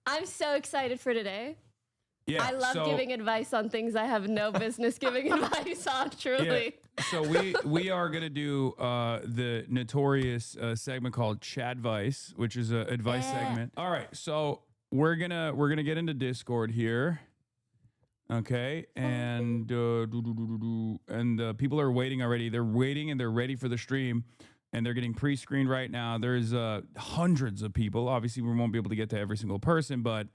I'm so excited for today. Yeah, I love giving advice on things I have no business giving advice on, truly. Yeah. So we are gonna do the notorious segment called CHADVICE, which is an advice segment. All right, so we're gonna get into Discord here. Okay, and people are waiting already. They're waiting and they're ready for the stream, and they're getting pre-screened right now. There's hundreds of people. Obviously, we won't be able to get to every single person, but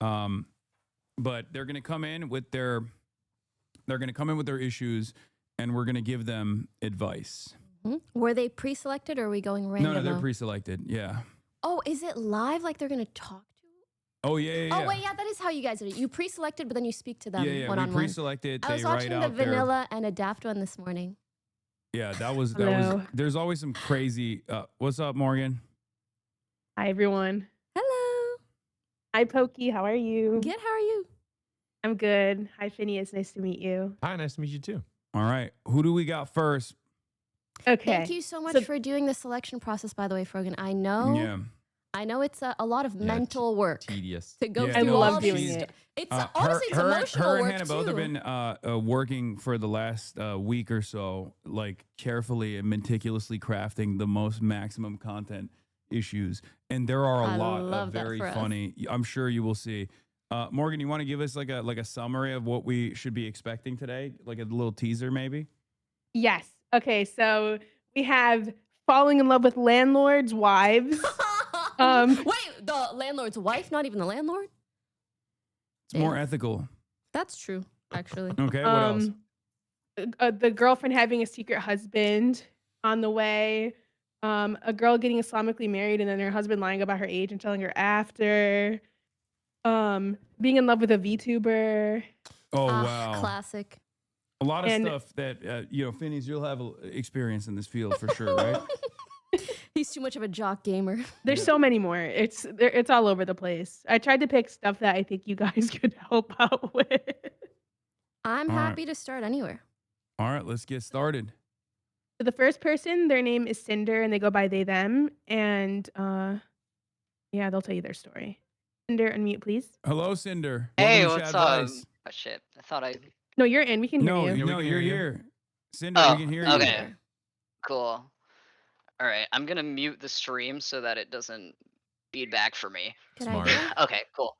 they're gonna come in with their issues, and we're gonna give them advice. Were they pre-selected, or are we going random? No, they're pre-selected. Yeah. Oh, is it live? Like they're gonna talk? Oh, yeah. Oh, wait, yeah, that is how you guys did it. You pre-selected, but then you speak to them one-on-one. We pre-selected. I was watching the vanilla and Adapt one this morning. Yeah, that was. There's always some crazy. What's up, Morgan? Hi, everyone. Hello. Hi, Pokey. How are you? Good. How are you? I'm good. Hi, Finneas. Nice to meet you. Hi, nice to meet you too. All right, who do we got first? Okay. Thank you so much for doing the selection process, by the way, Frogan. I know. Yeah. I know it's a lot of mental work. Tedious. To go I through love all doing these. it. It's honestly it's emotional her work and Hannah too. both have been working for the last week or so, like carefully and meticulously crafting the most maximum content issues, and there are a lot of very funny. I'm sure you will see. Morgan, you want to give us like a summary of what we should be expecting today, like a little teaser, maybe? Yes. Okay. So we have falling in love with landlords' wives. Wait, the landlord's wife, not even the landlord? It's more ethical. That's true, actually. Okay, what else? The girlfriend having a secret husband on the way. A girl getting Islamically married and then her husband lying about her age and telling her after. Being in love with a VTuber. Oh, wow. Classic. A lot of stuff that, Finneas, you'll have experience in this field for sure, right? He's too much of a jock gamer. There's so many more. It's all over the place. I tried to pick stuff that I think you guys could help out with. I'm happy to start anywhere. All right, let's get started. So the first person, their name is Cinder, and they go by they, them. And they'll tell you their story. Cinder, unmute, please. Hello, Cinder. Hey, Welcome to what's up? CHADVICE. Oh, shit. I thought I... No, you're in. We can hear you. No, you're here. Cinder, we can hear you. Okay. Cool. All right, I'm gonna mute the stream so that it doesn't feed back for me. Smart. Okay, cool.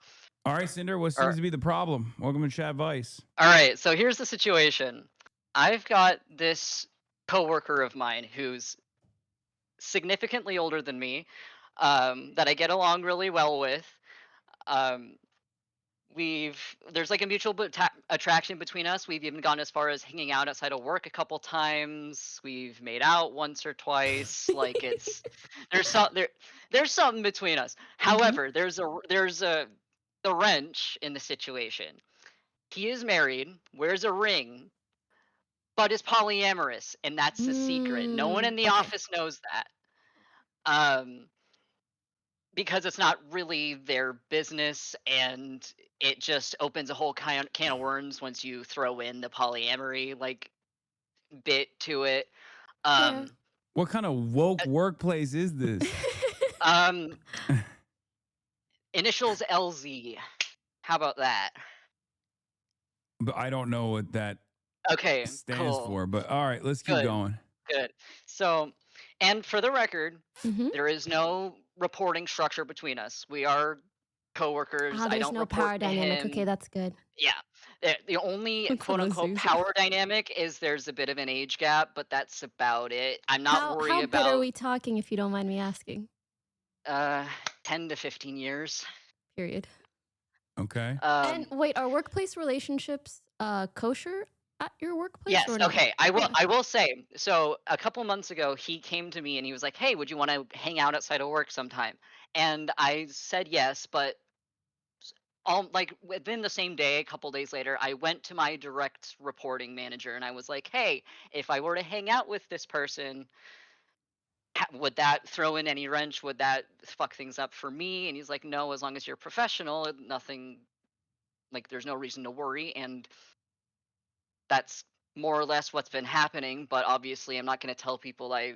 All right, Cinder, what seems to be the problem? Welcome to CHADVICE. All right, so here's the situation. I've got this coworker of mine who's significantly older than me, that I get along really well with. There's like a mutual attraction between us. We've even gone as far as hanging out outside of work a couple times. We've made out once or twice. Like there's something between us. However, there's the wrench in the situation. He is married, wears a ring, but is polyamorous, and that's the secret. No one in the office knows that. Because it's not really their business, and it just opens a whole can of worms once you throw in the polyamory bit to it. What kind of woke workplace is this? Initials LZ. How about that? But I don't know what that stands for. But all right, let's keep going. Good. So, and for the record, there is no reporting structure between us. We are coworkers. There's I don't no report power to dynamic. him. Okay, that's good. Yeah. The only quote unquote power dynamic is there's a bit of an age gap, but that's about it. I'm not worried about. How bit are we talking, if you don't mind me asking? 10 to 15 years. Period. Okay. And wait, are workplace relationships kosher at your workplace? Yes. Or no? Okay. I will say. So a couple months ago, he came to me and he was like, "Hey, would you want to hang out outside of work sometime?" And I said yes, but within the same day, a couple days later, I went to my direct reporting manager and I was like, "Hey, if I were to hang out with this person, would that throw in any wrench? Would that fuck things up for me?" And he's like, "No, as long as you're professional, nothing, there's no reason to worry." And that's more or less what's been happening, but obviously I'm not going to tell people I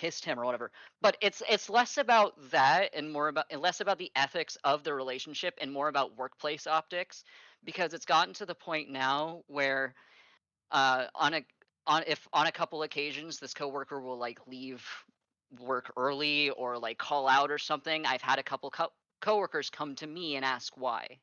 kissed him or whatever. But it's less about that and less about the ethics of the relationship and more about workplace optics, because it's gotten to the point now where on a couple occasions this coworker will like leave work early or like call out or something. I've had a couple coworkers come to me and ask why.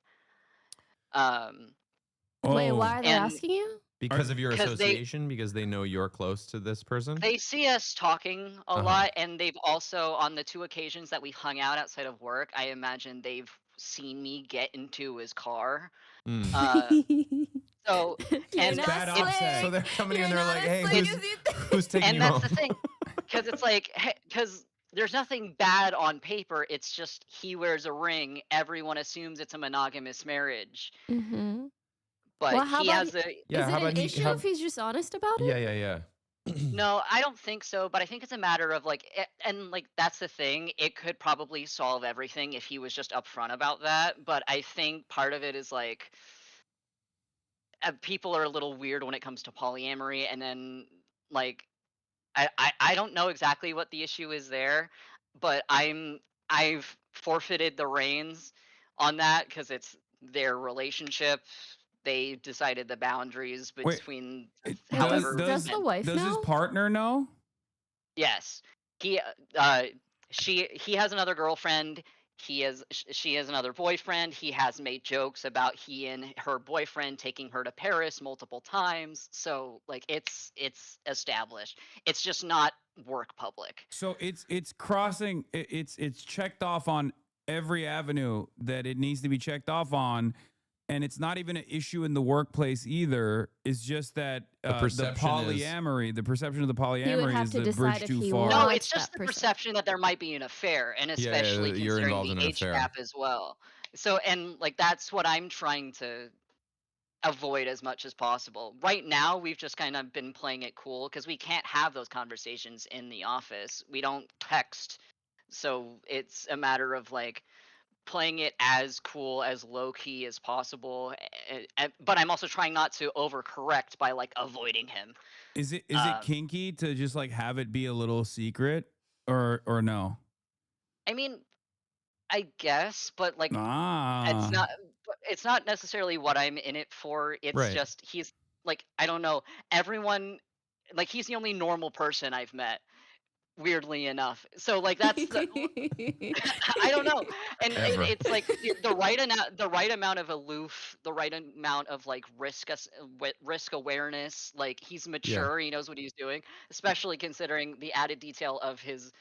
Wait, why Oh, are they And asking you? Because of your because association, because they know you're close to this person. they see us talking a Uh-huh. lot, and they've also, on the 2 occasions that we hung out outside of work, I imagine they've seen me get into his car. Mm. So You're and not bad slick. offset. So they're coming in, You're they're not like, as "Hey, slick as you think." who's taking and you that's home?" the thing, because it's like, because there's nothing bad on paper. It's just he wears a ring. Everyone assumes it's a monogamous marriage, Mm-hmm. but Well, how he about has a. Yeah, is how it an about he? issue if he's just honest about Yeah, it? yeah, yeah. No, I don't think so, but I think it's a matter of like, and like that's the thing. It could probably solve everything if he was just upfront about that. But I think part of it is like people are a little weird when it comes to polyamory, and then like I don't know exactly what the issue is there, but I've forfeited the reins on that because it's their relationship. They decided the boundaries wait. between Well, however. does the wife does his know? partner know? Yes. He uh he has another girlfriend. She has another boyfriend. He has made jokes about he and her boyfriend taking her to Paris multiple times. So like it's established. It's just not work public. So it's crossing. It's checked off on every avenue that it needs to be checked off on, and it's not even an issue in the workplace either. It's just that The the perception is- polyamory, the perception of the polyamory have is to the decide bridge if too he far. No, wants it's just that the person. perception that there might be an affair, and Yeah, especially you're considering involved the in an age affair. gap as well. So and like that's what I'm trying to avoid as much as possible. Right now, we've just kind of been playing it cool because we can't have those conversations in the office. We don't text. So it's a matter of like playing it as cool, as low key as possible. But I'm also trying not to overcorrect by like avoiding him. Is it Um, kinky to just like have it be a little secret, or no? I mean, I guess, but like it's Ah, not it's not necessarily what I'm in it for. It's Right. just he's like I don't know. Everyone like he's the only normal person I've met, weirdly enough. So like that's the I don't know. And Ever. it's like the right amount of aloof, the right amount of like risk awareness. Like he's mature, he knows what he's doing, especially considering the added detail of his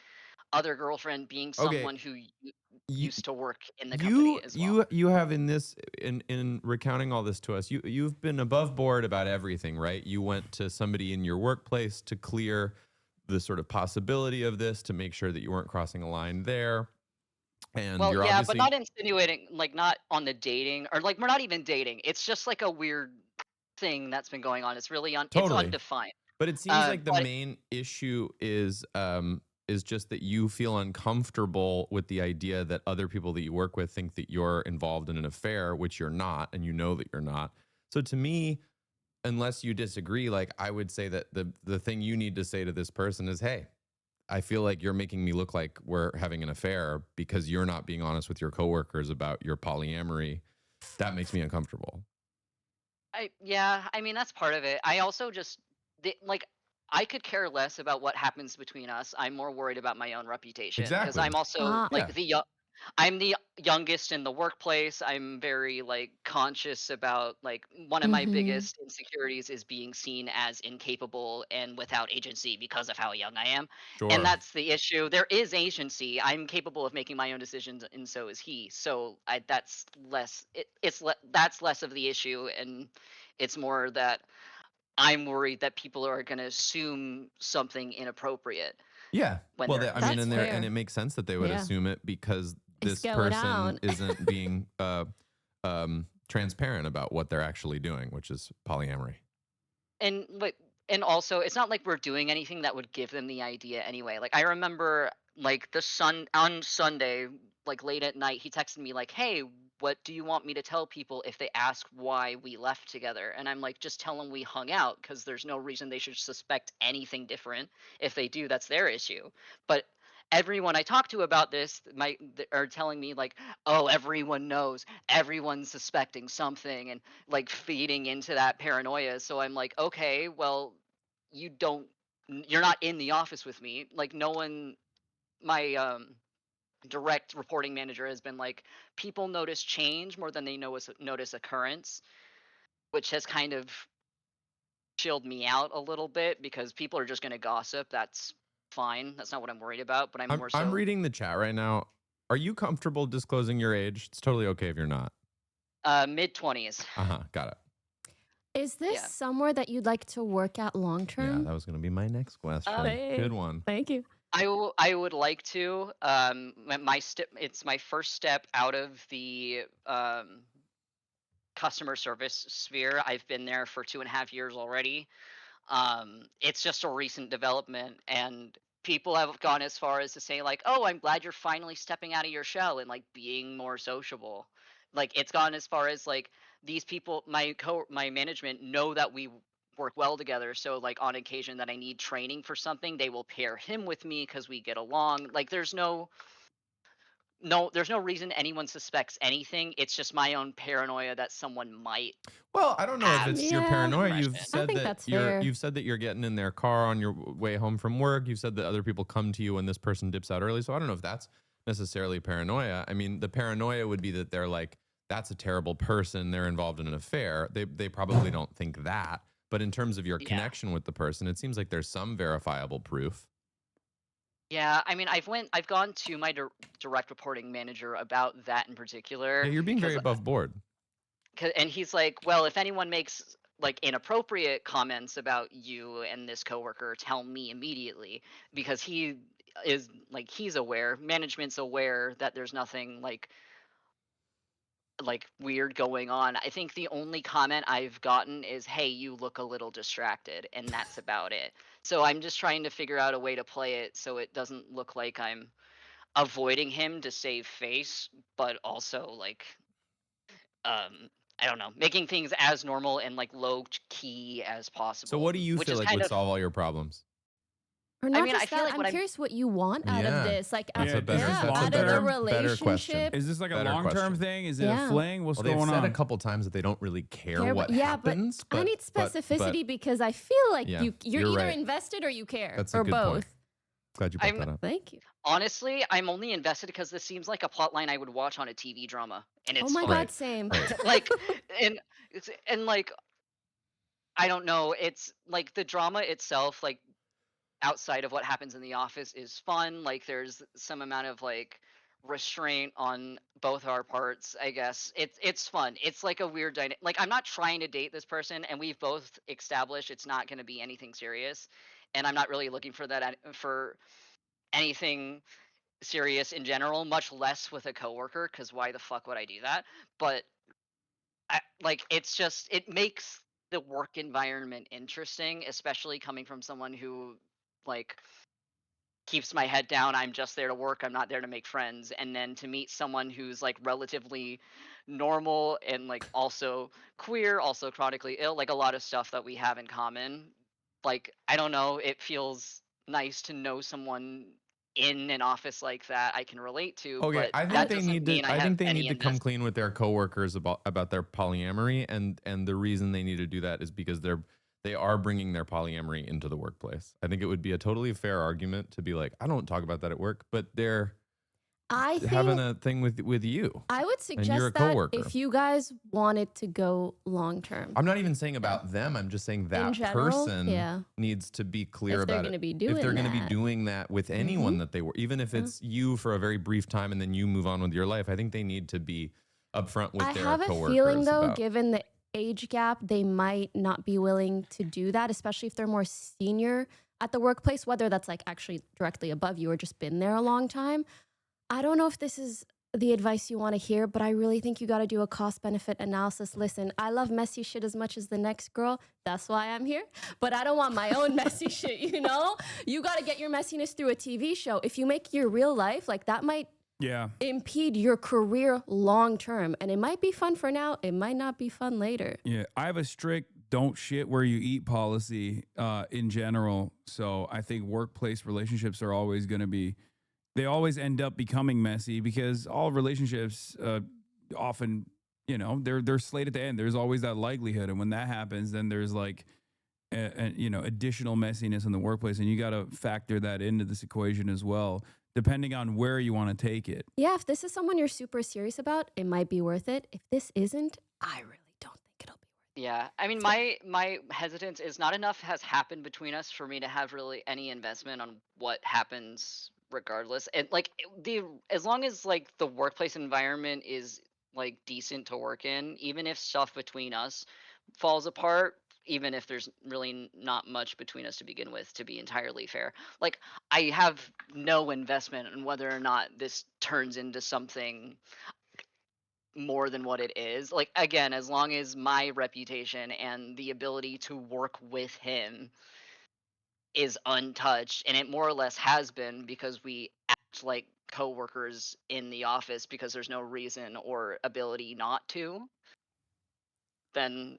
other girlfriend being Okay. someone who You, used to work in the company as well. you have in this in recounting all this to us, you've been above board about everything, right? You went to somebody in your workplace to clear the sort of possibility of this, to make sure that you weren't crossing a line there. And Well, you're yeah, but obviously not insinuating, like not on the dating, or like we're not even dating. It's just like a weird thing that's been going on. It's really it's totally. undefined. But it seems like the But main issue is just that you feel uncomfortable with the idea that other people that you work with think that you're involved in an affair, which you're not, and you know that you're not. So to me, unless you disagree, like I would say that the thing you need to say to this person is, hey, I feel like you're making me look like we're having an affair because you're not being honest with your coworkers about your polyamory. That makes me uncomfortable. yeah, I mean that's part of it. I also just like I could care less about what happens between us. I'm more worried about my own reputation because Exactly. I'm also Ah. like I'm the youngest in the workplace. I'm very like conscious about like one of my Mhm. biggest insecurities is being seen as incapable and without agency because of how young I am. Sure. And that's the issue. There is agency. I'm capable of making my own decisions and so is he. So that's less that's less of the issue, and it's more that I'm worried that people are going to assume something inappropriate Yeah. when Well, they're I mean, That's and fair. it makes sense that they would Yeah. assume it because It's this going person on. isn't being transparent about what they're actually doing, which is polyamory. and like and also it's not like we're doing anything that would give them the idea anyway. Like I remember like on Sunday, like late at night, he texted me like, "Hey, what do you want me to tell people if they ask why we left together? And I'm like, just tell them we hung out, because there's no reason they should suspect anything different. If they do, that's their issue. But everyone I talk to about this are telling me like, oh, everyone knows, everyone's suspecting something, and like feeding into that paranoia. So I'm like, okay, well, you're not in the office with me. Like, no one, my direct reporting manager has been like, people notice change more than they notice occurrence, which has kind of chilled me out a little bit, because people are just going to gossip. That's fine. That's not what I'm worried about. But I'm reading the chat right now. Are you comfortable disclosing your age? It's totally okay if you're not. Mid-20s. Got it. Is this somewhere that you'd like to work at long Yeah, term? that was going to be my next question. Good one. Thank you. I would like to. It's my first step out of the customer service sphere. I've been there for 2.5 years already. It's just a recent development, and people have gone as far as to say like, "Oh, I'm glad you're finally stepping out of your shell and like being more sociable." Like, it's gone as far as like, these people, my management, know that we work well together. So like, on occasion that I need training for something, they will pair him with me because we get along. Like, there's no reason anyone suspects anything. It's just my own paranoia that someone might. Well, I don't know if it's your paranoia. impression. You've said think that that's fair. you've said that you're getting in their car on your way home from work. You've said that other people come to you when this person dips out early. So I don't know if that's necessarily paranoia. I mean, the paranoia would be that they're like, that's a terrible person, they're involved in an affair. They probably don't think that. But in terms of your connection with the person, it seems like there's some verifiable proof. Yeah, I mean, I've gone to my direct reporting manager about that in particular. Yeah, you're being very above board. And he's like, well, if anyone makes like inappropriate comments about you and this coworker, tell me immediately, because he is like, he's aware, management's aware that there's nothing like weird going on. I think the only comment I've gotten is, "Hey, you look a little distracted," and that's about it. So I'm just trying to figure out a way to play it so it doesn't look like I'm avoiding him to save face, but also like, I don't know, making things as normal and like low key as possible. So what do you feel like would solve all your problems? Or not mean, I just feel that, like I'm what I'm- curious what you want out Yeah. of this. Like, That's a better- that's a out of better- the better question. relationship. Is this like a Better long-term question. thing? Is it Yeah. a fling? What's Well, they've going said on? a couple times that they don't really care Care, what but- yeah, happens. I need specificity because I feel like Yeah, you're you're either right. invested or you care, That's a or good both. point. Glad you brought I'm- that up. Thank you. Honestly, I'm only invested because this seems like a plot line I would watch on a TV drama, and it's Oh my fun. God, same. Right. Like, and like, I don't know. It's like the drama itself, like outside of what happens in the office, is fun. Like, there's some amount of like restraint on both our parts, I guess. It's fun. It's like a weird dynamic. Like, I'm not trying to date this person, and we've both established it's not going to be anything serious, and I'm not really looking for that for anything serious in general, much less with a coworker, because why the fuck would I do that? But it's just, it makes the work environment interesting, especially coming from someone who like keeps my head down. I'm just there to work, I'm not there to make friends. And then to meet someone who's like relatively normal and like also queer, also chronically ill, like a lot of stuff that we have in common. Like, I don't know, it feels nice to know someone in an office like that I can relate to. Okay, but I think that they doesn't need to. mean I have think they any need to come investment. clean with their coworkers about their polyamory, and the reason they need to do that is because they are bringing their polyamory into the workplace. I think it would be a totally fair argument to be like, I don't talk about that at work, but they're I think having a thing with you. I would you're a suggest that coworker. if you guys wanted to go long term, I'm not even saying about them. I'm just saying that general, person yeah. needs to be clear If they're about gonna it. be If doing they're going to be that. doing that with anyone that they were, even if it's you for a very brief time and then you move on with your life, I think they need to be upfront with I their have a coworkers. feeling though, about, given the age gap, they might not be willing to do that, especially if they're more senior at the workplace, whether that's like actually directly above you or just been there a long time. I don't know if this is the advice you want to hear, but I really think you got to do a cost benefit analysis. Listen, I love messy shit as much as the next girl. That's why I'm here. But I don't want my own messy shit, you know? You got to get your messiness through a TV show. If you make your real life, like that might impede your career long term. And it might be fun for now. It might not be fun later. Yeah. I have a strict don't shit where you eat policy in general. So I think workplace relationships are always going to be, they always end up becoming messy because all relationships often, you know, they're slated to end. There's always that likelihood. And when that happens, then there's like, you know, additional messiness in the workplace. And you got to factor that into this equation as well, depending on where you want to take it. Yeah, if this is someone you're super serious about, it might be worth it. If this isn't, I really don't think it'll be worth it. Yeah, I mean, my hesitance is not enough has happened between us for me to have really any investment on what happens regardless. And like as long as like the workplace environment is like decent to work in, even if stuff between us falls apart, even if there's really not much between us to begin with, to be entirely fair. Like, I have no investment in whether or not this turns into something more than what it is. Like, again, as long as my reputation and the ability to work with him is untouched, and it more or less has been because we act like coworkers in the office because there's no reason or ability not to, then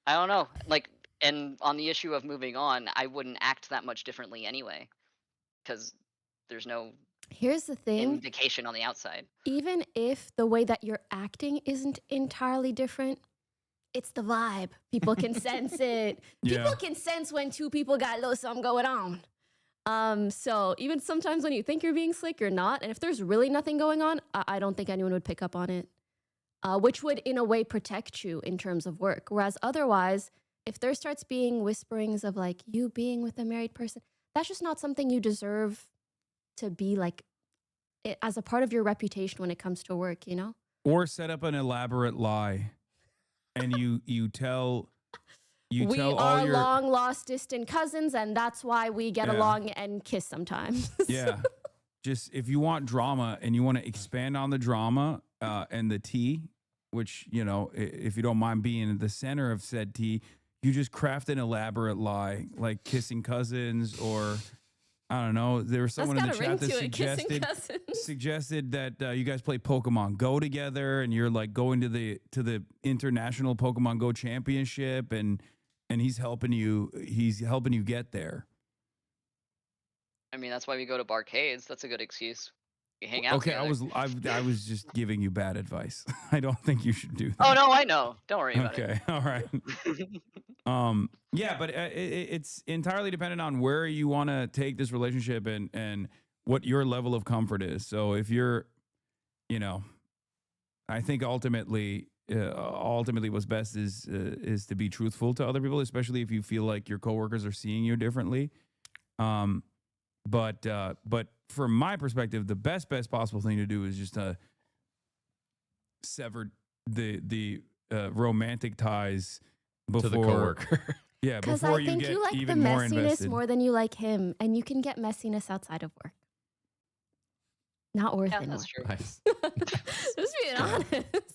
I don't know. Like, and on the issue of moving on, I wouldn't act that much differently anyway, because there's no Here's the thing. indication on the outside. Even if the way that you're acting isn't entirely different, it's the vibe. People can sense it. People can sense when two people got a little something going on. So even sometimes when you think you're being slick, you're not. And if there's really nothing going on, I don't think anyone would pick up on it. Which would, in a way, protect you in terms of work. Whereas otherwise, if there starts being whisperings of like you being with a married person, that's just not something you deserve to be like as a part of your reputation when it comes to work, you know? Or set up an elaborate lie, and you tell we all are your long lost distant cousins, and that's why we get along and kiss sometimes. Yeah. Just if you want drama and you want to expand on the drama and the tea, which, you know, if you don't mind being at the center of said tea, you just craft an elaborate lie like kissing cousins, or I don't know. There was someone in the chat that suggested that you guys play Pokemon Go together, and you're like going to the international Pokemon Go championship, and he's helping you get there. I mean, that's why we go to barcades. That's a good excuse. We hang out Okay, together. I was just giving you bad advice. I don't think you should do that. Oh no, I know. Don't worry about it. Okay, all right. Yeah, but it's entirely dependent on where you want to take this relationship and what your level of comfort is. So if you're, you know, I think ultimately what's best is to be truthful to other people, especially if you feel like your coworkers are seeing you differently. But from my perspective, the best possible thing to do is just to sever the romantic ties before, to the coworker. Yeah, because before I think you like the messiness more than you like him, and you can get messiness outside of work. Not worth it. That's true. Nice. Just being honest.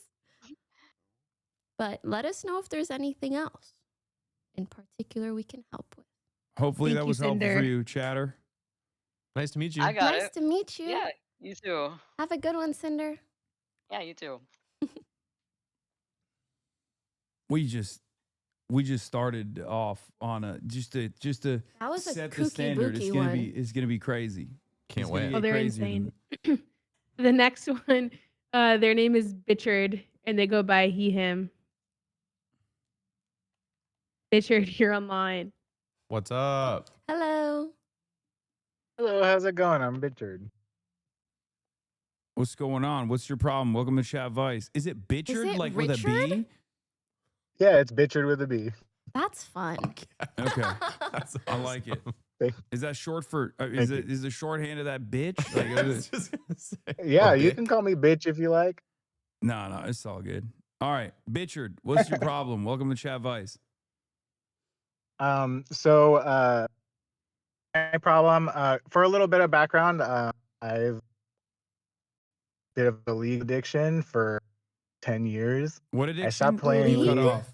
But let us know if there's anything else in particular we can help with. Hopefully Thank that you, was helpful Cinder. for you, Chatter. Nice to meet you. I got Nice it. to meet you. Yeah, you too. Have a good one, Cinder. Yeah, you too. We just started off on a just to That was a set the kooky standard. booky one. It's gonna be crazy. Can't It's gonna wait. get Oh, they're crazier than insane. The next one, their name is Bitchard, and they go by he, him. Bitchard, you're online. What's up? Hello. Hello, how's it going? I'm Richard. What's going on? What's your problem? Welcome to CHADVICE. Is it Bitchard, it like with a Richard? B? Yeah, it's Bitchard with a B. That's fun. Okay, That's I like it. Thank- Is that short for? Thank you. Is the shorthand of that bitch? Like, I was just gonna say. Yeah, A you bitch. can call me bitch if you like. no, it's all good. All right, Bitchard, what's your problem? Welcome to CHADVICE. So my problem, for a little bit of background, I've bit of a league addiction for 10 years. What addiction? I stopped playing You cut League? off.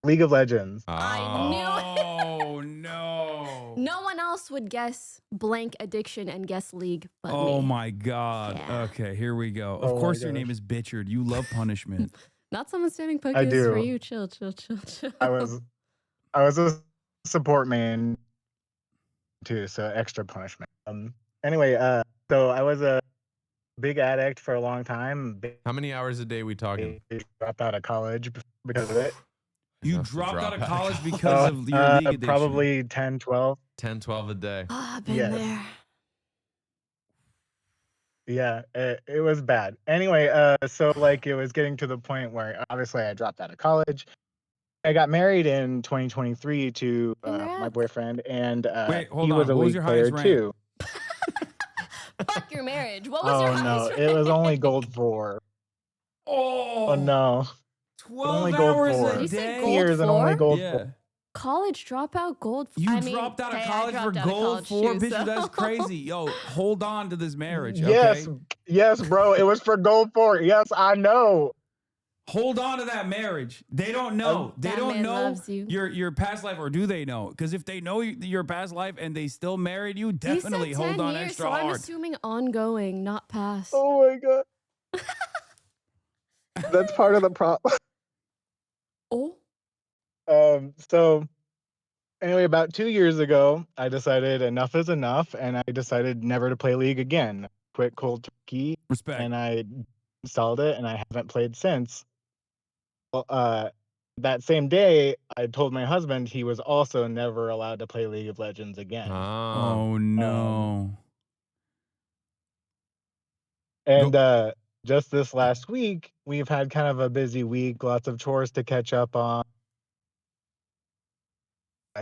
League of Legends. I knew it. Oh no! No one else would guess blank addiction and guess league but me. Oh my God. Yeah. Okay, here we go. Oh Of my course your gosh. name is Bitchard. You love punishment. Not someone spamming I pokers for do. you. Chill. I was a support man too, so extra punishment. Anyway, so I was a big addict for a long time. How many hours a day we talking? Dropped out of college because of it. You Enough to dropped drop out of out of college college. because of your league addiction. Probably 10, 12. 10, 12 a day. I've been Yes. there. Yeah, it was bad. Anyway, so like it was getting to the point where obviously I dropped out of college. I got married in 2023 to my Congrats. boyfriend, and Wait, hold he on. was a What was league your player highest rank? too. Fuck your marriage. What was your Oh no, highest rank? it was only gold 4. Oh no, 12 only gold hours 4. a You said day? gold Years and only 4? gold Yeah. 4. College dropout gold. You I mean, dropped out of hey, I college for dropped out of gold college 4? too, Bitch, so. that's crazy. Yo, hold on to this marriage, Yes, okay? yes, bro. It was for gold 4. Yes, I know. Hold on to that marriage. They don't know. They That don't man know loves you. your past life, or do they know? Because if they know your past life and they still married you, definitely You said 10 hold on years, extra so I'm hard. assuming ongoing, not past. Oh my god, that's part of the problem. Oh. So anyway, about 2 years ago, I decided enough is enough, and I decided never to play League again. Quit cold turkey, Respect. and I installed it, and I haven't played since. Well, that same day, I told my husband he was also never allowed to play League of Legends again. Oh no. And just this last week, we've had kind of a busy week, lots of chores to catch up on.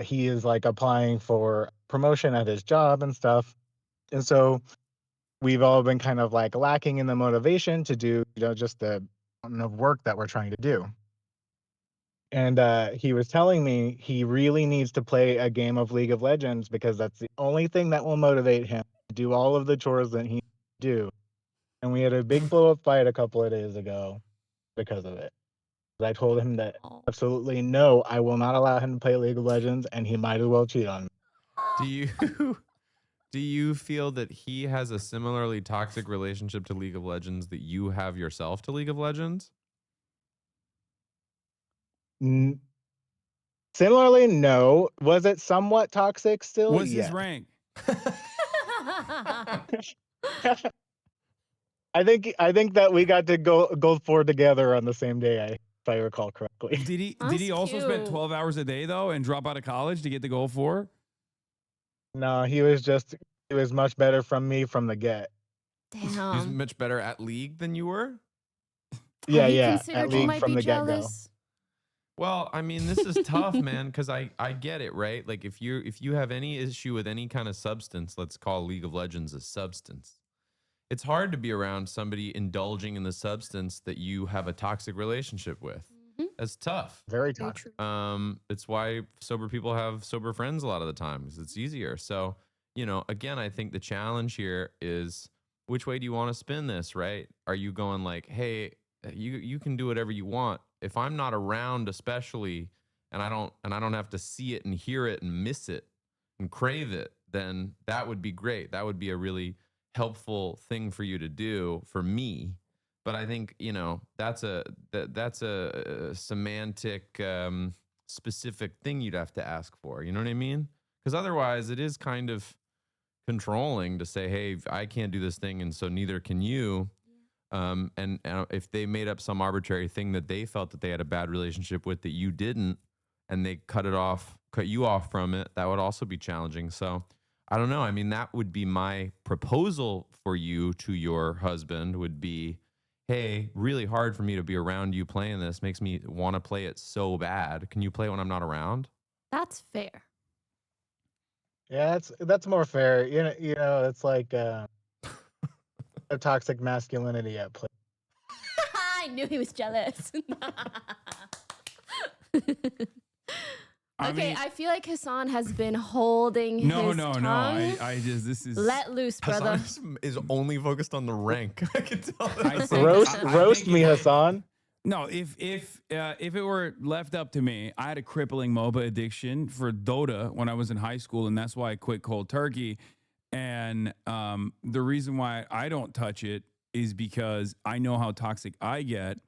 He is like applying for promotion at his job and stuff. And so we've all been kind of like lacking in the motivation to do, just the amount of work that we're trying to do. And he was telling me he really needs to play a game of League of Legends because that's the only thing that will motivate him to do all of the chores that he needs to do. And we had a big blow up fight a couple of days ago because of it. I told him that absolutely no, I will not allow him to play League of Legends, and he might as well cheat on me. Do you feel that he has a similarly toxic relationship to League of Legends that you have yourself to League of Legends? Similarly, no. Was it somewhat toxic still? What's Yeah. his rank? I think that we got to gold 4 together on the same day, if I recall correctly. Did he That's also spend cute. 12 hours a day though and drop out of college to get the goal 4? No, he was much better from me from the get. He's Damn. much better at League than you were? Yeah, Have you yeah. considered At you League might from be the get-go. jealous? Well, I mean, this is tough, man, because I get it, right? Like if you have any issue with any kind of substance, let's call League of Legends a substance. It's hard to be around somebody indulging in the substance that you have a toxic relationship with. Mhm. That's tough. Very Very toxic. true. It's why sober people have sober friends a lot of the times. It's easier. So, again, I think the challenge here is which way do you want to spin this, right? Are you going like, hey, you can do whatever you want. If I'm not around, especially, and I don't have to see it and hear it and miss it and crave it, then that would be great. That would be a really helpful thing for you to do for me. But I think, that's a semantic specific thing you'd have to ask for. You know what I mean? Because otherwise it is kind of controlling to say, hey, I can't do this thing and so neither can you. And if they made up some arbitrary thing that they felt that they had a bad relationship with that you didn't, and they cut you off from it, that would also be challenging. So I don't know. I mean, that would be my proposal for you to your husband would be, hey, really hard for me to be around you playing this. Makes me want to play it so bad. Can you play when I'm not around? That's fair. Yeah, that's more fair. It's like a toxic masculinity at play. I knew he was jealous. Okay, I feel like Hasan has been holding his tongue. I just this is Let loose, brother. Hasan is only focused on the rank. I can tell. Roast me, Hasan. No, if it were left up to me, I had a crippling MOBA addiction for Dota when I was in high school, and that's why I quit cold turkey. And the reason why I don't touch it is because I know how toxic I get,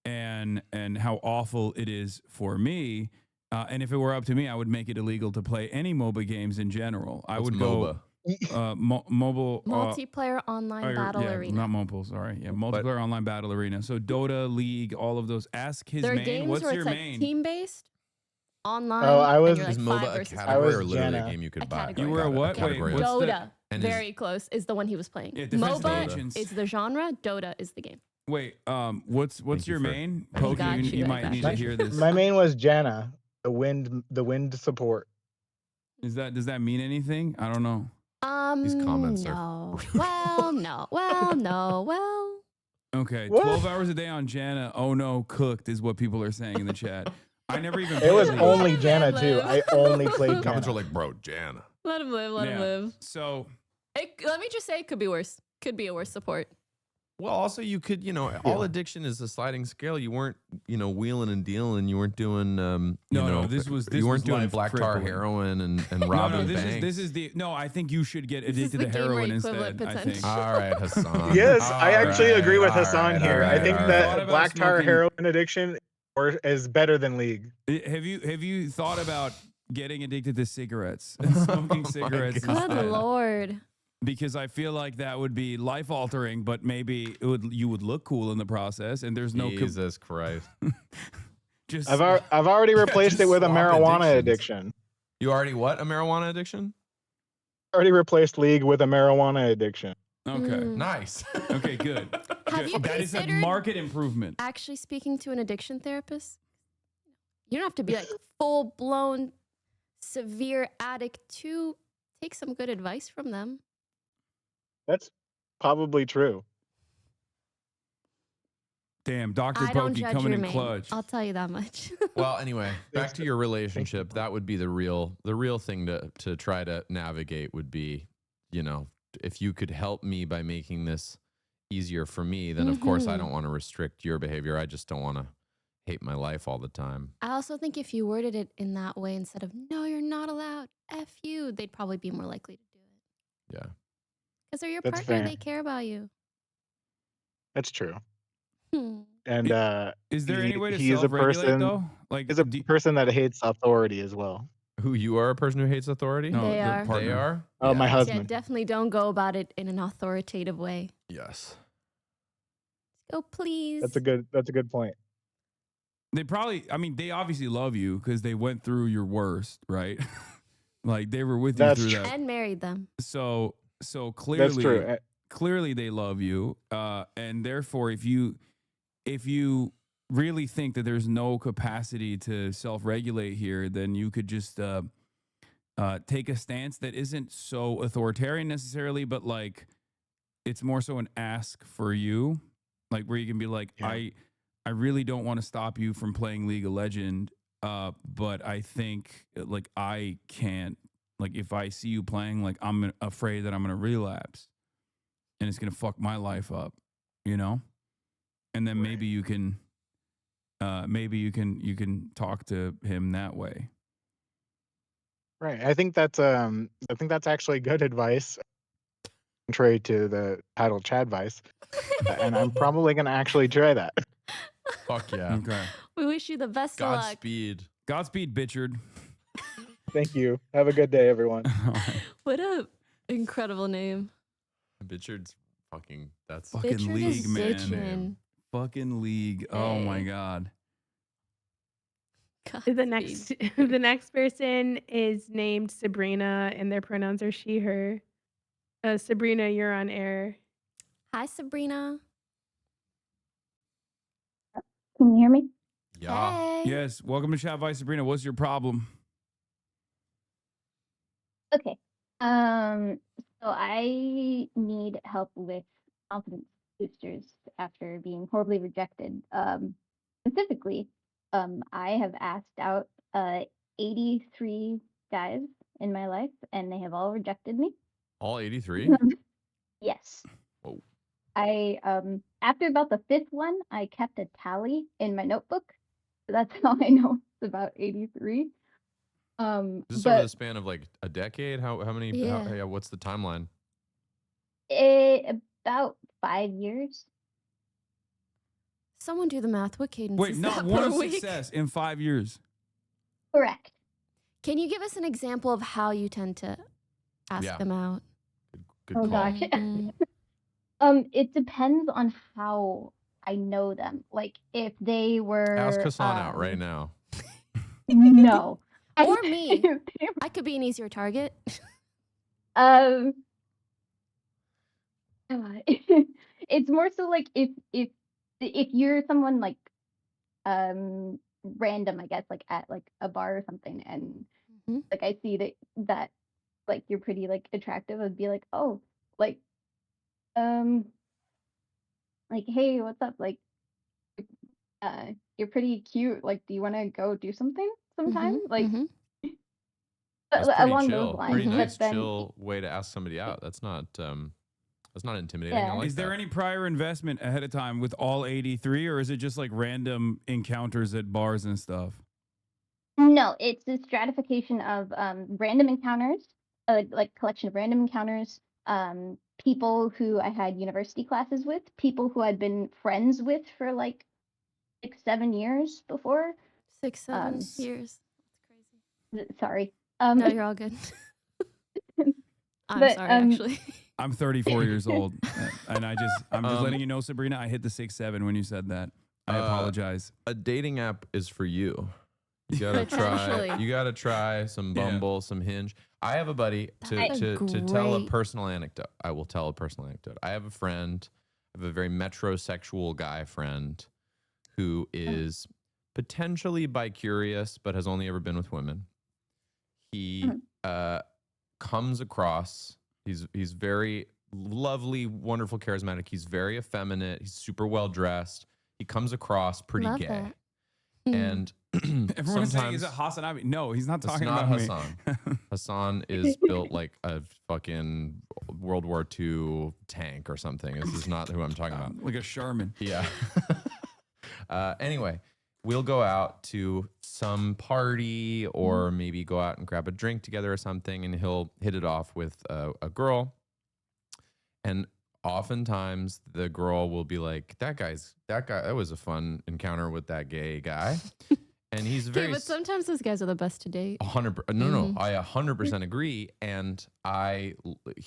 and how awful it is for me. And if it were up to me, I would make it illegal to play any MOBA games in general. I would MOBA? go mobile Multiplayer online battle arena. Not mobile. Sorry, multiplayer online battle arena. So Dota, League, all of those. Ask his There are main. games What's where your it's main? like team based, online. Oh, I was- and you're Is like MOBA 5 a versus category was or literally Janna. a game you could A buy? category. You were a what? Wait, category. what's the Dota, And very close, is the one he was playing. Yeah, Defense of MOBA Legends. is the genre. Dota is the game. wait? What's Thank you your for- main? I Poke, got you you, I might got need you. to hear this. My main was Janna, the wind support. Does that mean anything? I don't know. These comments are- no. Well, no. Well, no. Well. Okay, What? 12 hours a day on Janna. Oh no, cooked is what people are saying in the chat. I never even. It was played League. only Janna too. I only played Comments are Janna. like, bro, Jan. Let him live. Let him Yeah. live. So Let me just say, it could be worse. Could be a worse support. Well, also you could, all addiction is a sliding scale. You weren't, wheeling and dealing. You weren't doing, this you was weren't doing life black tar crippling. heroin and no, robbing this banks. is the no. I think you should get This is addicted the to gamer heroin equivalent instead. I think. potential. All right, Hasan. Yes, All I actually agree with right, Hasan all here. right, I think all that Thought right. about black tar smoking- heroin addiction is better than League. Have you thought about getting addicted to cigarettes and smoking cigarettes Good instead? Lord. Because I feel like that would be life altering, but maybe you would look cool in the process, and there's no Jesus Christ. just I've already replaced just it with a swap marijuana addictions. addiction. You already what? A marijuana addiction? Already replaced League with a marijuana addiction. okay. Mm. Nice. Okay, good. Have Good. you That is a considered market improvement. actually speaking to an addiction therapist? You don't have to be like full blown severe addict to take some good advice from them. That's probably true. Damn, Dr. I don't Pokey judge coming your in main. clutch. I'll tell you that much. Well, anyway, back to your relationship. That would be the real thing to try to navigate would be, if you could help me by making this easier for me, then of course I Mhm. don't want to restrict your behavior. I just don't want to hate my life all the time. I also think if you worded it in that way instead of "No, you're not allowed," F you, they'd probably be more likely to do it. Yeah. Because they're your That's partner, fair. they care about you. That's true. Hmm. And Is there any way to he is a self-regulate person. though? Like, Is a do- person that hates authority as well. Who, you are a person who hates authority? no, They the are. They partner. are? Oh, my Yeah. Yeah, husband. definitely don't go about it in an authoritative way. Yes. Go, please. That's a good point. They probably, I mean, they obviously love you because they went through your worst, right? Like they were with you That's through true. that. And married them. So That's clearly, true. clearly they love you, and therefore, if you really think that there's no capacity to self-regulate here, then you could just take a stance that isn't so authoritarian necessarily, but like it's more so an ask for you, like where you can be like, Yeah. I really don't want to stop you from playing League of Legends, but I think like I can't, like if I see you playing, like I'm afraid that I'm gonna relapse, and it's gonna fuck my life up, and then maybe you can. Maybe you can talk to him that way. Right. I think that's actually good advice, contrary to the title CHADVICE. And I'm probably gonna actually try that. Fuck yeah. Okay. We wish you the best of luck. Godspeed. Bitchard. Thank you. Have a good day, everyone. What a incredible name. Bitchard's fucking, that's Fucking Bitchard League, is man. bitchin'. Fucking League. Oh my Hey. God. The next the next person is named Sabrina and their pronouns are she, her. Sabrina, you're on air. Hi, Sabrina. Can you hear me? yeah. Hey. Yes. Welcome to Chat Vice, Sabrina. What's your problem? Okay. So I need help with confidence boosters after being horribly rejected. Specifically, I have asked out 83 guys in my life, and they have all rejected me. All 83? Yes. Whoa. I after about the 5th one, I kept a tally in my notebook. So that's how I know it's about 83. Is this over the But span of like a decade? How many? Yeah. Yeah. What's the timeline? about 5 years. Someone do the math. What cadence Wait, is not that one per week? success in 5 years. Correct. Can you give us an example of how you tend to ask Yeah. them out? Good Oh call. gosh. Mhm. It depends on how I know them. Like if they were Ask Hasan out right now. No. Or me. I could be an easier target. um it's more so like if you're someone like random, I guess, like at like a bar or something, and Mhm. like I see that like you're pretty like attractive, I'd be like, oh, like um like, hey, what's up? Like you're pretty cute. Like, do you want to go do something sometime? Mhm. Like Mhm. That's pretty along those chill. lines. Pretty Mhm. nice, But then chill way to ask somebody out. That's not intimidating. I Yeah. like Is there that. any prior investment ahead of time with all 83, or is it just like random encounters at bars and stuff? No, it's a stratification of random encounters, like collection of random encounters, people who I had university classes with, people who I'd been friends with for like 6, 7 years before. 6, 7 Um, years. That's crazy. Sorry. No, you're all good. I'm But sorry, actually. I'm 34 years old, and I'm just Um, letting you know, Sabrina, I hit the 6'7" when you said that. I apologize. A dating app is for you. You gotta try. Potentially. You gotta try some Yeah. Bumble, some Hinge. I have a buddy That's a to tell a great- personal anecdote. I will tell a personal anecdote. I have a friend, I have a very metrosexual guy friend who is potentially bi-curious, but has only ever been with women. He comes across. He's very lovely, wonderful, charismatic. He's very effeminate. He's super well dressed. He comes across pretty Love gay. that. And Everyone's saying, is sometimes it HasanAbi? No, he's not it's talking not about Hasan. me. Hasan is built like a fucking World War II tank or something. This is not who I'm talking about. Like a Sherman. Yeah. Anyway, we'll go out to some party or maybe go out and grab a drink together or something, and he'll hit it off with a girl. And oftentimes the girl will be like, that was a fun encounter with that gay guy. And he's Okay, very but sometimes those guys are the best to date. 100%. No, I 100% agree. And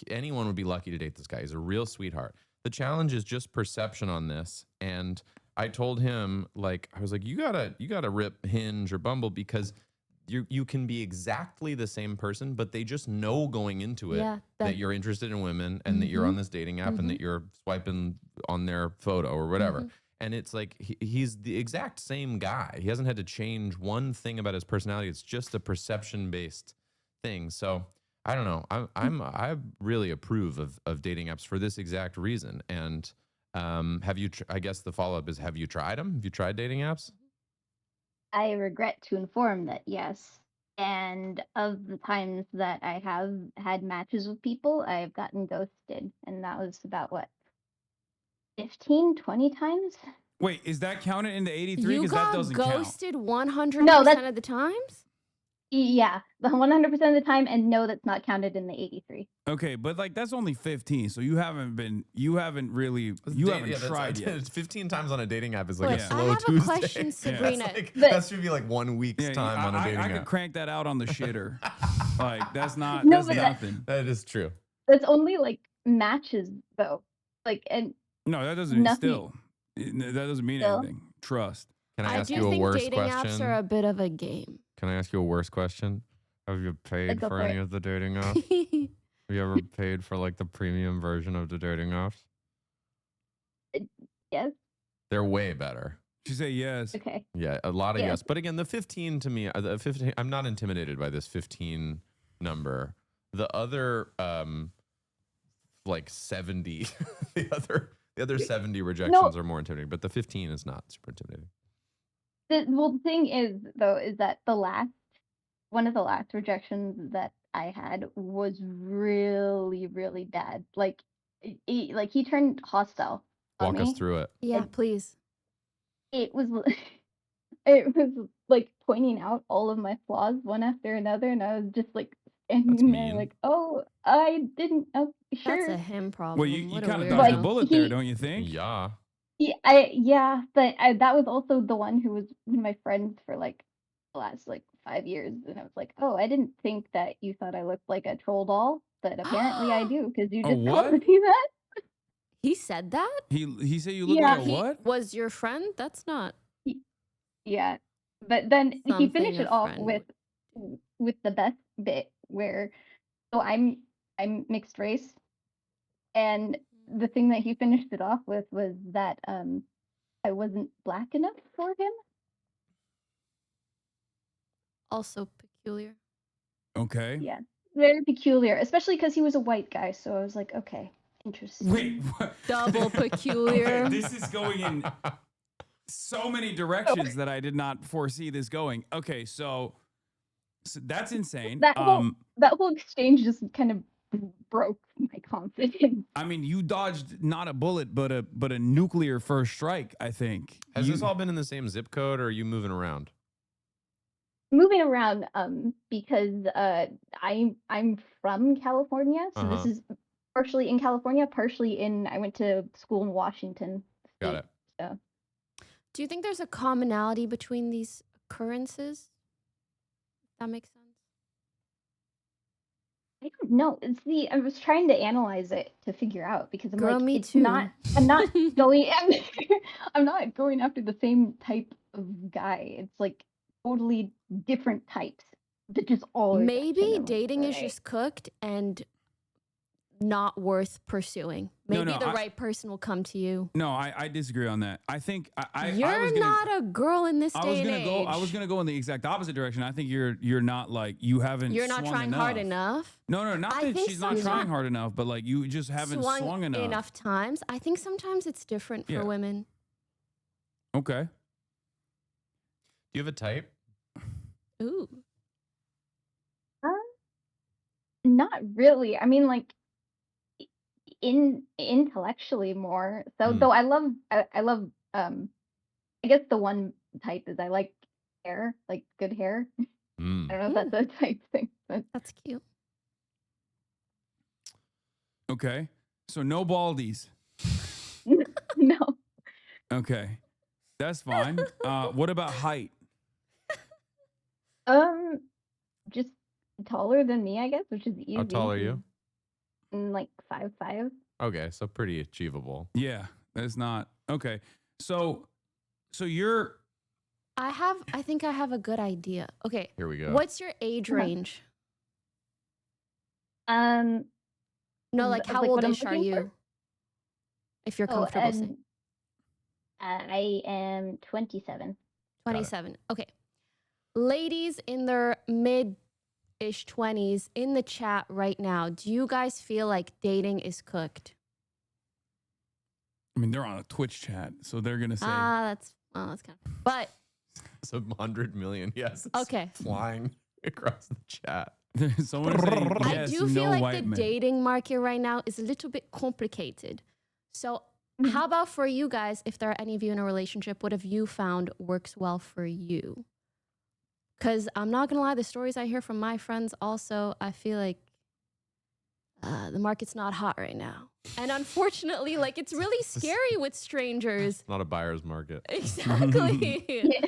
anyone would be lucky to date this guy. He's a real sweetheart. The challenge is just perception on this. And I told him, like, I was like, you gotta rip Hinge or Bumble, because you can be exactly the same person, but they just know going into it Yeah, that you're interested in women and that you're on this dating app and that you're swiping on their photo or whatever. And it's like he's the exact same guy. He hasn't had to change one thing about his personality. It's just a perception based thing. So I don't know. I really approve of dating apps for this exact reason. And have you? I guess the follow up is: have you tried them? Have you tried dating apps? I regret to inform that yes. And of the times that I have had matches with people, I've gotten ghosted. And that was about what, 15, 20 times? Wait, is that counted in the 83? You Because that got doesn't count. ghosted 100% No, that's- of the times? Yeah, the 100% of the time, and no, that's not counted in the 83. Okay, but like that's only 15, so you haven't tried yet. It's 15 times on a dating app is like Wait, a I slow have a Tuesday. question, Sabrina. That should be like 1 week's Yeah, time on a dating I app. could crank that out on the shitter. Like that's not No, that's but nothing. That is true. That's only like matches, though. Like, and No, that doesn't nothing. that doesn't mean Still? anything. Trust. Can I I ask do you a think worse dating apps question? are a bit of a game. Can I ask you a worse question? Have you paid Go for for any it. of the dating apps? Have you ever paid for like the premium version of the dating apps? Yes. They're way better. She say yes. Okay. Yeah, a lot of Yeah. yes. But again, the 15 to me, the 15, I'm not intimidated by this 15 number. The other like 70, the other 70 rejections are more intimidating, but the 15 is not super intimidating. The thing is, though, is that one of the last rejections that I had was really, really bad. Like, he turned hostile on Walk us me. through it. Yeah, And please. it was it was like pointing out all of my flaws one after another, and I was just like That's standing there mean. like, oh, I didn't. Oh, That's sure. a him problem. Well, you What a kind of weirdo. dodged a Like, bullet there, don't you think? Yeah. yeah, but that was also the one who was one of my friends for like the last like 5 years, and I was like, oh, I didn't think that you thought I looked like a troll doll, but apparently I do because you A just told what? me that. He said that? He said you look Yeah, like a He what? was your friend? That's not Yeah, but then he something finished a it off friend with the best bit where so I'm mixed race, and the thing that he finished it off with was that I wasn't black enough for him. also peculiar. Okay. Yeah, very peculiar, especially because he was a white guy. So I was like, okay, interesting. Wait, what? Double peculiar. Okay, this is going in so many directions that I did not foresee this going. Okay, so that's insane. That whole exchange just kind of broke my confidence. I mean, you dodged not a bullet, but a nuclear first strike. I think. Has this all been in the same zip code, or are you moving around? Moving around, because I'm from California, so this is partially in California, partially in. I went to school in Washington State. Got it. So. Do you think there's a commonality between these occurrences? That makes sense. I don't know. I was trying to analyze it to figure out because I'm Girl, like, me it's too. not. I'm not going. I'm not going after the same type of guy. It's like totally different types that just all. Maybe dating is just cooked and not worth pursuing. Maybe the right person will come to you. No, I disagree on that. I think you're not a girl in this day and age. I was gonna go in the exact opposite direction. I think you're not like you haven't. You're not trying hard enough. No, not that she's not trying hard enough, but like you just haven't swung enough times. I think sometimes it's different for women. Okay. Do you have a type? Ooh. Not really. I mean, like intellectually more. So though I love I guess the one type is I like hair, like good hair. I don't know if that's a type thing, but that's cute. Okay. So no baldies. No. Okay. That's fine. What about height? Just taller than me, I guess, which is easy. How tall are you? Like 5'5". Okay, so pretty achievable. Yeah, that's not okay. So you're. I think I have a good idea. Okay. Here we go. What's your age range? No, like how oldish are you? If you're comfortable saying. I am 27. 27. Okay. Ladies in their mid-ish 20s in the chat right now, do you guys feel like dating is cooked? I mean, they're on a Twitch chat, so they're gonna say. That's kind of. But it's 100 million. Yes. Okay. Flying across the chat. Someone saying yes. I do feel no like the men. dating market right now is a little bit complicated. So, how about for you guys? If there are any of you in a relationship, what have you found works well for you? Because I'm not gonna lie, the stories I hear from my friends also, I feel like the market's not hot right now. And unfortunately, like it's really scary with strangers. It's not a buyer's market. Exactly.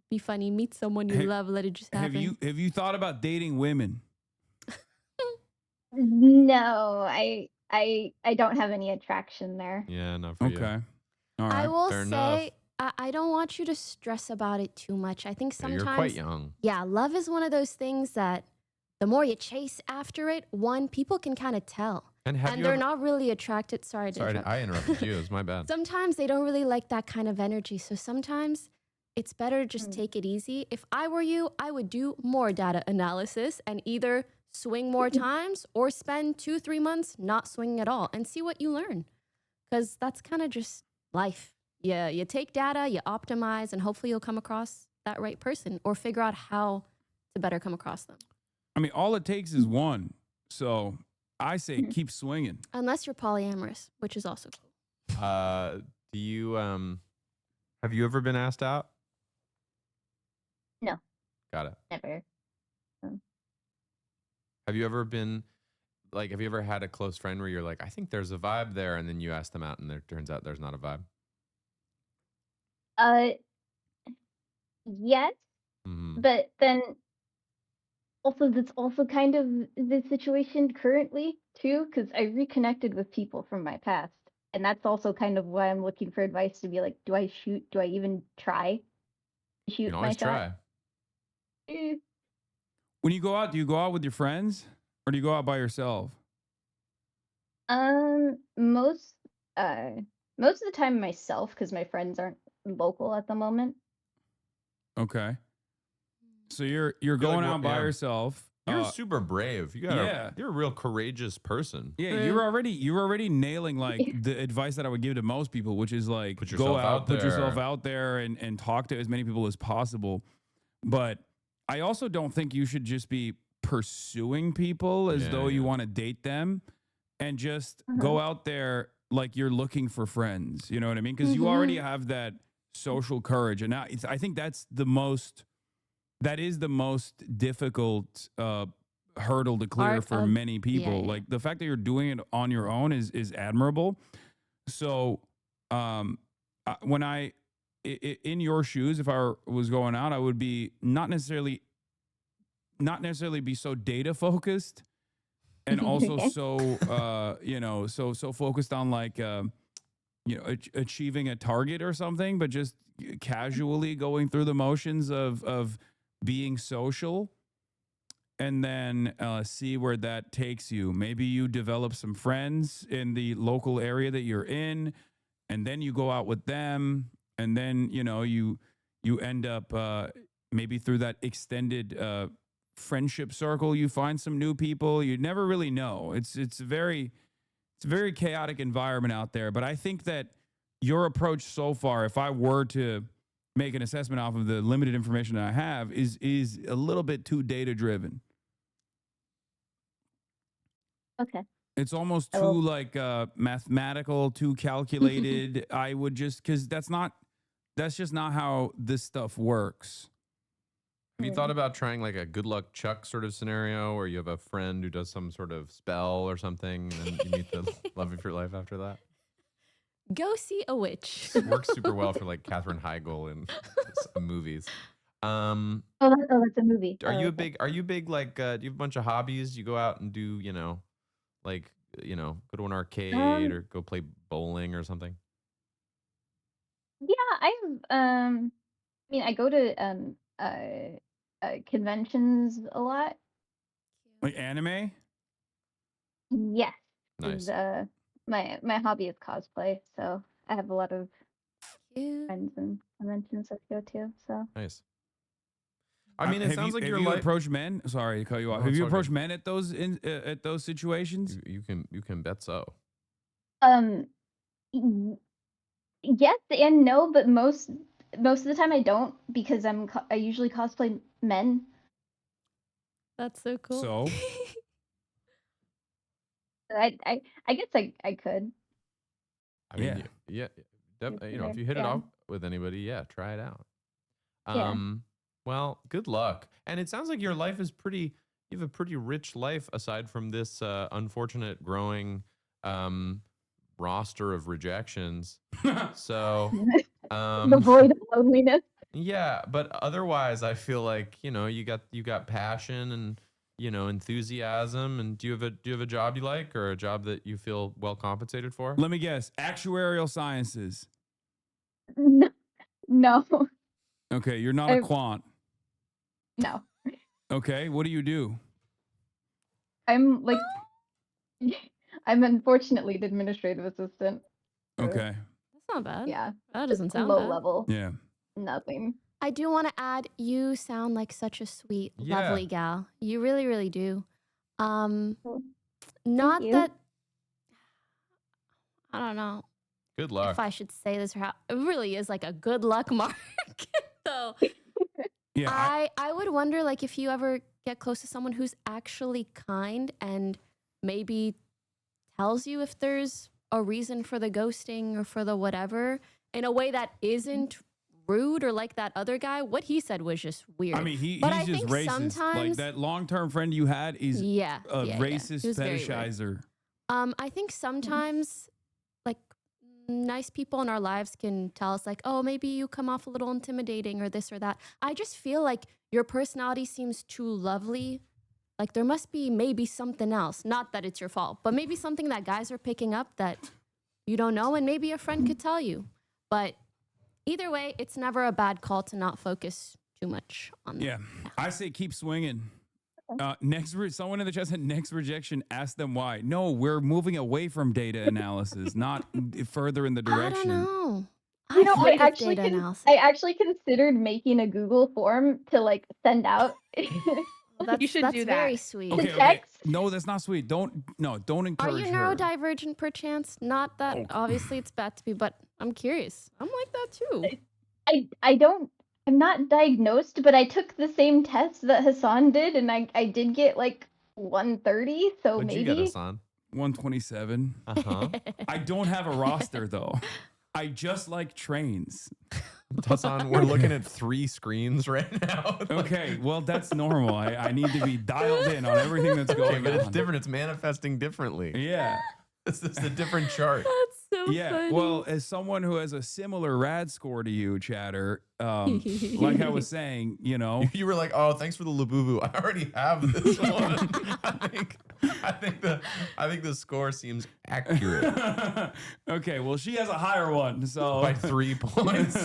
Be funny, meet someone you love, let it just happen. Have you thought about dating women? No, I don't have any attraction there. Yeah, not for you. Okay. All right. I will Fair say I don't want you to stress about it too much. I think sometimes you're quite young. Yeah, love is one of those things that the more you chase after it, people can kind of tell. And they're not really attracted. Sorry, I interrupted you. It's my bad. Sometimes they don't really like that kind of energy. So sometimes it's better to just take it easy. If I were you, I would do more data analysis and either swing more times or spend 2-3 months not swinging at all and see what you learn. Because that's kind of just life. Yeah, you take data, you optimize, and hopefully you'll come across that right person or figure out how to better come across them. I mean, all it takes is one. So I say keep swinging. Unless you're polyamorous, which is also cool. Do you have you ever been asked out? No, Got it. never. Have you ever been like, have you ever had a close friend where you're like, I think there's a vibe there, and then you ask them out and there turns out there's not a vibe? Yes, Mm-hmm. but then also that's also kind of the situation currently too, because I reconnected with people from my past, and that's also kind of why I'm looking for advice to be like, do I shoot? Do I even try to You shoot can my always shot? try. Eh, When you go out, do you go out with your friends or do you go out by yourself? most most of the time myself, because my friends aren't local at the moment. Okay. So you're feel like going we're- out by yeah. yourself. You're super brave. Yeah. You're a real courageous person. Yeah, True. you're already nailing like the advice that I would give to most people, which is like Put go yourself out, out put yourself there. out there and talk to as many people as possible. But I also don't think you should just be pursuing people as Yeah, though you yeah. want to date them and just go out there like you're looking for friends. You know what I mean? Because you already have that social courage. And now I think that is the most difficult hurdle to clear Part for of- many people. yeah. Like the fact that you're doing it on your own is admirable. So when in your shoes, if I was going out, I would be not necessarily be so data focused and also Okay. so focused on like achieving a target or something, but just casually going through the motions of being social, and then see where that takes you. Maybe you develop some friends in the local area that you're in, and then you go out with them, and then you end up maybe through that extended friendship circle, you find some new people. You never really know. It's a very chaotic environment out there. But I think that your approach so far, if I were to make an assessment off of the limited information that I have, is a little bit too data driven. Okay. It's almost I too will- like mathematical, too calculated. I would just, because that's just not how this stuff works. Have you thought about trying like a good luck Chuck sort of scenario where you have a friend who does some sort of spell or something, and then you meet the love of your life after that? Go see a witch. It works super well for like Katherine Heigl in movies. Oh, that's a movie. Are you Okay. are you big like do you have a bunch of hobbies? You go out and do, like, go to an arcade or go play bowling or something? Yeah, I mean, I go to conventions a lot. Like anime? Yes, Nice. is my hobby is cosplay, so I have a lot of Cute. friends and conventions I go to. So Nice. I mean, it sounds like your have you life. approached men? Sorry to cut you off. No, Have it's you all approached good. men at those situations? You can bet so. y- yes and no, but most of the time I don't, because I usually cosplay men. That's so cool. So I guess I could. I mean, Yeah. yeah, definitely. Consider, If you hit it yeah. off with anybody, yeah, try it out. Yeah. Well, good luck. And it sounds like your life is you have a pretty rich life aside from this unfortunate growing roster of rejections. So, The void of loneliness. yeah, but otherwise I feel like, you got passion and, enthusiasm. And do you have a job you like, or a job that you feel well compensated for? let me guess. Actuarial sciences. No, Okay, you're not a I- quant. no. Okay, what do you do? I'm like, I'm unfortunately an administrative assistant. so, Okay, That's not bad. Yeah, That doesn't sound low bad. level. yeah. Nothing. I do want to add, you sound like such a sweet, Yeah. lovely gal. You really, really do. Well, Not you. that I don't know Good luck. if I should say this or how it really is like a good luck mark. So Yeah, I would wonder like if you ever get close to someone who's actually kind and maybe tells you if there's a reason for the ghosting or for the whatever in a way that isn't rude or like that other guy. What he said was just weird. I mean, he's I just think racist. sometimes, Like that long-term friend you had is yeah, a yeah, racist He was very weird. fetishizer. I think sometimes like nice people in our lives can tell us like, oh, maybe you come off a little intimidating or this or that. I just feel like your personality seems too lovely. Like there must be maybe something else. Not that it's your fault, but maybe something that guys are picking up that you don't know, and maybe a friend could tell you. But either way, it's never a bad call to not focus too much on that. Yeah, I say keep swinging. Someone in the chat said next rejection, ask them why. No, we're moving away from data analysis, not further in the direction. I don't know. You know, hate data analysis. I actually considered making a Google form to like send out. You should do that. Very sweet. Okay, text? No, that's not sweet. Don't Are encourage you her. neurodivergent perchance? Not that obviously it's bad to be, but I'm curious. I'm like that too. I'm not diagnosed, but I took the same test that Hasan did, and I did get like 130, so What'd maybe. you get, Hasan? 127. Uh-huh. I don't have a roster though. I just like trains. Hasan, we're looking at 3 screens right now. Okay, well that's normal. I need to be dialed in on everything that's going But on. it's different. It's manifesting differly. Yeah. It's a different chart. That's so Yeah, funny. well, as someone who has a similar rad score to you, Chatter, like I was saying, you know, You were like, "Oh, thanks for the Labubu. I already have this one." I think the score seems accurate okay, well, she has a higher one, so by 3 points.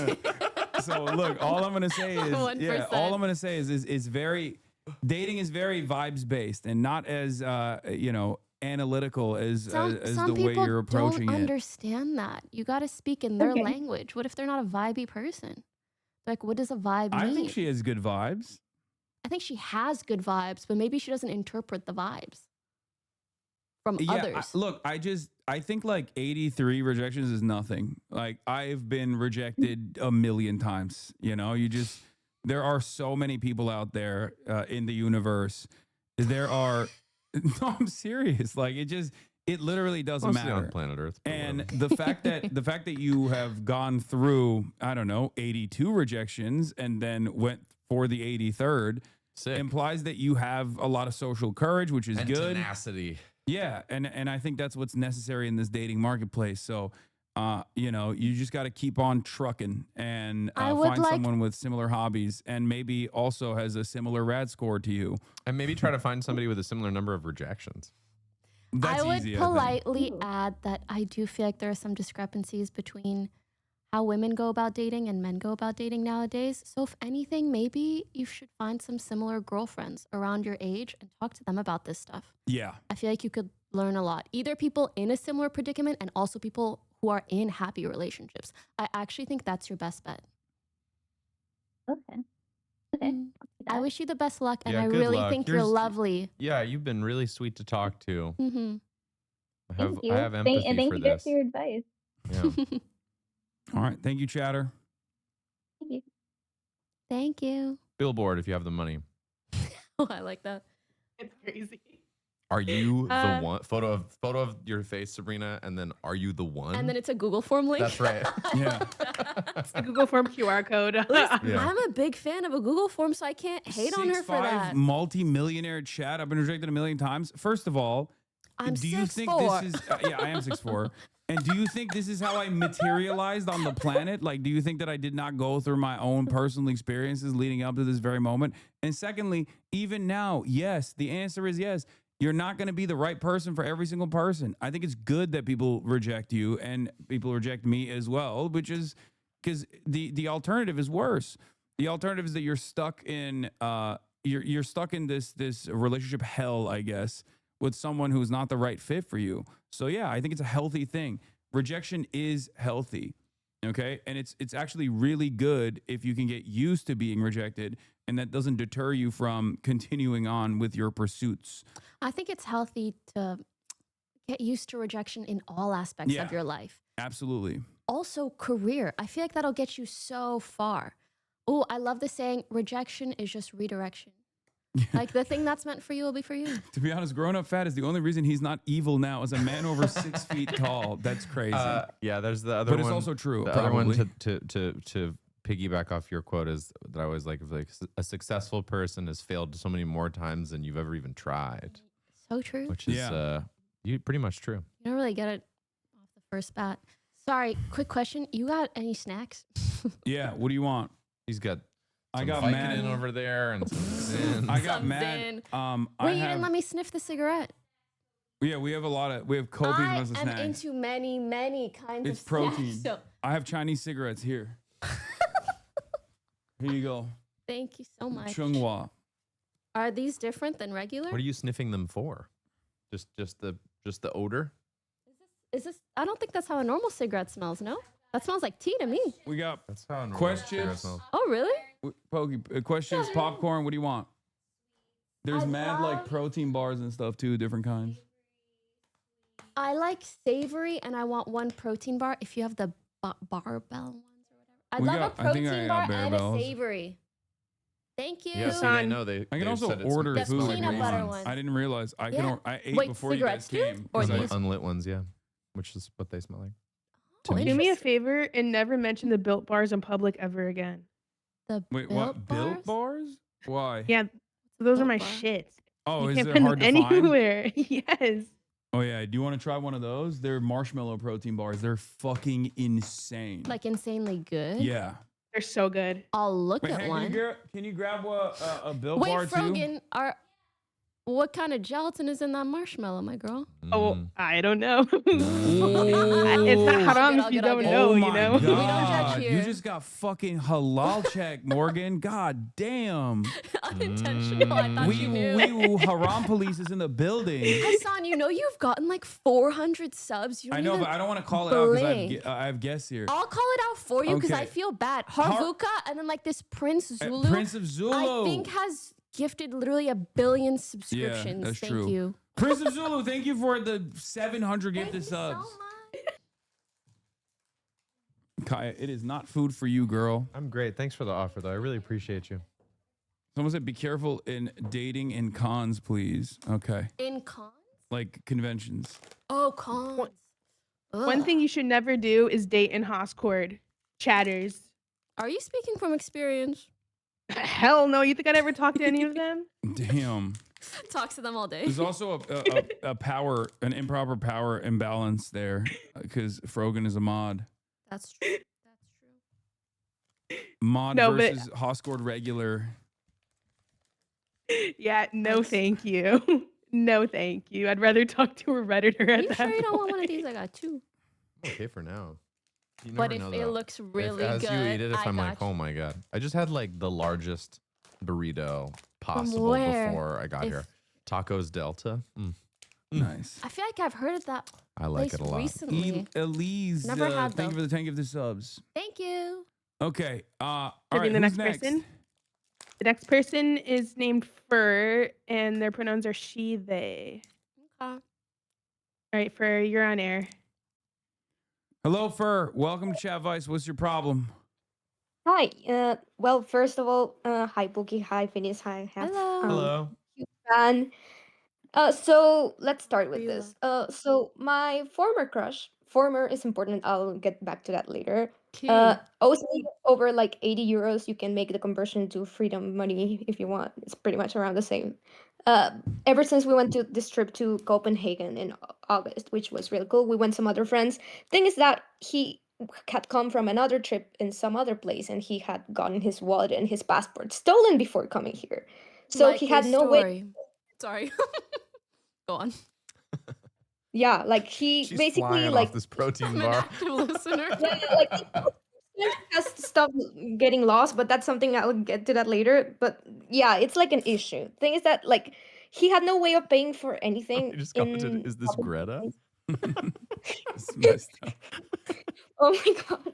so look, all I'm gonna say is, 1%. all I'm gonna say is very dating is very vibes based and not as analytical as some the way people you're approaching don't it. understand that. You got to speak in their Okay. language. What if they're not a vibey person? Like, what does a vibe mean? I think she has good vibes. I think she has good vibes, but maybe she doesn't interpret the vibes from others. Look, I think like 83 rejections is nothing. Like I've been rejected a million times. You know, there are so many people out there in the universe. There are, no, I'm serious. Like it literally doesn't Mostly matter. on planet Earth. but And whatever. the fact that you have gone through, I don't know, 82 rejections and then went for the 83rd Sick. implies that you have a lot of social courage, which is And good. tenacity. Yeah, and I think that's what's necessary in this dating marketplace. So, you just got to keep on trucking and I would find like- someone with similar hobbies and maybe also has a similar rad score to you. And maybe try to find somebody with a similar number of rejections. That's I would easy, I think. politely add that I do feel like there are some discrepancies between how women go about dating and men go about dating nowadays. So if anything, maybe you should find some similar girlfriends around your age and talk to them about this stuff. Yeah. I feel like you could learn a lot. Either people in a similar predicament and also people who are in happy relationships. I actually think that's your best bet. Okay. Okay. I wish you the best luck, and Yeah, I good really luck. think you're Here's- lovely. Yeah, you've been really sweet to talk to. Hmm Thank you. I have empathy and thank for you guys this. for your advice. Yeah. All right. Thank you, Chatter. Thank you. Thank you. Billboard, if you have the money. Oh, I like that. It's crazy. Are you the Uh, one? Photo of your face, Sabrina, and then are you the one? And then it's a Google form link. That's right. Yeah. It's a Google Form QR code. Listen, Yeah. I'm a big fan of a Google form, so I can't hate on her for 6'5" that. multi-millionaire chat. I've been rejected a million times. First of all, I'm do you think 6'4". this is yeah, I am 6'4". And do you think this is how I materialized on the planet? Like, do you think that I did not go through my own personal experiences leading up to this very moment? And secondly, even now, yes, the answer is yes. You're not going to be the right person for every single person. I think it's good that people reject you and people reject me as well, which is because the alternative is worse. The alternative is that you're stuck in you're stuck in this relationship hell, I guess, with someone who's not the right fit for you. So yeah, I think it's a healthy thing. Rejection is healthy. Okay? And it's actually really good if you can get used to being rejected and that doesn't deter you from continuing on with your pursuits. I think it's healthy to get used to rejection in all aspects Yeah. of your life. Absolutely. Also, career. I feel like that'll get you so far. Oh, I love the saying, rejection is just redirection. Like the thing that's meant for you will be for you. To be honest, growing up fat is the only reason he's not evil now. As a man over 6 feet tall, that's crazy. Yeah, there's the other but one. it's also true. The Probably. other one to piggyback off your quote is that I always like a successful person has failed so many more times than you've ever even tried. So true. Which is pretty much true. You don't really get it off the first bat. Sorry, quick question. You got any snacks? Yeah. What do you want? He's got. I got Vicodin mad over there and some Zyn. I got Some mad. Zyn. I You have, didn't let me sniff the cigarette. Yeah, we have copious amounts of I am snacks. into many kinds It's of protein. snacks. So I have Chinese cigarettes here. Here you go. thank you so much. Chunghwa. Are these different than regular? What are you sniffing them for? Just the odor? Is this? I don't think that's how a normal cigarette smells. No, that smells like tea to me. We got That's how normal Questions? cigarette smells. Oh, really? questions, popcorn. What do you want? There's I mad like love- protein bars and stuff too, different kinds. I like savory, and I want one protein bar. If you have the barbell ones or whatever, I love a I think I protein got bar and a Barbells. savory. Thank you. Yeah, see, Son. I know they. I can they've also said it's order The food. peanut if you butter want. ones. I didn't realize I Yeah. I ate Wait, before you guys cigarettes too? came. Or 'cause I- these? unlit ones, yeah, which is what they smell like. Oh, Do me a interesting. favor and never mention the Built bars in public ever again. The Wait, Built what? Built bars? Why? Yeah, those are Built my bar? shits. Oh, You is can't it find hard them to find? anywhere. Yes. Oh yeah. Do you want to try one of those? They're marshmallow protein bars. They're fucking insane. Like insanely good. yeah. They're so good. I'll look Wait, at Hank, one. can you grab a Built Wait, bar too? Frogan, what kind of gelatin is in that marshmallow, my girl? Oh, Mm. I don't know. Oh. It's not haram I'll if you get, I'll don't get. know, Oh you my know? God. We don't judge You here. just got fucking halal check, Morgan. God damn. Unintentional. I thought you knew. We haram police is in the building. Hassan, you know you've gotten like 400 subs. You I don't know, even but I don't want to call it out blink. because I have guests here. I'll call it out for you because I Okay. feel bad. Harvuka and then like this Prince Zulu. Prince of Zulu. I think has gifted literally 1 billion subscriptions. that's Thank true. you. Prince of Zulu, thank you for the 700 Thank gifted you so subs. much. Kaya, it is not food for you, girl. I'm great. Thanks for the offer, though. I really appreciate you. Someone said, be careful in dating in cons, please. Okay. In cons? Like conventions. Oh, cons. One Ugh. thing you should never do is date in Hascord. Chatters. Are you speaking from experience? Hell no. You think I'd ever talk to any of them? Damn. Talks to them all day. There's also an improper power imbalance there because Frogan is a mod. That's true. That's true. Mod No, but- versus Hascord regular. Yeah, no thank you. No thank you. I'd rather talk to a Redditor Are at you that sure you don't want point. one of these? I got two. I'm okay for now. You But never if know, it though. looks really as good, you eat it, if I I'm like, got you. oh my god, I just had like the largest burrito possible where? before I got If- here. Tacos Delta. Nice. I feel like I've heard of that I like place it a lot. recently. Elise, Never had thank you them. for the 10 gifted subs. Thank you. Okay. All Giving right. the Who's next person. The next person is named Fur, and their pronouns are she, they. Okay. All right, Fur, you're on air. Hello, Fur. Welcome to CHADVICE. What's your problem? Hi. Well, first of all, hi Pookie, hi Finneas, hi. Hello. Hello. Fan. So let's start with you, this. So my former is important. I'll get back to that later. Key. Owes me over like 80 euros. You can make the conversion to freedom money if you want. It's pretty much around the same. Ever since we went to this trip to Copenhagen in August, which was really cool, we went some other friends. Thing is that he had come from another trip in some other place, and he had gotten his wallet and his passport stolen before coming here. So Like he had his no way. story. Sorry. Go on. Yeah, like he She's basically flying like off this protein I'm an bar. active listener. yeah, like he has stuff getting lost, but that's something I'll get to that later. But yeah, it's like an issue. Thing is that like he had no way of paying for anything. You just commented, in is this Greta? It's messed up. Oh my god.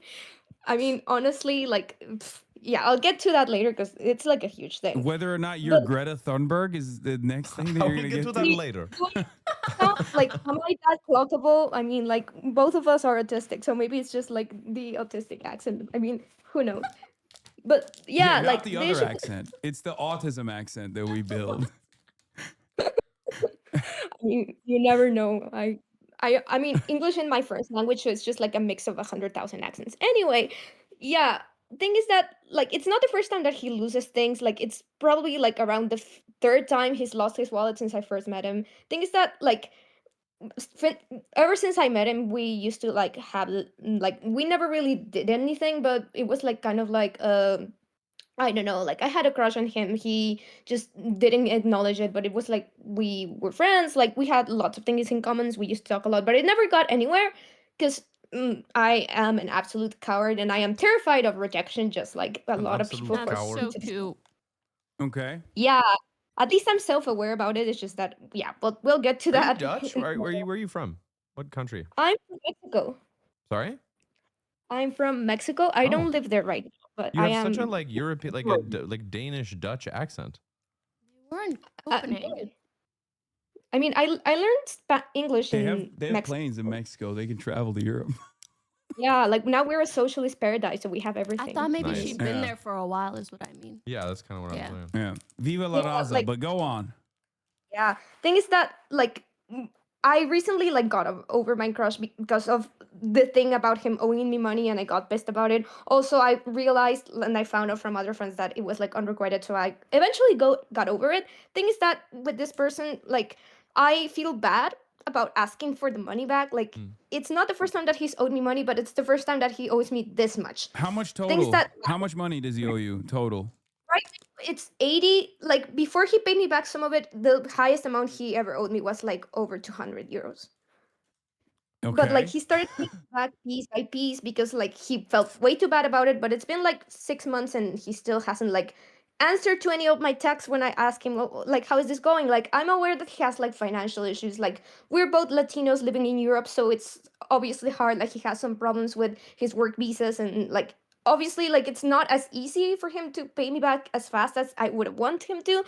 I mean, honestly, like yeah, I'll get to that later because it's like a huge thing. Whether or not you're But- Greta Thunberg is the next thing that I'll you're going get to to get that to. later. Like, am I that cloutable? I mean, like both of us are autistic, so maybe it's just like the autistic accent. I mean, who knows? But yeah, not like the the other issue. accent. It's the autism accent that we build. You never know. I mean, English in my first language, so it's just like a mix of 100,000 accents. Anyway, yeah. Thing is that like it's not the first time that he loses things. Like it's probably like around the third time he's lost his wallet since I first met him. Thing is that like fin- ever since I met him, we used to like have like we never really did anything, but it was like kind of like I don't know, like I had a crush on him. He just didn't acknowledge it, but it was like we were friends. Like we had lots of things in common. We used to talk a lot, but it never got anywhere because I am an absolute coward and I am terrified of rejection, just like a An lot of people. absolute That's coward. so cute. Okay. Yeah, at least I'm self-aware about it. It's just that, yeah, but we'll get to Are you that. Dutch? Where are you from? What country? I'm from Mexico. Sorry? I'm from Mexico. I Oh. don't live there right now, but You I have such a am. like European, like a like Danish Dutch accent. We're in Uh, Copenhagen. I mean, I learned English They in have Mexico. planes in Mexico. They can travel to Europe. Yeah, like now we're a socialist paradise, so we have I everything. thought maybe Nice. she'd been Yeah. there for a while, is what I mean. Yeah, that's kind of what Yeah. I'm saying. Yeah. Viva la Yeah, raza. like- But go on. Yeah, thing is that like I recently like got over my crush because of the thing about him owing me money, and I got pissed about it. Also, I realized and I found out from other friends that it was like unrequited, so I eventually got over it. Thing is that with this person, like I feel bad about asking for the money back. Like it's not the first time that he's owed me money, but it's the first time that he owes me this much. How much Things total? that How much money does he owe you total? it's 80. Like before he paid me back some of it, the highest amount he ever owed me was like over 200 euros. Okay. But like he started paying back piece by piece because like he felt way too bad about it. But it's been like 6 months and he still hasn't like answered to any of my texts when I ask him like how is this going. Like I'm aware that he has like financial issues. Like we're both Latinos living in Europe, so it's obviously hard. Like he has some problems with his work visas and like obviously like it's not as easy for him to pay me back as fast as I would want him to.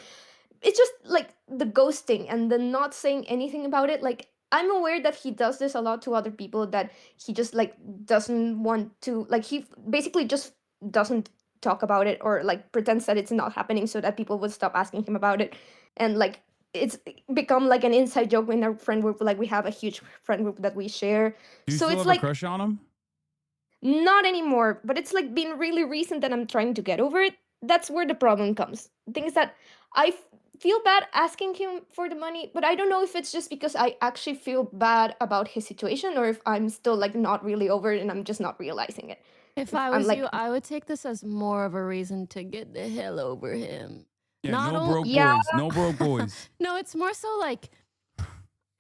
It's just like the ghosting and the not saying anything about it. Like I'm aware that he does this a lot to other people, that he just like doesn't want to, like he basically just doesn't talk about it or like pretends that it's not happening so that people would stop asking him about it. And like it's become like an inside joke in our friend group. Like we have a huge friend group that we share. Do you So still it's have like a crush on him? not anymore, but it's like been really recent that I'm trying to get over it. That's where the problem comes. The thing is that I feel bad asking him for the money, but I don't know if it's just because I actually feel bad about his situation or if I'm still like not really over it and I'm just not realizing it. If I'm I was like- you, I would take this as more of a reason to get the hell over him. Yeah, Not no on- broke Yeah. boys. No broke boys. No, it's more so like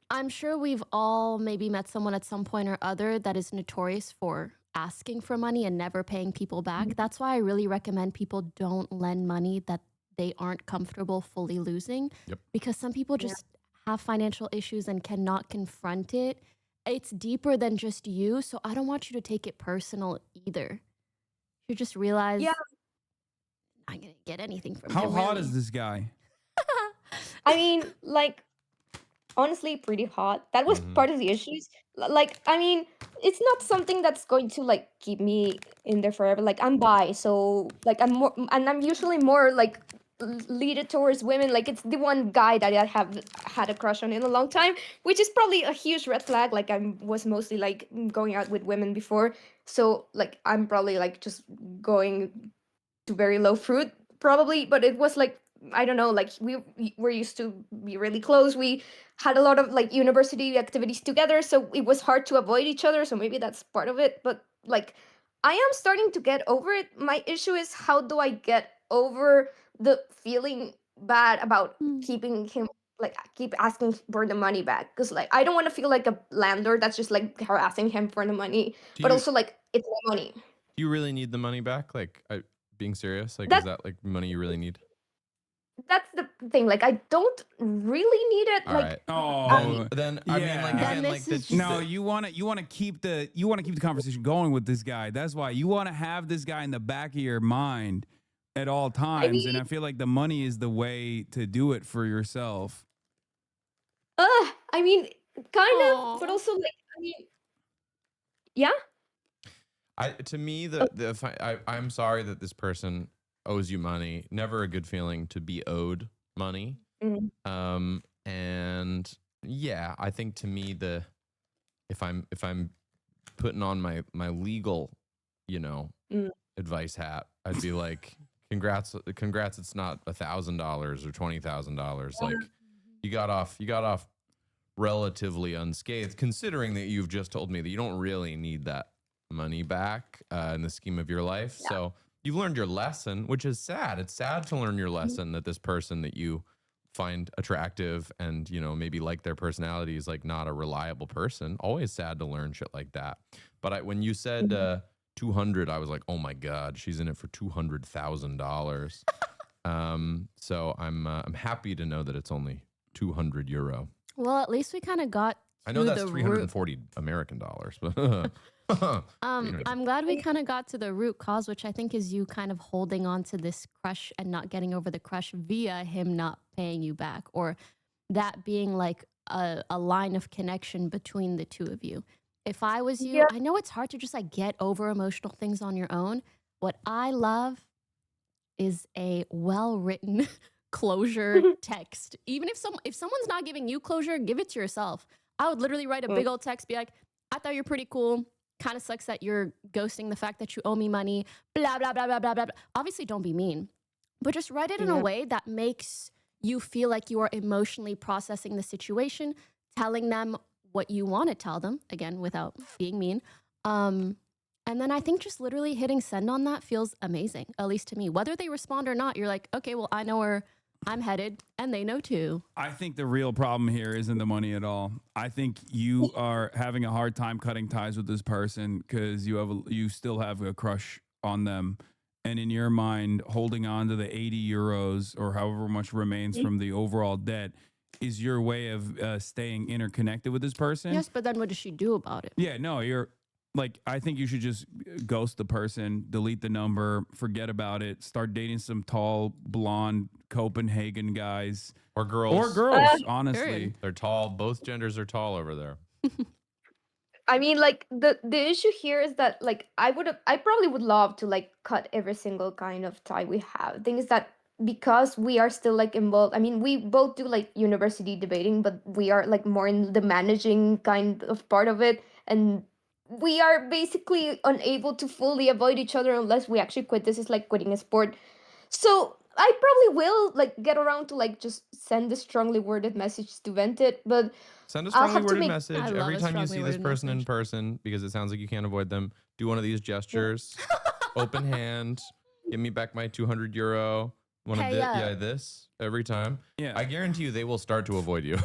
I'm sure we've all maybe met someone at some point or other that is notorious for asking for money and never paying people back. That's why I really recommend people don't lend money that they aren't comfortable fully losing. Yep. Because some people just have financial issues and cannot confront it. It's deeper than just you, so I don't want you to take it personal either. You just realize Yeah. I'm not gonna get anything from How him. hot really. is this guy? I mean, like, honestly, pretty hot. That was Mhm. part of the issues. Like, I mean, it's not something that's going to like keep me in there forever. Like, I'm bi, so like I'm more, and I'm usually more like leaded towards women. Like, it's the one guy that I have had a crush on in a long time, which is probably a huge red flag. Like, I was mostly like going out with women before, so like I'm probably like just going to very low fruit probably, but it was like I don't know, like we were used to be really close. We had a lot of like university activities together, so it was hard to avoid each other, so maybe that's part of it. But like I am starting to get over it. My issue is how do I get over the feeling bad about keeping him, like keep asking for the money back, because like I don't want to feel like a landlord that's just like harassing him for the money, Do but you- also like it's my money. Do you really need the money back? Like, being serious, like, That- is that like money you really need? That's the thing. Like I don't really need it. All like right. Oh, Then I mean, like, yeah. again, Then like this the, is- No, you want to keep the conversation going with this guy. That's why you want to have this guy in the back of your mind at all times. And I feel like the money is the way to do it for yourself. I mean, kind Aw. of, but also like I mean, yeah. To me, I'm sorry that this person owes you money. Never a good feeling to be owed money. And yeah, I think to me if I'm putting on my legal, advice hat, I'd be like, congrats, it's not $1,000 or $20,000. Like you got off relatively unscathed, considering that you've just told me that you don't really need that money back in the scheme of your life. Yeah. So you've learned your lesson, which is sad. It's sad to learn your lesson that this person that you find attractive and maybe like their personality is like not a reliable person. Always sad to learn shit like that. But when you said 200, I was like, oh my god, she's in it for $200,000. So I'm happy to know that it's only €200. Well, at least we kind of got. I know that's 340 American dollars, but I'm glad we kind of got to the root cause, which I think is you kind of holding on to this crush and not getting over the crush via him not paying you back, or that being like a line of connection between the two of you. If I was you, I know it's hard to just like get over emotional things on your own. What I love is a well-written closure text. Even if someone's not giving you closure, give it to yourself. I would literally write a big old text, be like, I thought you're pretty cool. Kind of sucks that you're ghosting the fact that you owe me money. Blah, blah, blah, blah, blah, blah. Obviously, don't be mean. But just write it in a way that makes you feel like you are emotionally processing the situation, telling them what you want to tell them, again, without being mean. And then I think just literally hitting send on that feels amazing, at least to me. Whether they respond or not, you're like, okay, well, I know where I'm headed, and they know too. I think the real problem here isn't the money at all. I think you are having a hard time cutting ties with this person because you still have a crush on them. And in your mind, holding on to the €80 or however much remains from the overall debt is your way of staying interconnected with this person. Yes, but then what does she do about it? Yeah, no, I think you should just ghost the person, delete the number, forget about it, start dating some tall, blonde Copenhagen guys. Or girls. Honestly. They're tall. Both genders are tall over there. I mean, like the issue here is that like I probably would love to like cut every single kind of tie we have. Thing is that because we are still like involved. I mean, we both do like university debating, but we are like more in the managing kind of part of it, and we are basically unable to fully avoid each other unless we actually quit. This is like quitting a sport. So I probably will like get around to like just send a strongly worded message to vent it, but send a strongly worded message every time you see this person in person, because it sounds like you can't avoid them. Do one of these gestures. Open hand. Give me back my €200. This every time. Yeah, I guarantee you they will start to avoid you.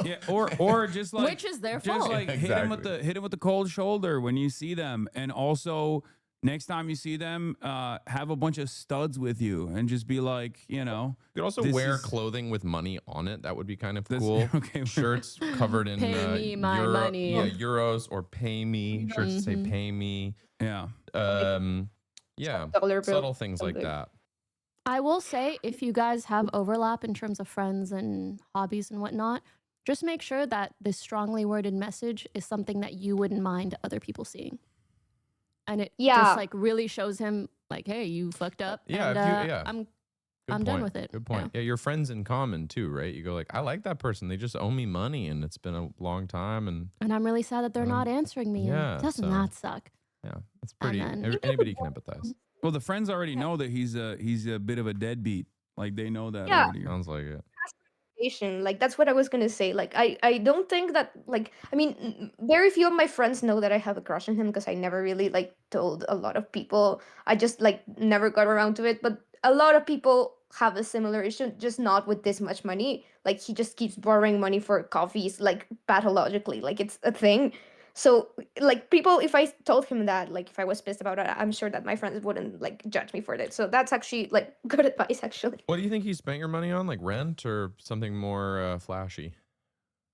Yeah, or just like, which is their fault. Just like hit him with the cold shoulder when you see them, and also next time you see them, have a bunch of studs with you and just be like, You could also wear clothing with money on it. That would be kind of cool. Okay, shirts covered in pay me my money. Yeah, euros, or pay me. Shirts that say pay me. Yeah. Subtle things like that. I will say, if you guys have overlap in terms of friends and hobbies and whatnot, just make sure that this strongly worded message is something that you wouldn't mind other people seeing. And it just like really shows him like, hey, you fucked up. Yeah, and, I'm done with it. Good point. Yeah, your friends in common too, right? You go like, I like that person. They just owe me money, and it's been a long time, and I'm really sad that they're not answering me. Yeah, doesn't that suck? Yeah, it's pretty. Anybody can empathize. Well, the friends already know that he's a bit of a deadbeat. Like they know that already. Sounds like it. Like that's what I was gonna say. Like I don't think that like I mean very few of my friends know that I have a crush on him because I never really like told a lot of people. I just like never got around to it. But a lot of people have a similar issue, just not with this much money. Like he just keeps borrowing money for coffees, like pathologically, like it's a thing. So like people, if I told him that, like if I was pissed about it, I'm sure that my friends wouldn't like judge me for it. So that's actually like good advice, actually. What do you think he spent your money on? Like rent or something more flashy?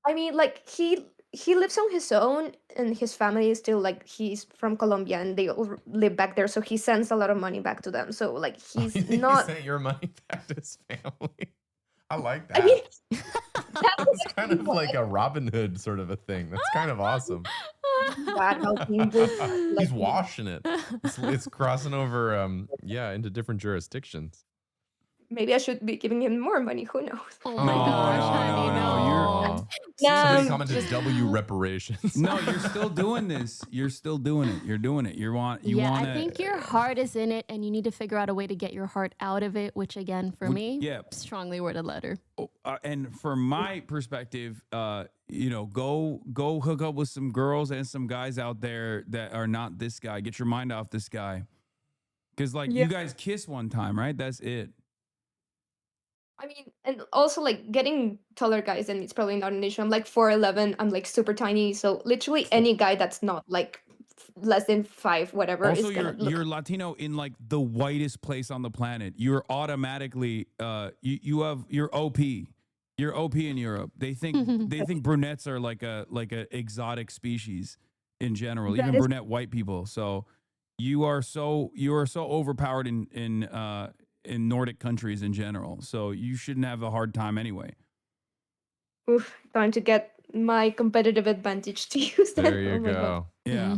I mean, like he lives on his own, and his family is still like he's from Colombia, and they all live back there. So he sends a lot of money back to them. So like he's not. He sent your money back to his family. I like that. I mean, that's kind of like a Robin Hood sort of a thing. That's kind of awesome. bad how things would, He's like, washing it. It's crossing over, into different jurisdictions. maybe I should be giving him more money. Who knows? Oh my gosh, honey, no. Somebody No, commented W reparations. No, you're still doing this. You're still doing it. You're doing it. You want. I think your heart is in it, and you need to figure out a way to get your heart out of it. Which, again, for me, strongly worded letter. And from my perspective, go hook up with some girls and some guys out there that are not this guy. Get your mind off this guy, because you guys kiss one time, right? That's it. I mean, and also like getting taller guys, and it's probably not an issue. I'm like 4'11", I'm like super tiny, so literally any guy that's not like less than 5, whatever. Also, is gonna you're Latino in like the whitest place on the planet. You're automatically you're OP. You're OP in Europe. They think brunettes are like a exotic species in general, even brunette white people. So you are so overpowered in Nordic countries in general. So you shouldn't have a hard time anyway. Oof, time to get my competitive advantage to use that. There you go. Yeah.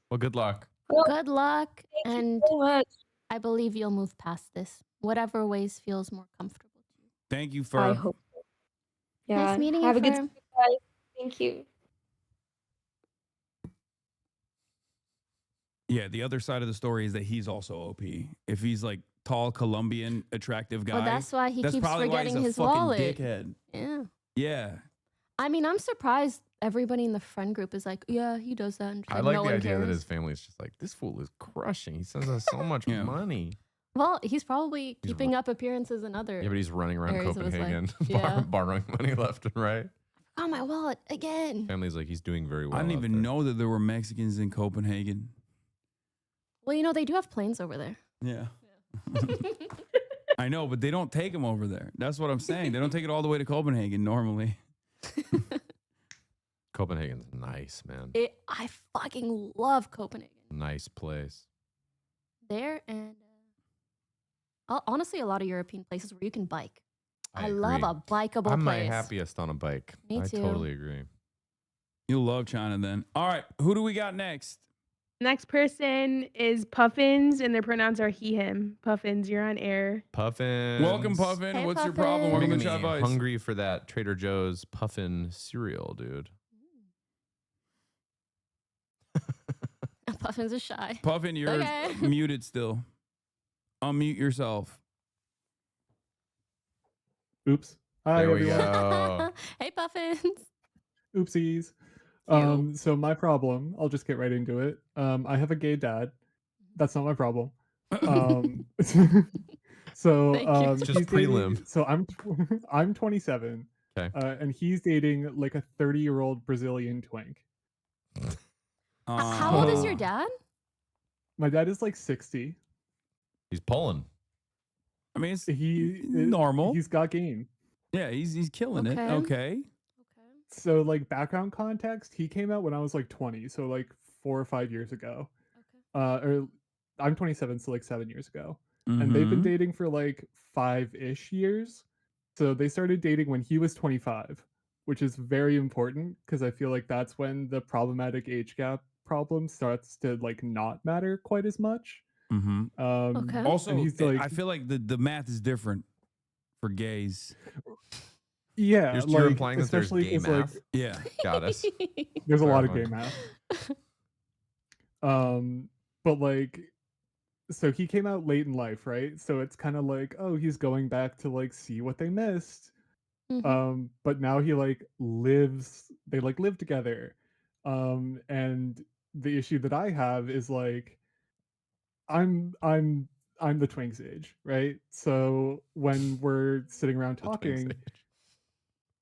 Well, good luck. Good luck. Thank And you so much. I believe you'll move past this, whatever ways feels more comfortable to you. Thank you, I Fur. hope so. Yeah. Nice meeting Have you, a good Fur. day, guys. Thank you. Yeah, the other side of the story is that he's also OP. If he's like tall, Colombian, attractive guy, Well, that's why he keeps probably why he's forgetting a his fucking wallet. dickhead. Yeah. Yeah. I mean, I'm surprised everybody in the friend group is like, yeah, he does that. And I like no the one idea that cares. his family is just like, this fool is crushing. He sends us so much money. Well, he's probably keeping up appearances in other. Yeah, but he's running around areas of his Copenhagen, life. borrowing money left and right. Oh, my wallet again. Family's like, he's doing very well. I didn't even know that there were Mexicans in Copenhagen. Well, they do have planes over there. Yeah. I know, but they don't take them over there. That's what I'm saying. They don't take it all the way to Copenhagen normally. Copenhagen's nice, man. I fucking love Copenhagen. Nice place. There and honestly, a lot of European places where you can bike. I agree. love a bikeable I'm place. my happiest on a bike. Me I too. totally agree. You'll love China then. All right, who do we got next? Next person is Puffins, and their pronouns are he, him. Puffins, you're on air. Puffin. Welcome, Puffin. Hey, What's your problem? Puffin. Welcome Making to me Chat Vice. hungry for that Trader Joe's Puffin cereal, dude. Puffins is shy. Puffin, you're Okay. muted still. Unmute yourself. Oops. Hi, There we everyone. go. Hey, Puffins. Oopsies. So my problem, I'll just get right into it. I have a gay dad. That's not my problem. So Thank you. It's just he's dating- prelim. So I'm 27. Okay. And he's dating like a 30-year-old Brazilian twink. How old is your dad? My dad is like 60. He's pulling. I mean, it's He normal. He's got game. Yeah, he's killing it. Okay. Okay. So like background context, he came out when I was like 20, so like 4 or 5 years ago. Or I'm 27, so like 7 years ago. And they've been Mhm. dating for like 5-ish years. So they started dating when he was 25, which is very important because I feel like that's when the problematic age gap problem starts to like not matter quite as much. Mhm. Okay. Also, and he's like, I feel like the math is different for gays. yeah, You're like implying that there's especially gay 'cause, like, Oh, Yeah. Got us. there's a lot of gay Clarifying. math. But like, so he came out late in life, right? So it's kind of like, oh, he's going back to like see what they missed. Mhm. But now he like they like live together. And the issue that I have is like, I'm the twinks age, right? So when we're sitting around The twins talking,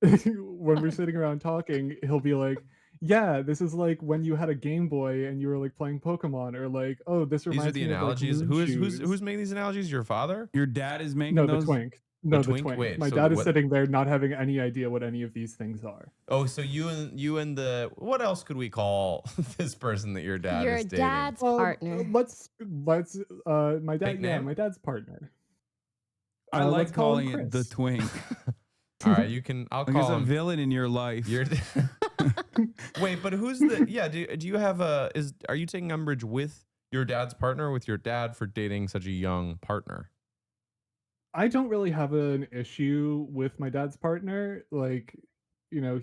age. when we're sitting around talking, he'll be like, yeah, this is like when you had a Game Boy and you were like playing Pokemon, or like, oh, this These are reminds the me analogies. of like Who's making these analogies? Your father? Your dad is making no, those. the twink. No, the twink? twink. Wait, My so dad is what- sitting there not having any idea what any of these things are. Oh, so you and the what else could we call this person that your dad Your is dating? dad's partner. Let's my dad. Fake Yeah, name? my dad's partner. I let's like call him calling it the Chris. twink. All right, you can. I'll Like it's call a him. villain in your life. Your Wait, but who's the? Yeah, do you have a? Are you taking umbrage with your dad's partner, or with your dad for dating such a young partner? I don't really have an issue with my dad's partner. Like,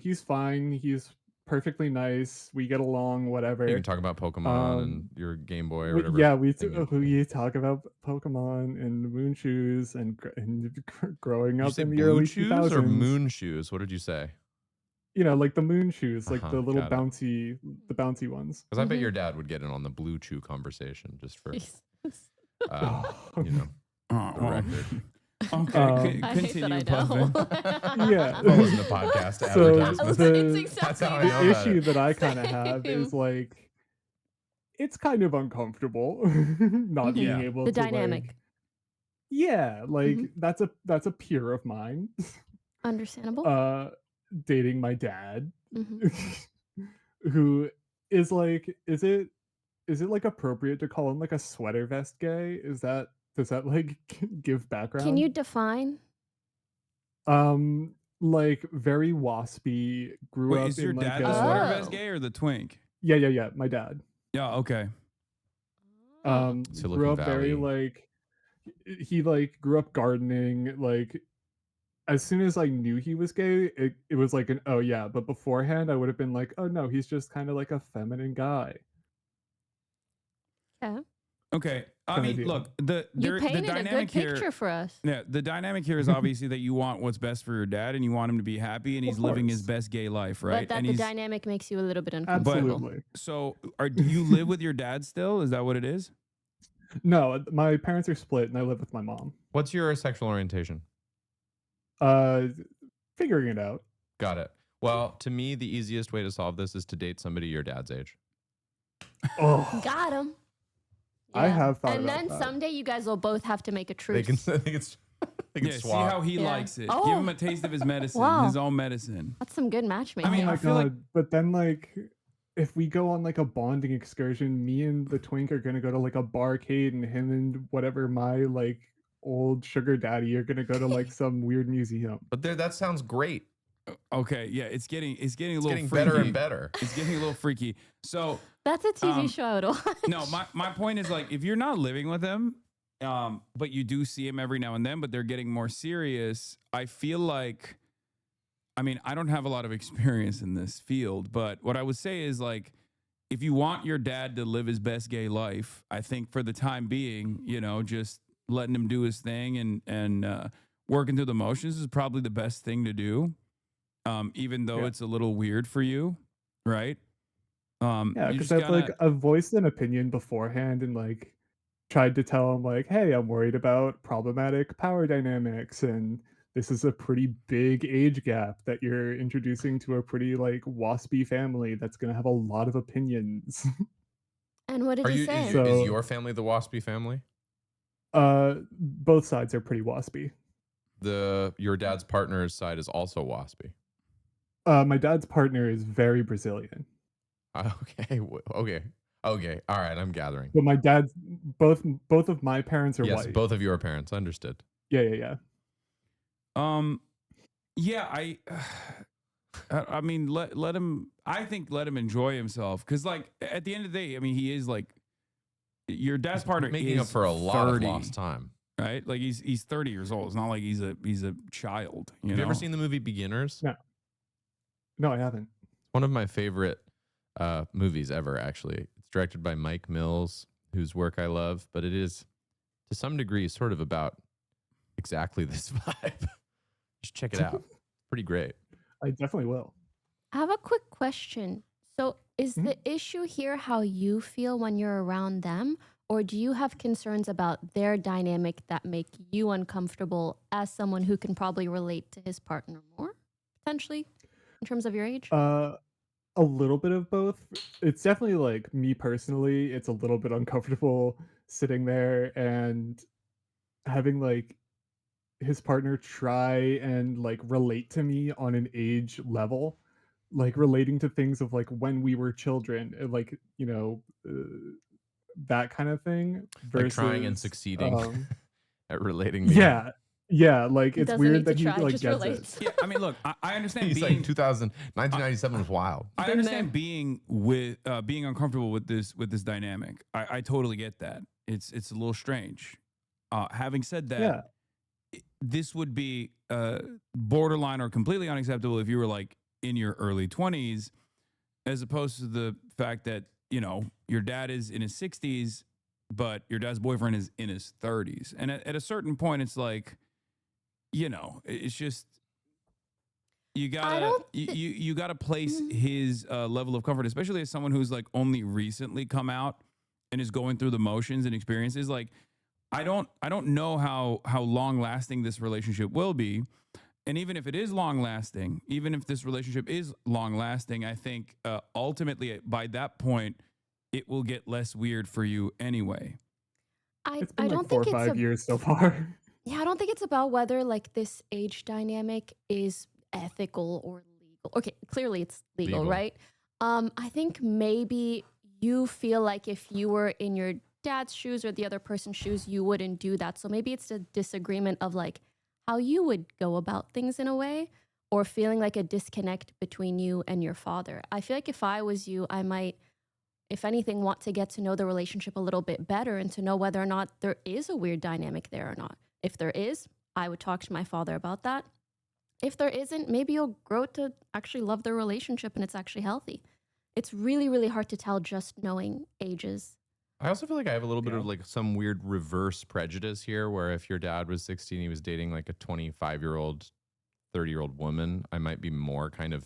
he's fine. He's perfectly nice. We get along, You whatever. can talk about Pokemon and your Game Boy or whatever. Yeah, we talk about Pokemon and moon shoes and growing Did you up say in the blue early shoes 2000s. or moon shoes? What did you say? Like the moon shoes, like the little got it. bouncy ones. Because I bet your dad would get in on the blue chew conversation just for, the record. Okay, I hate continue, that I know. Puffin. Yeah. I'll listen to podcast So advertisements. It's That's how I exactly know the about issue it. that I kind of have Same. is like, it's kind of uncomfortable not being Yeah. able The to dynamic. like, yeah, like that's a peer of mine. Understandable. Dating my dad, Mhm. who is like, is it like appropriate to call him like a sweater vest gay? Does that like give background? Can you define? Like very waspy, grew Wait, up is your in like dad the sweater vest Oh. gay or the twink? Yeah, my dad. Yeah, okay. Oh. Silicon Grew up very Valley. like, he like grew up gardening. Like, as soon as I knew he was gay, it was like an oh yeah, but beforehand I would have been like, oh no, he's just kind of like a feminine guy. Okay. Okay. I Kinda mean, deal. look, You the painted a good dynamic picture here. for us. Yeah, the dynamic here is obviously that you want what's best for your dad and you want him to be happy and he's living his best gay life, right? But that And the he's dynamic makes you a little bit uncomfortable. Absolutely. so do you live with your dad still? Is that what it is? No, my parents are split and I live with my mom. What's your sexual orientation? Figuring it out. Got it. Well, to me, the easiest way to solve this is to date somebody your dad's age. Oh, Got him. I have thought And about then that. someday you guys will both have to make a truce. They can Yeah, see swap. how he Yeah. likes it. Oh. Give him a taste of his medicine, Wow. his own medicine. That's some good matchmaking. I mean, Oh my I feel like- god! But then like, if we go on like a bonding excursion, me and the twink are gonna go to like a barcade, and him and whatever my like old sugar daddy are gonna go to like some weird museum. But that sounds great. Okay, yeah, it's getting a It's little getting freaky. better and better. It's getting a little freaky. So That's a TV show I would watch. no, my point is like if you're not living with him, but you do see him every now and then, but they're getting more serious. I feel like, I mean, I don't have a lot of experience in this field, but what I would say is like, if you want your dad to live his best gay life, I think for the time being, just letting him do his thing and working through the motions is probably the best thing to do. Even though it's a little weird for you, right? Yeah, you because just I've gotta- like I've voiced an opinion beforehand and like tried to tell him like, hey, I'm worried about problematic power dynamics, and this is a pretty big age gap that you're introducing to a pretty like waspy family that's gonna have a lot of opinions. And what did he say? Is So- your family the waspy family? Both sides are pretty waspy. Your dad's partner's side is also waspy. My dad's partner is very Brazilian, Okay. Okay. All right. I'm gathering. but my dad's both of my parents are Yes, white. both of your parents. Understood. Yeah. Yeah, I mean, let him. I think let him enjoy himself because, like, at the end of the day, I mean, he is like your dad's partner Making is up for a lot 30, of lost time. right? Like he's 30 years old. It's not like he's a child. Have you ever seen the movie Beginners? No, I haven't. One of my favorite movies ever, actually. It's directed by Mike Mills, whose work I love, but it is, to some degree, sort of about exactly this vibe. Just check it out. Pretty great. I definitely will. I have a quick question. So, is the issue here how you feel when you're around them? Or do you have concerns about their dynamic that make you uncomfortable as someone who can probably relate to his partner more, potentially, in terms of your age? A little bit of both. It's definitely like me personally, it's a little bit uncomfortable sitting there and having like his partner try and like relate to me on an age level, like relating to things of like when we were children, and, like, that kind of thing. Like trying and versus, succeeding at relating. to Yeah, Yeah, like He it's doesn't need weird to that he try, like just gets it. relates. Yeah, I mean, look, I understand He's being like 1997 was wild. I Been understand being with being uncomfortable with this dynamic. I totally get that. It's a little strange. Having said that, Yeah. this would be borderline or completely unacceptable if you were like in your early 20s, as opposed to the fact that, you know, your dad is in his 60s, but your dad's boyfriend is in his 30s. And at a certain point, it's like, you know, it's just you gotta place his level of comfort, especially as someone who's like only recently come out and is going through the motions and experiences. Like, I don't know how long lasting this relationship will be. And even if it is long lasting, even if this relationship is long lasting, I think ultimately by that point, it will get less weird for you anyway. It's I been like don't 4 or think it's 5 years so far. yeah, I don't think it's about whether like this age dynamic is ethical or legal. Okay, clearly it's legal, right? I think maybe you feel like if you were in your dad's shoes or the other person's shoes, you wouldn't do that. So maybe it's a disagreement of like how you would go about things in a way, or feeling like a disconnect between you and your father. I feel like if I was you, I might, if anything, want to get to know the relationship a little bit better and to know whether or not there is a weird dynamic there or not. If there is, I would talk to my father about that. If there isn't, maybe you'll grow to actually love the relationship and it's actually healthy. It's really, really hard to tell just knowing ages. I also feel like I have a little bit of like some weird reverse prejudice here, where if your dad was 16, he was dating like a 25-year-old, 30-year-old woman, I might be more kind of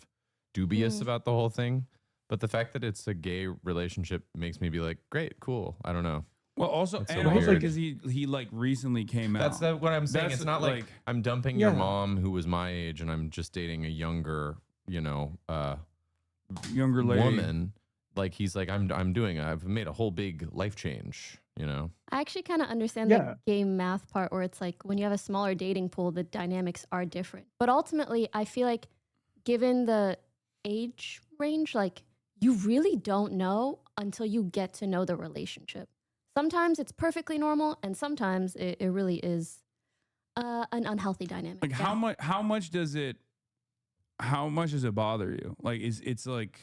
dubious about the whole thing. But the fact that it's a gay relationship makes me be like, great, cool. I don't know. Well, also, It's so and also weird. because he like recently came out. That's what I'm saying. That's It's not like I'm dumping your mom who was my age and I'm just dating a younger, you know, younger lady. woman. Like he's like, I've made a whole big life change, you know? I actually kind of understand the game math part where it's like when you have a smaller dating pool, the dynamics are different. But ultimately, I feel like given the age range, like you really don't know until you get to know the relationship. Sometimes it's perfectly normal, and sometimes it really is an unhealthy dynamic. Like how much does it bother you? Like it's like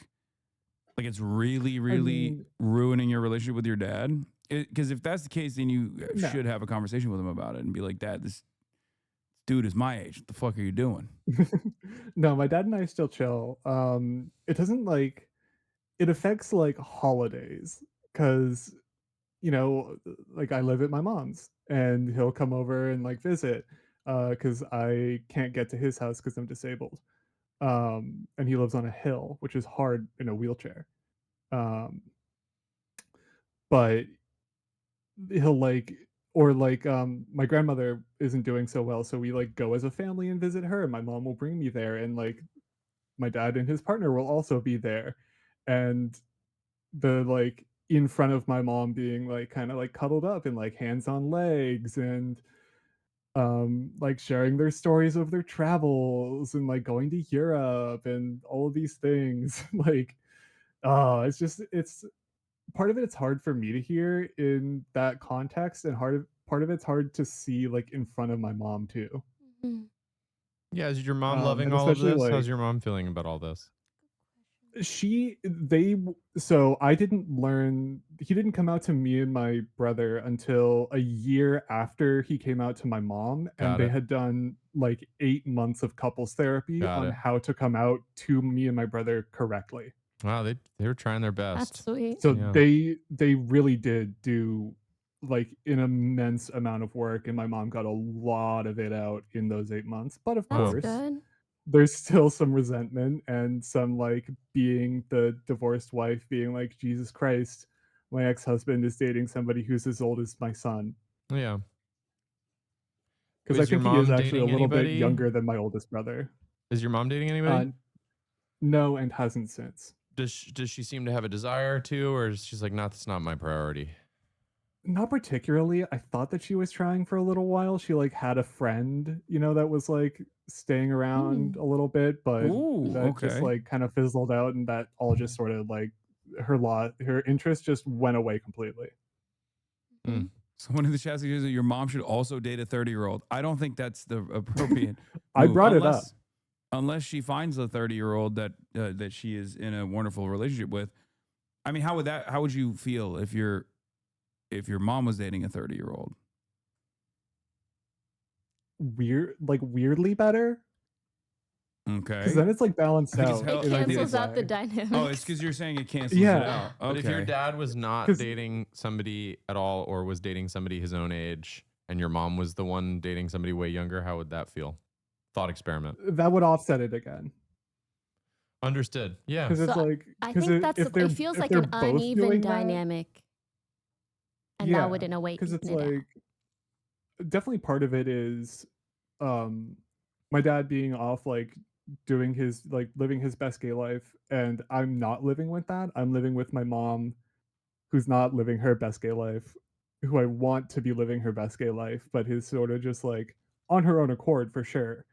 it's really ruining your relationship with your dad? Because if that's the case, then you should have a conversation with him about it and be like, Dad, this dude is my age. What the fuck are you doing? No, my dad and I still chill. It doesn't like, it affects like holidays because, you know, like I live at my mom's and he'll come over and like visit because I can't get to his house because I'm disabled. And he lives on a hill, which is hard in a wheelchair. But he'll like, or like my grandmother isn't doing so well, so we like go as a family and visit her, and my mom will bring me there, and like my dad and his partner will also be there, and the like in front of my mom being like kind of like cuddled up and like hands on legs and like sharing their stories of their travels and like going to Europe and all of these things. Like it's just, it's part of it's hard for me to hear in that context, and part of it's hard to see like in front of my mom too. Yeah, is your mom loving and all of especially this? like How's your mom feeling about all this? so I didn't learn, he didn't come out to me and my brother until a year after he came out to my mom, and they had done like 8 months of couples therapy on how to come out to me and my brother correctly. Wow, they were trying their best. That's sweet. So they really did do like an immense amount of work, and my mom got a lot of it out in those 8 months. But of course, good. there's still some resentment and some like being the divorced wife being like, Jesus Christ, my ex-husband is dating somebody who's as old as my son. Yeah. Because I Is your think he is mom actually a dating little bit anybody? younger than my oldest brother. Is your mom dating anybody? No, and hasn't since. Does she seem to have a desire to, or is she's like, no, that's not my priority? Not particularly. I thought that she was trying for a little while. She like had a friend, you know, that was like staying around a little bit, but that just like kind of fizzled out, and that all just sort of like her interest just went away completely. Someone in the chat suggests that your mom should also date a 30-year-old. I don't think that's the appropriate I move, brought it up. unless she finds a 30-year-old that she is in a wonderful relationship with. I mean, how would you feel if your mom was dating a 30-year-old? Weirdly better. Okay. Because then it's like balanced out. It cancels out the dynamics. Oh, it's because you're saying it cancels it out. Okay. But if your dad was not dating somebody at all, or was dating somebody his own age, and your mom was the one dating somebody way younger, how would that feel? Thought experiment. That would offset it again. Understood. Yeah. Because it's like, I think it feels like an uneven dynamic. And that would in a way because it's like definitely part of it is my dad being off like doing his like living his best gay life, and I'm not living with that. I'm living with my mom who's not living her best gay life, who I want to be living her best gay life, but is sort of just like on her own accord for sure.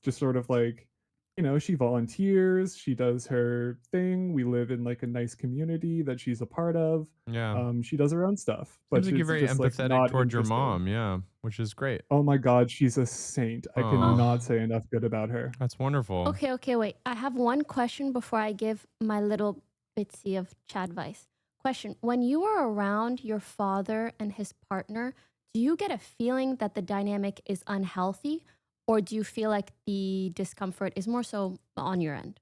Just sort of like, you know, she volunteers, she does her thing. We live in like a nice community that she's a part of. Yeah. She does her own stuff. But Seems like you're very just, empathetic not towards your interested. mom, yeah, which is great. Oh my God, she's a saint. I cannot say enough good about her. That's wonderful. Okay, wait. I have one question before I give my little bitsy of CHADVICE. Question: when you are around your father and his partner, do you get a feeling that the dynamic is unhealthy? Or do you feel like the discomfort is more so on your end?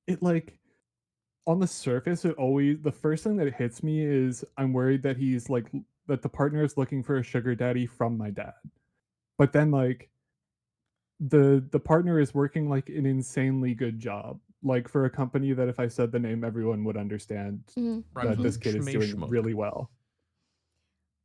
It like, on the surface, the first thing that hits me is I'm worried that that the partner is looking for a sugar daddy from my dad. But then like, the partner is working like an insanely good job. Like for a company that if I said the name, everyone would understand that this kid is doing really well.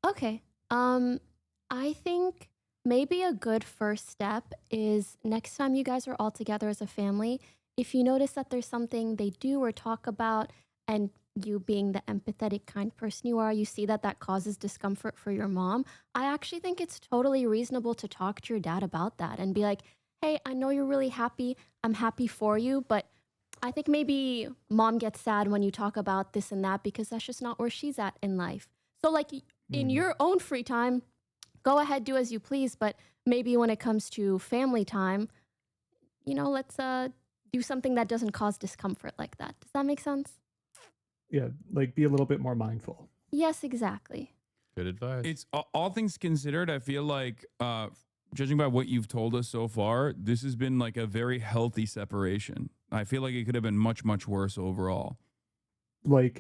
Okay. I think maybe a good first step is next time you guys are all together as a family, if you notice that there's something they do or talk about, and you being the empathetic, kind person you are, you see that that causes discomfort for your mom, I actually think it's totally reasonable to talk to your dad about that and be like, hey, I know you're really happy. I'm happy for you, but I think maybe mom gets sad when you talk about this and that because that's just not where she's at in life. So like in your own free time, go ahead, do as you please, but maybe when it comes to family time, you know, let's do something that doesn't cause discomfort like that. Does that make sense? Yeah, like be a little bit more mindful. Yes, exactly. Good advice. It's all things considered, I feel like, judging by what you've told us so far, this has been like a very healthy separation. I feel like it could have been much, much worse overall. Like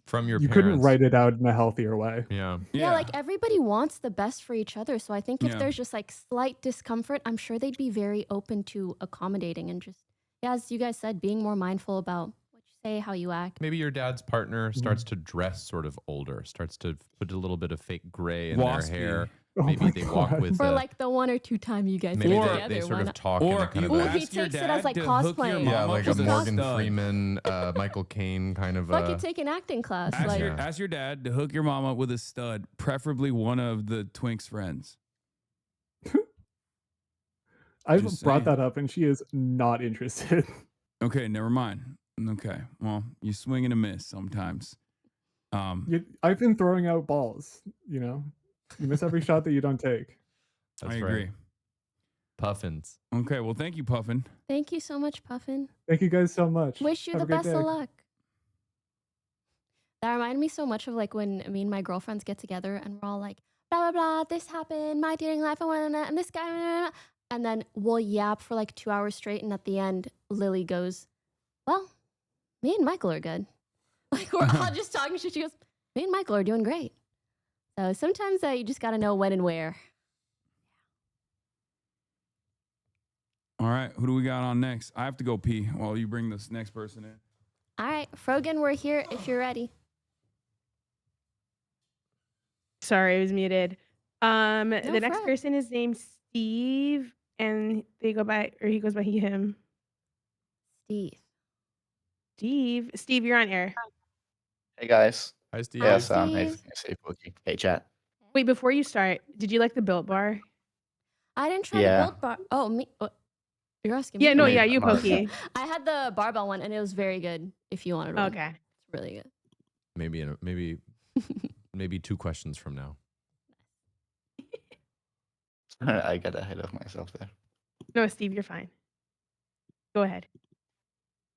from your you parents. couldn't write it out in a healthier way. Yeah. Yeah, like everybody wants the best for each other. So I think if there's just like slight discomfort, I'm sure they'd be very open to accommodating and just, as you guys said, being more mindful about what you say, how you act. Maybe your dad's partner starts to dress sort of older, starts to put a little bit of fake gray in their hair. Maybe they walk with for like the one or two time you guys maybe get together. they sort of talk Or in a kind of he takes it as like cosplaying. yeah, like a Morgan Freeman, Michael Caine kind of. Like you take an acting class. Ask your dad to hook your mom up with a stud, preferably one of the Twink's friends. I've brought that up and she is not interested. Okay, never mind. Okay, well, you swing and a miss sometimes. I've been throwing out balls, you know? You miss every shot that you don't take. That's I agree. Right. Puffins. Okay, well, thank you, Puffin. Thank you so much, Puffin. Thank you guys so much. Wish you Have the a great best day. of luck. That reminded me so much of like when me and my girlfriends get together and we're all like, blah, blah, blah, this happened, my dating life, and this guy, blah, blah, blah. And then we'll yap for like 2 hours straight. And at the end, Lily goes, well, me and Michael are good. Like we're all just talking shit. She goes, me and Michael are doing great. So sometimes you just got to know when and where. All right, who do we got on next? I have to go pee while you bring this next person in. All right, Frogan, we're here if you're ready. Sorry, I was muted. The next person is named Steve, and he goes by him. Steve, you're on air. Hey guys. Hi, Steve. Hey, Steve. Hey, Pookie. Hey, chat. Wait, before you start, did you like the Built Bar? I didn't try the Built Bar. Oh, me. You're asking me? Yeah, no, yeah, you, Pokey. I had the barbell one, and it was very good. If you wanted one, okay, it's really good. Maybe maybe 2 questions from now. I got ahead of myself there. No, Steve, you're fine. Go ahead.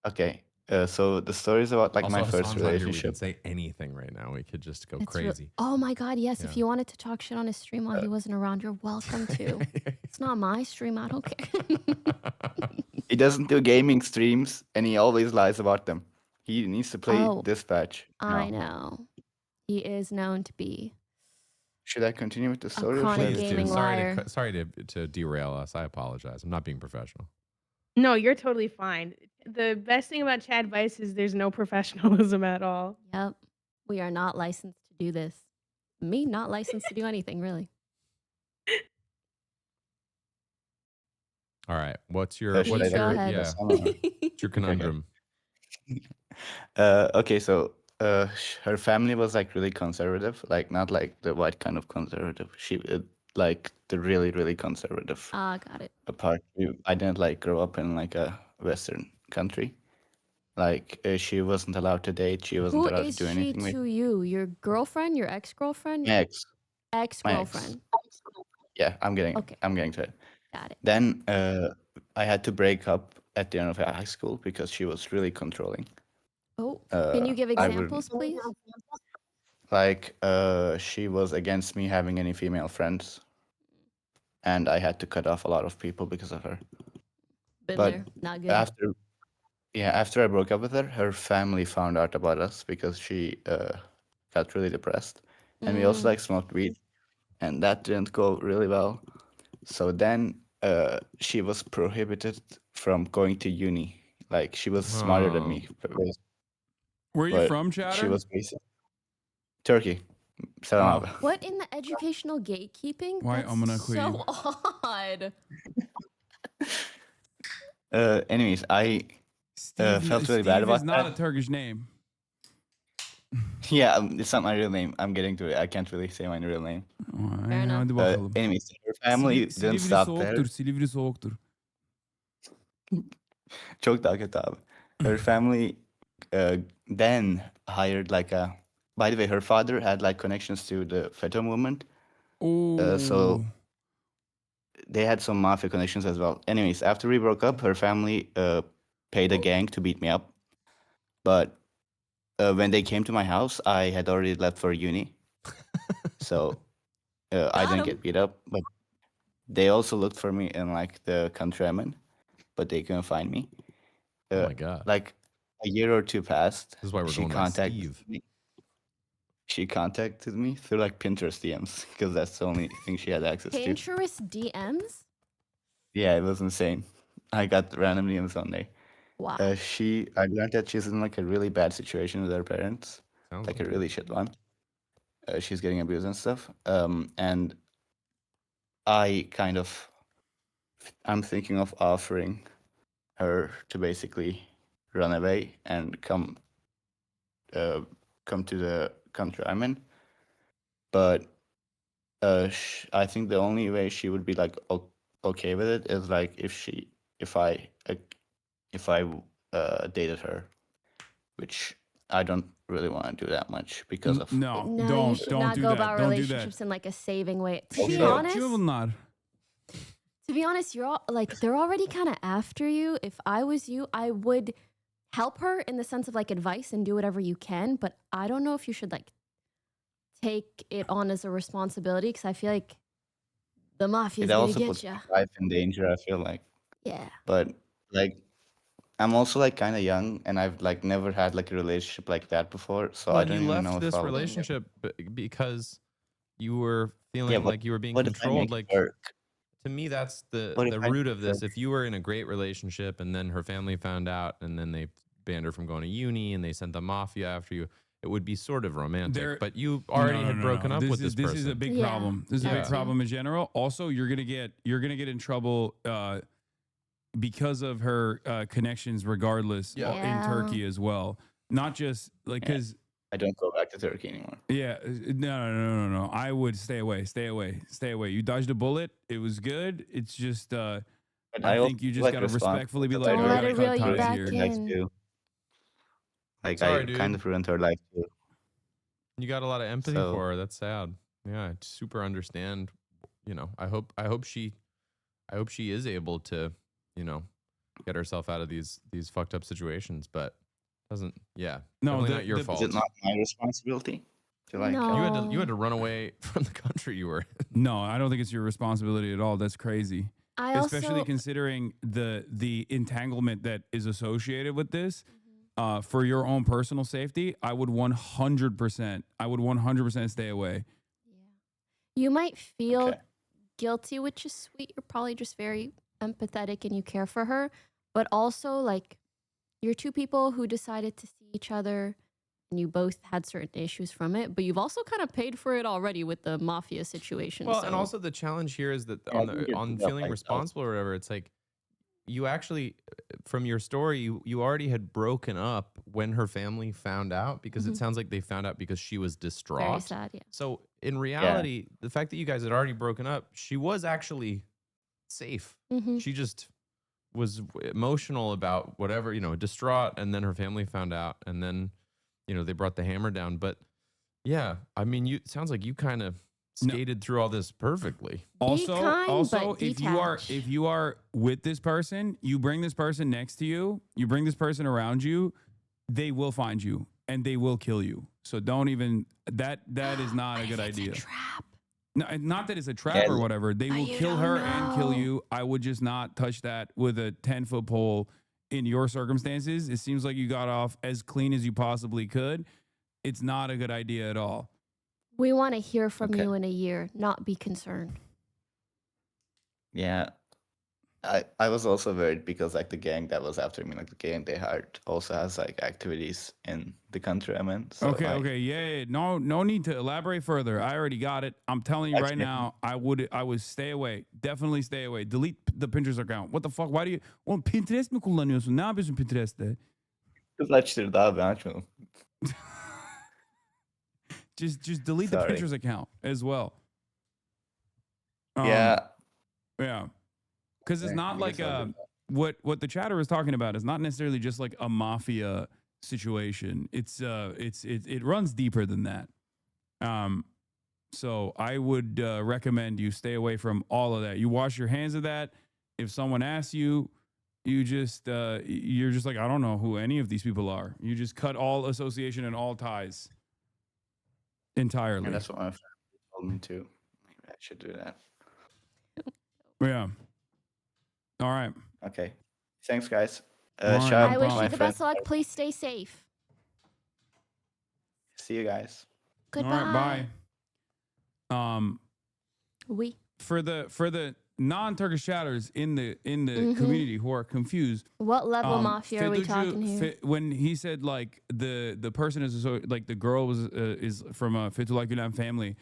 Okay. So the story is about like Also, my first Hassan's not here. We can relationship. say anything right now. We could just go It's crazy. oh my God, yes. If Yeah. you wanted to talk shit on his stream while he wasn't around, you're welcome to. It's not my stream. I don't care. He doesn't do gaming streams, and he always lies about them. He needs to play Oh, Dispatch. I No. know. He is known to be Should I continue with the a story or should I chronic just Please do. gaming continue? liar. Sorry to derail us. I apologize. I'm not being professional. No, you're totally fine. The best thing about CHADVICE is there's no professionalism at all. Yep. We are not licensed to do this. Me, not licensed to do anything, really. All right. What's your Should I Please like go read ahead. the yeah? song or- What's your conundrum? Okay, so her family was like really conservative, like not like the white kind of conservative. She like the really, really conservative Ah, got it. part. I didn't like grow up in like a Western country. Like she wasn't allowed to date. She wasn't Who allowed to is do she anything with to you? Your girlfriend? Your ex-girlfriend? my ex. My ex. Ex-girlfriend. Yeah, I'm getting Okay, to it. got it. Then I had to break up at the end of high school because she was really controlling. Oh, can you give I would examples, please? like she was against me having any female friends, and I had to cut off a lot of people because of her. Been But there. Not good. after I broke up with her, her family found out about us because she got really depressed, and we also Mm. like smoked weed, and that didn't go really well. So then she was prohibited from going to uni. Like she was smarter than me, Where are you but from, she Chatter? was basically HasanAbi. Oh. What in the educational gatekeeping? Why That's amına so koyayım? odd. Anyways, I Steve, felt really Steve bad is about not that. a Turkish name. Yeah, it's not my real name. I'm getting to it. I can't really say my real name. Fair enough. Hadi bakalım. Anyways, her family didn't Silivri stop there. soğuktur, Silivri soğuktur. Çok daha kötü abi. Her family then hired like a. By the way, her father had like connections to the FETÖ movement, so Oh. they had some mafia connections as well. Anyways, after we broke up, her family paid a gang to beat me up. But when they came to my house, I had already left for uni, so I didn't get beat up. But they also looked for me in like the country I'm in, but they couldn't find me. Oh my god! Like a year or two passed. This is why we're she going by contacted Steve. me. She contacted me through like Pinterest DMs because that's the only thing she had access to. Pinterest DMs? Yeah, it was insane. I got random DMs on there. Wow. I learned that she's in like a really bad situation with her parents, Sounds like a it. really shit one. She's getting abused and stuff. And I'm thinking of offering her to basically run away and come to the country I'm in. But I think the only way she would be like okay with it is like if I dated her, which I don't really want to do that much because of No, No, you should don't not do go that. about Don't do that. relationships in like a saving way. To be Also- honest, you're all like they're already kind of after you. If I was you, I would help her in the sense of like advice and do whatever you can. But I don't know if you should like take it on as a responsibility because I feel like the mafia's it gonna also get puts you. my life in danger, I feel like. Yeah. But like I'm also like kind of young, and I've like never had like a relationship like that before, so I Well, don't you even know left if this I'll relationship because you were feeling Yeah, but like you were being what if I controlled. make Like it work? to me, that's What if the I root make of it this. work? If you were in a great relationship and then her family found out, and then they banned her from going to uni, and they sent the mafia after you, it would be sort of romantic. But you already had broken up with this person. This is a big Yeah, problem. This is a that big too. problem in general. Also, you're gonna get in trouble because of her connections, regardless, in Yeah. Turkey as well. Not just like Yeah. because. I don't go back to Turkey anymore. Yeah, no. I would stay away. You dodged a bullet. It was good. It's just, But I also think you just like gotta respectfully be responsible like, because Don't I let gotta it cut reel you ties back here. in. Like Sorry, I dude. kind of ruined her life too. You got a lot of empathy for her. That's sad. Yeah, I super understand. You know, I hope she is able to, you know, get herself out of these fucked up situations, but doesn't. Yeah, No, definitely not your fault. Is it not my responsibility to like? No. You had to run away from the country you were in. No, I don't think it's your responsibility at all. That's crazy. Especially considering the entanglement that is associated with this. For your own personal safety, I would 100% stay away. Yeah. You might feel guilty, which is sweet. You're probably just very empathetic and you care for her. But also, like, you're two people who decided to see each other and you both had certain issues from it, but you've also kind of paid for it already with the mafia situation. Well, and also the challenge here is that on feeling responsible or whatever, it's like you actually, from your story, you already had broken up when her family found out, because it sounds like they found out because she was distraught. Very sad, yeah. So in reality, the fact that you guys had already broken up, she was actually safe. She just was emotional about whatever, you know, distraught, and then her family found out, and then, you know, they brought the hammer down. But yeah, I mean, it sounds like you kind of skated through all this perfectly. Also, if you are with this person, you bring this person next to you, you bring this person around you, they will find you and they will kill you. So don't even that is not a good idea. It's a trap. No, not that it's a trap or whatever. They will kill her and kill you. I would just not touch that with a 10-foot pole in your circumstances. It seems like you got off as clean as you possibly could. It's not a good idea at all. We want to hear from you in a year, not be concerned. Yeah. I was also worried because like the gang that was after me, like the gang they hired, also has like activities in the country I'm in. So, Okay, yeah. No need to elaborate further. I already got it. I'm telling you right now, I would stay away. Definitely stay away. Delete the Pinterest account. What the fuck? Why do you... Oğlum Pinterest mi kullanıyorsun? Ne yapıyorsun Pinterest'te? Kız açtırdı abi, açmadım. Just delete the Pinterest account as well. Yeah. Because it's not like what the chatter was talking about is not necessarily just like a mafia situation. It runs deeper than that. So I would recommend you stay away from all of that. You wash your hands of that. If someone asks you, you're just like, I don't know who any of these people are. You just cut all association and all ties entirely. And that's what my friend told me too. Maybe I should do that. Yeah. All right. Okay. Thanks, guys. Right. I wish you the best luck. Please stay safe. See you guys. Goodbye. All right, bye. For the non-Turkish chatters in the community who are confused, what level mafia are we talking here? When he said like the person is like the girl is from a Fethullah Gulen family.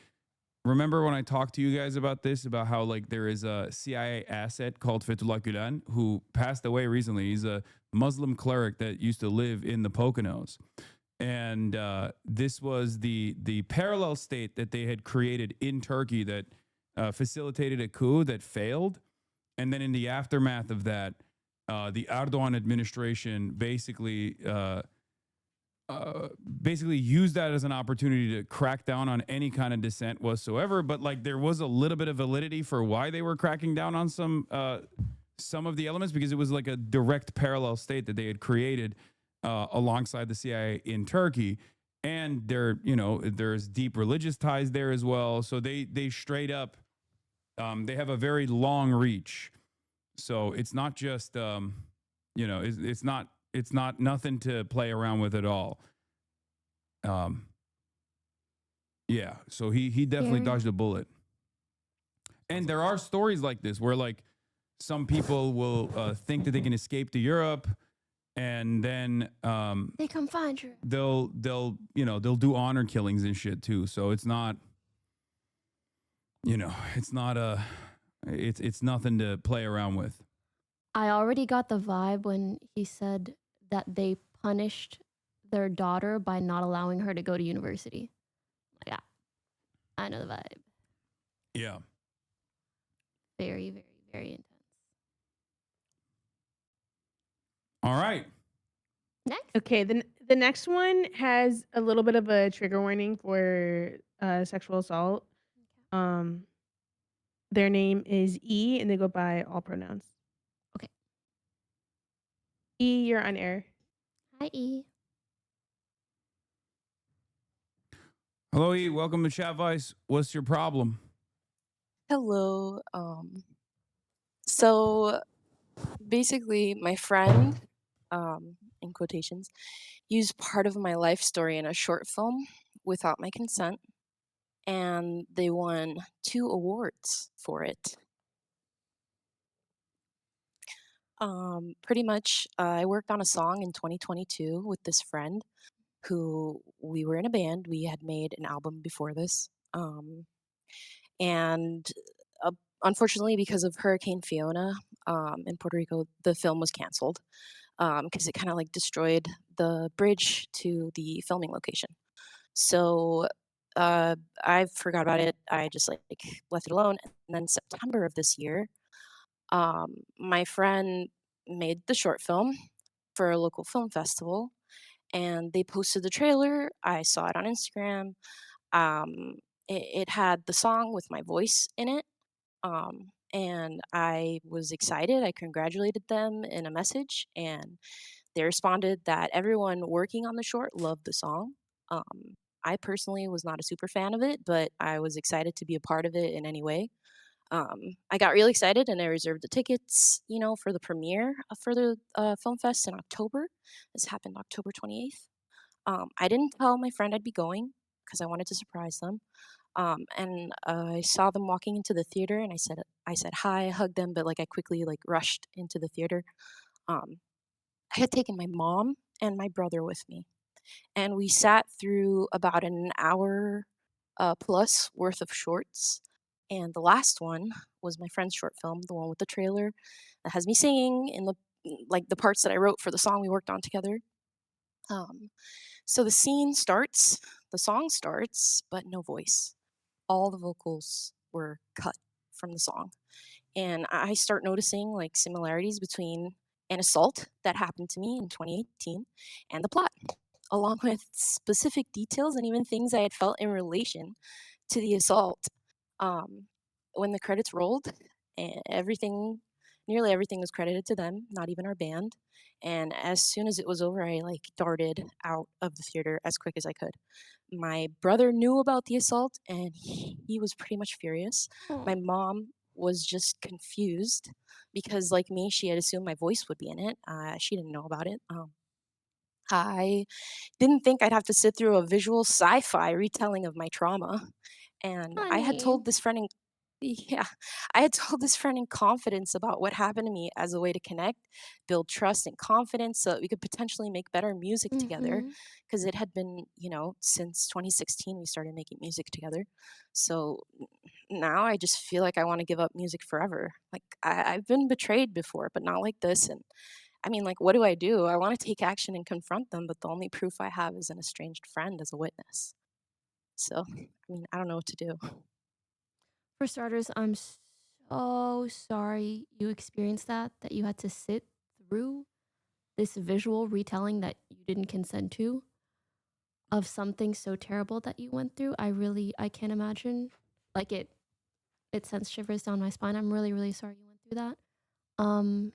Remember when I talked to you guys about this, about how like there is a CIA asset called Fethullah Gulen who passed away recently. He's a Muslim cleric that used to live in the Poconos. And this was the parallel state that they had created in Turkey that facilitated a coup that failed. And then in the aftermath of that, the Erdogan administration basically used that as an opportunity to crack down on any kind of dissent whatsoever. But like there was a little bit of validity for why they were cracking down on some of the elements, because it was like a direct parallel state that they had created alongside the CIA in Turkey. And there's deep religious ties there as well. So they straight up, they have a very long reach. So it's not just, it's not nothing to play around with at all. Yeah, so he definitely dodged a bullet. And there are stories like this where like some people will think that they can escape to Europe, and then they come find you. They'll do honor killings and shit too. So it's not, it's not it's nothing to play around with. I already got the vibe when he said that they punished their daughter by not allowing her to go to university. Yeah, I know the vibe. Yeah. Very, very, very intense. All right. Next. Okay, the The next one has a little bit of a trigger warning for sexual assault. Um, their name is E, and they go by all pronouns. Okay. E, you're on air. Hi, E. Hello, E. Welcome to CHADVICE. What's your problem? Hello. So basically, my friend, in quotations, used part of my life story in a short film without my consent, and they won 2 awards for it. Pretty much, I worked on a song in 2022 with this friend who we were in a band. We had made an album before this. And uh, unfortunately, because of Hurricane Fiona in Puerto Rico, the film was canceled because it kind of like destroyed the bridge to the filming location. So I forgot about it. I just like left it alone. And then September of this year, my friend made the short film for a local film festival, and they posted the trailer. I saw it on Instagram. It had the song with my voice in it, and I was excited. I congratulated them in a message, and they responded that everyone working on the short loved the song. I personally was not a super fan of it, but I was excited to be a part of it in any way. I got really excited and I reserved the tickets, for the premiere for the film fest in October. This happened October 28th. I didn't tell my friend I'd be going because I wanted to surprise them. And I saw them walking into the theater, and I said hi, I hugged them, but like I quickly like rushed into the theater. Um, I had taken my mom and my brother with me, and we sat through about an hour plus worth of shorts. And the last one was my friend's short film, the one with the trailer that has me singing in the parts that I wrote for the song we worked on together. Um, so the song starts, but no voice. All the vocals were cut from the song. And I start noticing like similarities between an assault that happened to me in 2018 and the plot, along with specific details and even things I had felt in relation to the assault. Um, when the credits rolled, nearly everything was credited to them, not even our band. And as soon as it was over, I like darted out of the theater as quick as I could. My brother knew about the assault and he was pretty much furious. My Oh, mom was just confused because, like me, she had assumed my voice would be in it. She didn't know about it. I didn't think I'd have to sit through a visual sci-fi retelling of my trauma. And I had honey. told this friend in yeah, I had told this friend in confidence about what happened to me as a way to connect, build trust and confidence so that we could potentially make better music together. Mm-hmm. Because it had been, since 2016 we started making music together. So now I just feel like I want to give up music forever. Like I've been betrayed before, but not like this. And I mean, like, what do? I want to take action and confront them, but the only proof I have is an estranged friend as a witness. So, I mean, I don't know what to do. For starters, I'm so sorry you experienced that you had to sit through this visual retelling that you didn't consent to of something so terrible that you went through. I can't imagine. Like it sends shivers down my spine. I'm really, really sorry you went through that. Um,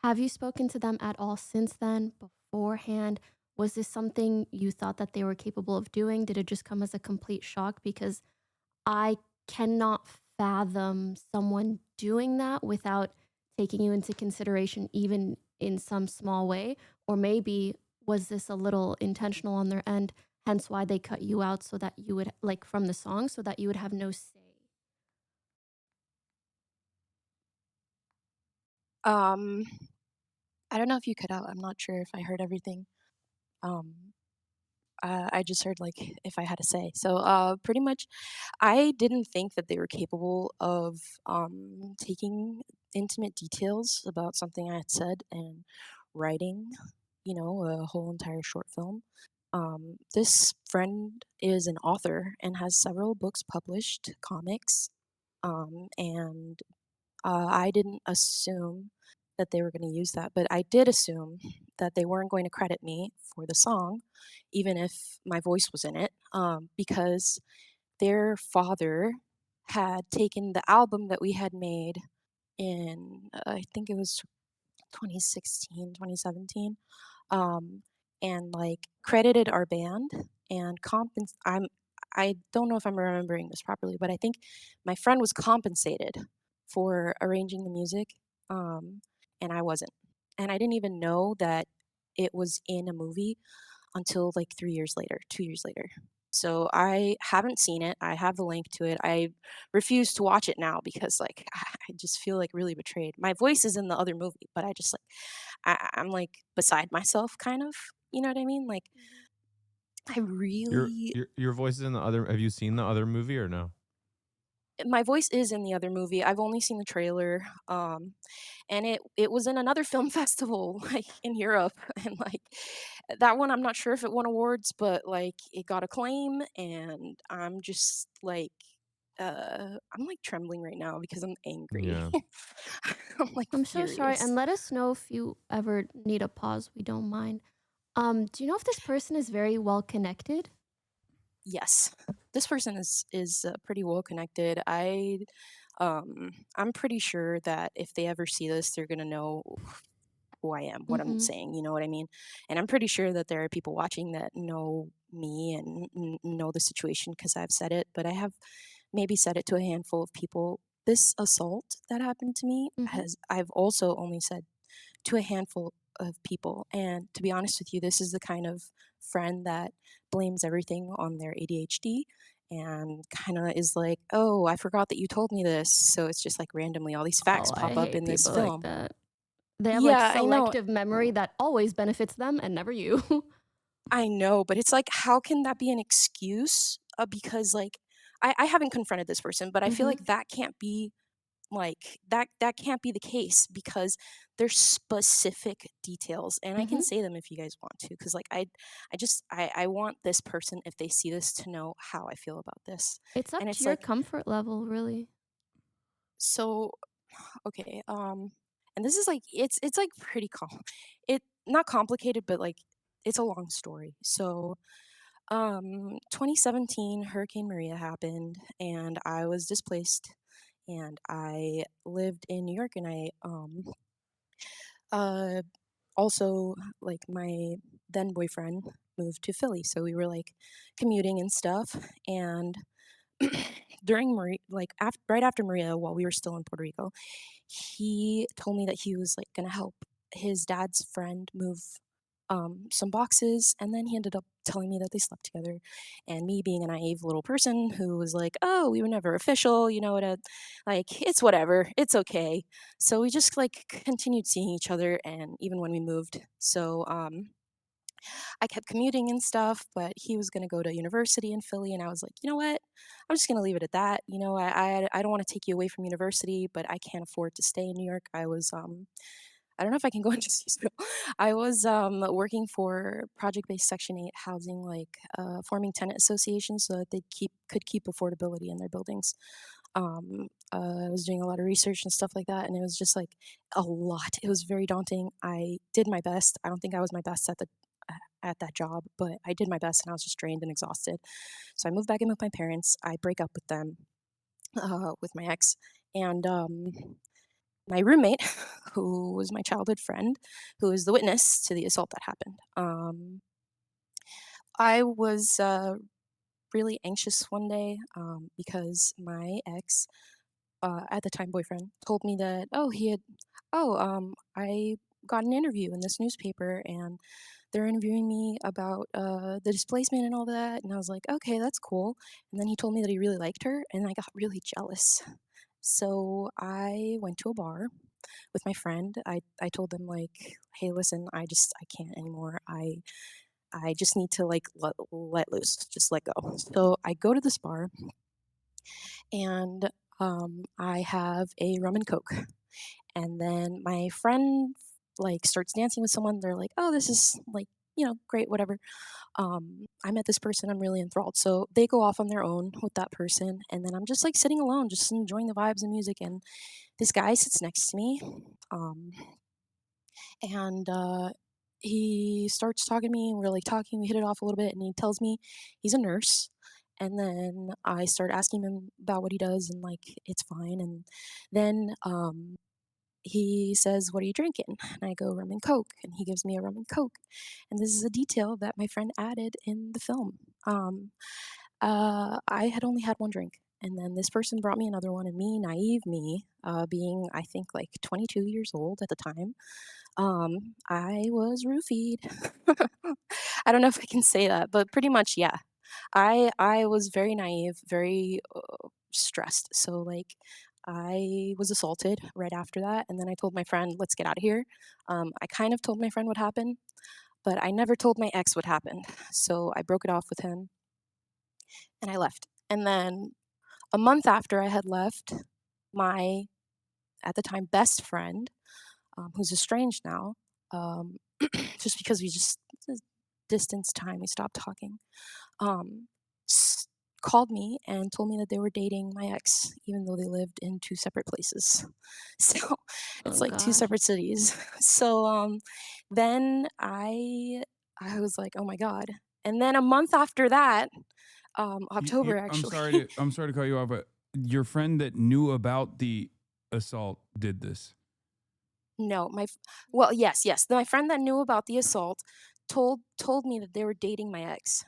have you spoken to them at all since then, beforehand? Was this something you thought that they were capable of doing? Did it just come as a complete shock? Because I cannot fathom someone doing that without taking you into consideration, even in some small way. Or maybe was this a little intentional on their end, hence why they cut you out so that you would, like, from the song, so that you would have no say? Um, I don't know if you cut out. I'm not sure if I heard everything. Um, I just heard like if I had to say. So, pretty much, I didn't think that they were capable of taking intimate details about something I had said and writing, a whole entire short film. This friend is an author and has several books published, comics, and I didn't assume that they were going to use that, but I did assume that they weren't going to credit me for the song, even if my voice was in it, because their father had taken the album that we had made in, I think it was 2016, 2017, um, and like credited our band and I don't know if I'm remembering this properly, but I think my friend was compensated for arranging the music, um, and I wasn't. And I didn't even know that it was in a movie until like 3 years later, 2 years later. So I haven't seen it. I have the link to it. I refuse to watch it now because like I just feel like really betrayed. My voice is in the other movie, but I just like I'm like beside myself kind of. You know what I mean? Like I really Your voice is in the other. Have you seen the other movie or no? my voice is in the other movie. I've only seen the trailer. And it was in another film festival like in Europe and like that one I'm not sure if it won awards, but like it got acclaim and I'm just like I'm like trembling right now because I'm angry. Yeah. I'm like I'm so sorry, furious. and let us know if you ever need a pause. We don't mind. Do you know if this person is very well connected? Yes. This person is pretty well connected. I'm pretty sure that if they ever see this, they're gonna know who I am, what I'm Mm-hmm. saying, you know what I mean? And I'm pretty sure that there are people watching that know me and know the situation because I've said it, but I have maybe said it to a handful of people. This assault that happened to me Mm-hmm. I've also only said to a handful of people. And to be honest with you, this is the kind of friend that blames everything on their ADHD and kind of is like, "Oh, I forgot that you told me this." So it's just like randomly all these facts Oh, I pop up hate in this people like film. that. They have like Yeah, I know. selective memory that always benefits them and never you. I know, but it's like, how can that be an excuse? Because like, I haven't confronted this person, but I feel Mm-hmm. like that can't be that can't be the case because there's specific details, and I Mm-hmm. can say them if you guys want to, because like I want this person if they see this to know how I feel about this, It's up and to it's your like comfort level, really. so okay and this is like it's like pretty it not complicated but like it's a long story. So 2017 Hurricane Maria happened and I was displaced and I lived in New York and I uh also like my then boyfriend moved to Philly, so we were like commuting and stuff. And during Maria, like right after Maria, while we were still in Puerto Rico, he told me that he was like gonna help his dad's friend move some boxes, and then he ended up telling me that they slept together. And me being a naive little person who was like, "Oh, we were never official, you know what? Like it's whatever, it's okay." So we just like continued seeing each other, and even when we moved, so I kept commuting and stuff, but he was going to go to university in Philly, and I was like, you know what? I'm just going to leave it at that. You know, I don't want to take you away from university, but I can't afford to stay in New York. I don't know if I can go into detail. I was working for project-based Section 8 housing, like forming tenant associations so that they could keep affordability in their buildings. I was doing a lot of research and stuff like that, and it was just like a lot. It was very daunting. I did my best. I don't think I was my best at that job, but I did my best, and I was just drained and exhausted. So I moved back in with my parents. I break up with them, with my ex, and my roommate, who was my childhood friend, who is the witness to the assault that happened. I was really anxious one day because my ex, at the time boyfriend, told me that I got an interview in this newspaper and they're interviewing me about the displacement and all that. And I was like, okay, that's cool. And then he told me that he really liked her, and I got really jealous. So I went to a bar with my friend. I told them like, hey, listen, I can't anymore. I just need to like let loose, just let go. So I go to this bar and I have a rum and coke. And then my friend like starts dancing with someone. They're like, oh, this is like, great, whatever. I met this person, I'm really enthralled. So they go off on their own with that person. And then I'm just like sitting alone, just enjoying the vibes and music. And this guy sits next to me. Um, And he starts talking to me, and we're like talking, we hit it off a little bit, and he tells me he's a nurse. And then I start asking him about what he does, and like it's fine. And then he says, "What are you drinking?" And I go, "Rum and Coke." And he gives me a rum and Coke. And this is a detail that my friend added in the film. I had only had one drink. And then this person brought me another one, and me, naive me, being I think like 22 years old at the time, I was roofied. I don't know if I can say that, but pretty much, yeah. I was very naive, very stressed. So like I was assaulted right after that, and then I told my friend, "Let's get out of here." I kind of told my friend what happened, but I never told my ex what happened. So I broke it off with him, and I left. And then a month after I had left, my at the time best friend, who's estranged now, um, just because we just distance time, we stopped talking. Um, called me and told me that they were dating my ex, even though they lived in two separate places. So it's Oh like two gosh. separate cities. So then I was like, oh my god. And then a month after that, October actually. I'm sorry to cut you off, but your friend that knew about the assault did this. No, well, yes, yes. My friend that knew about the assault told me that they were dating my ex.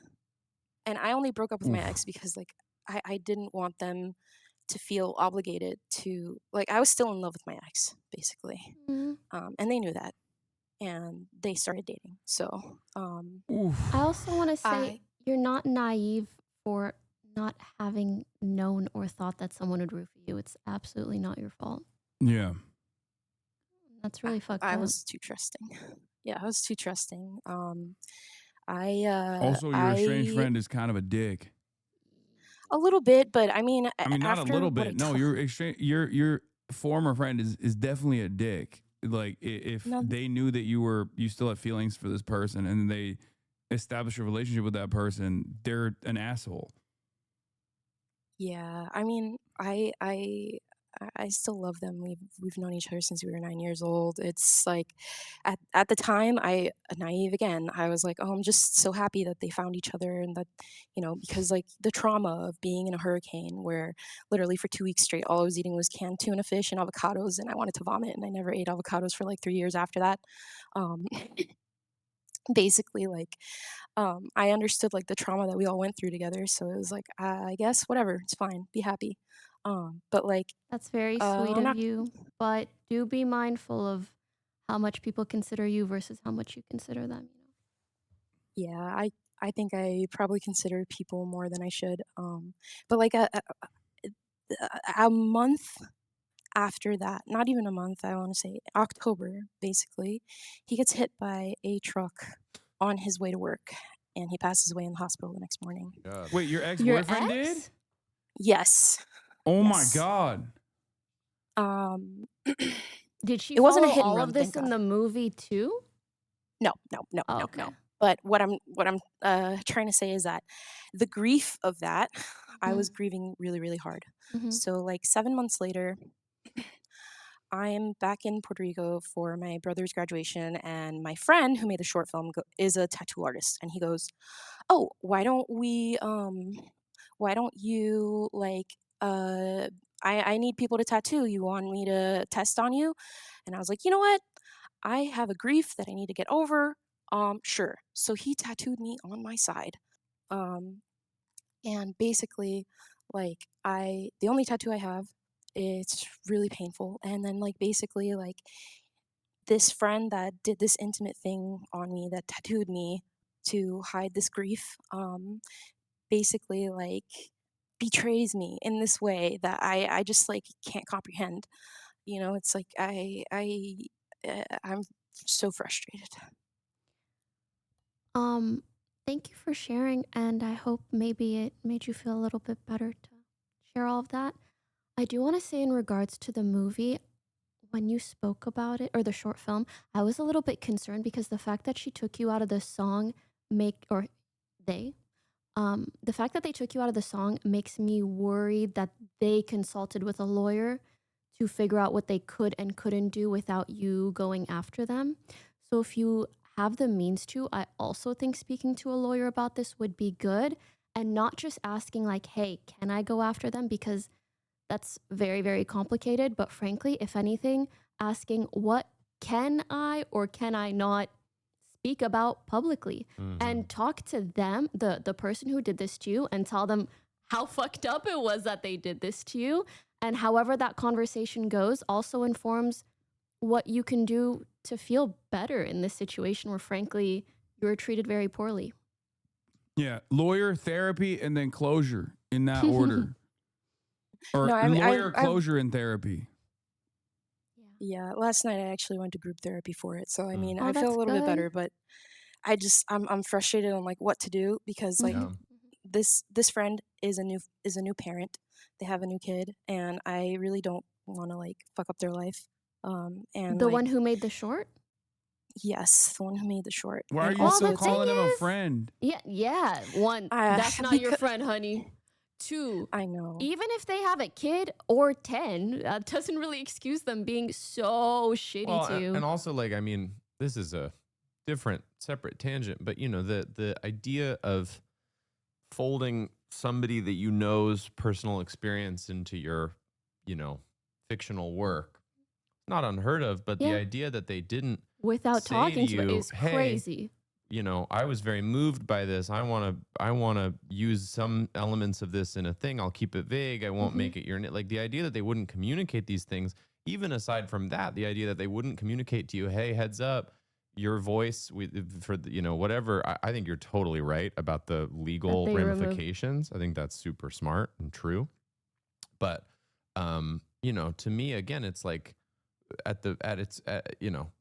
And I only broke up with my Oof. ex because like I didn't want them to feel obligated to like I was still in love with my ex, basically. Mhm. And they knew that. And they started dating. So Oof. I also want to say I you're not naive for not having known or thought that someone would root for you. It's absolutely not your fault. Yeah. That's really fucked I up. was too trusting. Yeah, I was too trusting. Also, your estranged friend is kind of a dick. A little bit, but I mean, I mean, not a after little what bit. I No, told your former friend is definitely a dick. Like if no, they knew that you still had feelings for this person and they established a relationship with that person, they're an asshole. yeah, I mean, I still love them. We've known each other since we were 9 years old. It's like, at the time, naive again. I was like, oh, I'm just so happy that they found each other, and that, because like the trauma of being in a hurricane where literally for 2 weeks straight, all I was eating was canned tuna fish and avocados, and I wanted to vomit, and I never ate avocados for like 3 years after that. Um, basically, like I understood like the trauma that we all went through together. So it was like, I guess whatever, it's fine, be happy. But like That's very sweet on of you, but do be mindful of how much people consider you versus how much you consider them. yeah, I think I probably consider people more than I should. But like a month after that, not even a month, I want to say October, basically, he gets hit by a truck on his way to work, and he passes away in the hospital the next morning. God. Wait, your Your ex-boyfriend did? ex? Yes. Oh my Yes. god. Um, Did she it wasn't a follow hit and all run, of thank this in God. the movie too? No, Oh, no. okay. But what I'm trying to say is that the grief of that, I was grieving really, really hard. Mhm. So like 7 months later, I am back in Puerto Rico for my brother's graduation, and my friend who made the short film is a tattoo artist, and he goes, "Oh, why don't you like I need people to tattoo. You want me to test on you?" And I was like, "You know what? I have a grief that I need to get over. Sure." So he tattooed me on my side. Um, and basically, like the only tattoo I have, it's really painful. And then like basically like this friend that did this intimate thing on me, that tattooed me to hide this grief, basically like betrays me in this way that I just like can't comprehend. It's like I'm so frustrated. Um, Thank you for sharing, and I hope maybe it made you feel a little bit better to share all of that. I do want to say, in regards to the movie, when you spoke about it, or the short film, I was a little bit concerned because the fact that she took you out of the song or they, the fact that they took you out of the song makes me worried that they consulted with a lawyer to figure out what they could and couldn't do without you going after them. So if you have the means to, I also think speaking to a lawyer about this would be good, and not just asking like, hey, can I go after them? Because that's very, very complicated. But frankly, if anything, asking what can I or can I not speak about publicly, and talk to them, the person who did this to you, and tell them how fucked up it was that they did this to you. And however that conversation goes also informs what you can do to feel better in this situation where frankly you were treated very poorly. Yeah, lawyer, therapy, and then closure in that order. Or No, I mean, lawyer, closure, and therapy. Yeah, last night I actually went to group therapy for it. So I mean, Oh, I feel that's a little bit good. better, but I'm frustrated on like what to do because like Yeah. this friend is a new parent. They have a new kid, and I really don't want to like fuck up their life. And The like one who made the short? yes, the one who made the short. Why are And you also so it's like calling him a is- friend? Yeah. One, that's not your friend, honey. Two, I know. even if they have a kid or 10, that doesn't really excuse them being so shitty Well, to you. and also, like, I mean, this is a different, separate tangent, but you know, the idea of folding somebody that you know's personal experience into your, you know, fictional work, not unheard of, but the Yeah. idea that they didn't Without say talking to to it you, is "Hey, crazy. you know, I was very moved by this. I want to use some elements of this in a thing. I'll keep it vague. I won't make it your like the idea that they wouldn't communicate these things. Even aside from that, the idea that they wouldn't communicate to you, hey, heads up, your voice for you know whatever. I think you're totally right about the legal they remove. ramifications. I think that's super smart and true. But you know, to me, again, it's like you know.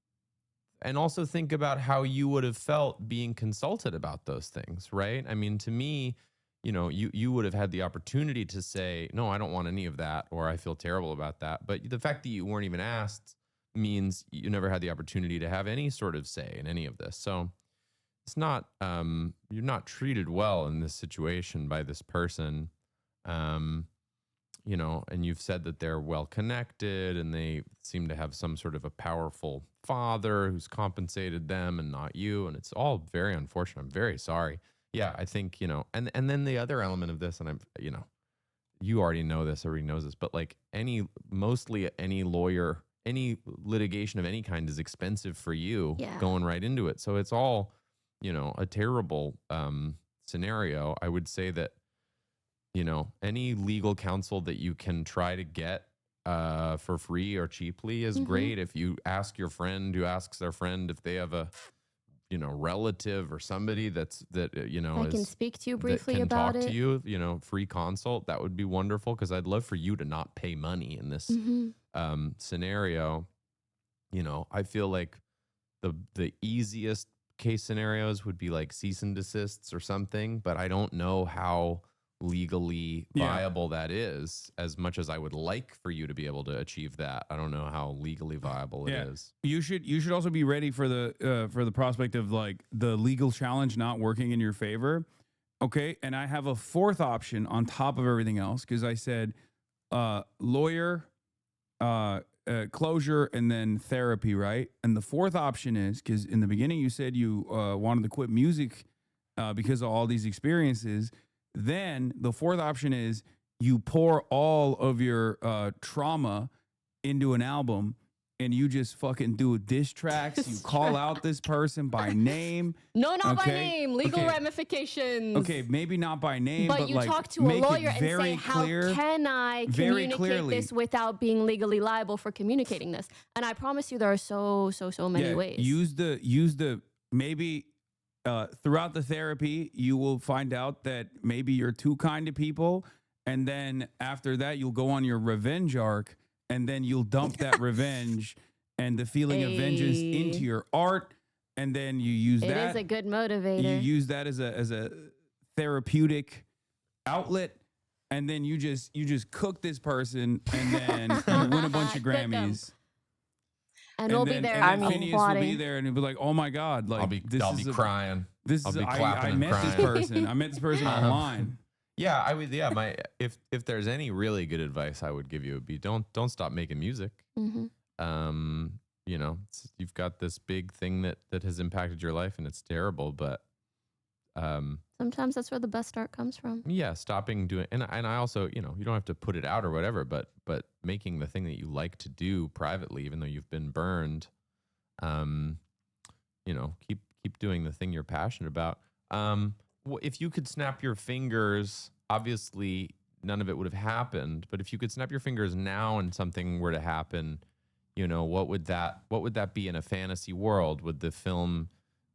And also think about how you would have felt being consulted about those things, right? I mean, to me, you know, you would have had the opportunity to say, no, I don't want any of that, or I feel terrible about that. But the fact that you weren't even asked means you never had the opportunity to have any sort of say in any of this. So it's not, you're not treated well in this situation by this person. You know, and you've said that they're well connected and they seem to have some sort of a powerful father who's compensated them and not you. And it's all very unfortunate. I'm very sorry. Yeah, I think, you know, and then the other element of this, and I'm, you know, you already know this, everybody knows this, but like mostly any lawyer, any litigation of any kind is expensive for you going right into it. So it's all, you know, a terrible scenario. I would say that, you know, any legal counsel that you can try to get for free or cheaply is great. If you ask your friend who asks their friend if they have a, you know, relative or somebody you know, I can speak to you briefly can about talk it. to you, you know, free consult, that would be wonderful, because I'd love for you to not pay money in this scenario. You know, I feel like the easiest case scenarios would be like cease and desists or something, but I don't know how legally viable that is, as much as I would like for you to be able to achieve that. I don't know how legally viable it is. You should also be ready for the prospect of like the legal challenge not working in your favor. Okay, and I have a fourth option on top of everything else, because I said lawyer, closure, and then therapy, right? And the fourth option is, because in the beginning you said you wanted to quit music because of all these experiences. Then the fourth option is you pour all of your trauma into an album and you just fucking do diss tracks. You call out this person by name. No, not by name. Legal ramifications. Okay, maybe not by name, but you like, talk to a lawyer and say, how clear, can I communicate this without being legally liable for communicating this? And I promise you there are so many ways. Use the maybe throughout the therapy, you will find out that maybe you're too kind to people. And then after that, you'll go on your revenge arc, and then you'll dump that revenge and the feeling of vengeance into your art. And then you use that. It is a good motivator. You use that as a therapeutic outlet. And then you just cook this person, and then you win a bunch of Grammys. And we'll be there. And Finneas will be there, and he'll be like, "Oh my God!" Like I'll be crying. I met this person. I met this person online. Yeah, I would. Yeah, if there's any really good advice I would give you, would be don't stop making music. You know, you've got this big thing that has impacted your life, and it's terrible. But sometimes that's where the best art comes from. Yeah, stopping doing, and I also, you know, you don't have to put it out or whatever, but making the thing that you like to do privately, even though you've been burned, you know, keep doing the thing you're passionate about. If you could snap your fingers, obviously none of it would have happened, but if you could snap your fingers now and something were to happen, you know, what would that be in a fantasy world? Would the film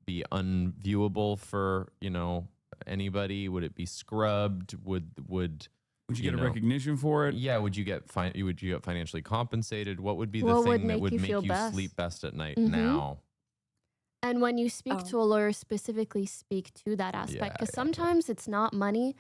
be unviewable for, you know, anybody? Would it be scrubbed? Would you get a recognition for it? Yeah. Would you get financially compensated? What would be the thing that would make you sleep best at night now? And when you speak to a lawyer, specifically speak to that aspect, because sometimes it's not money.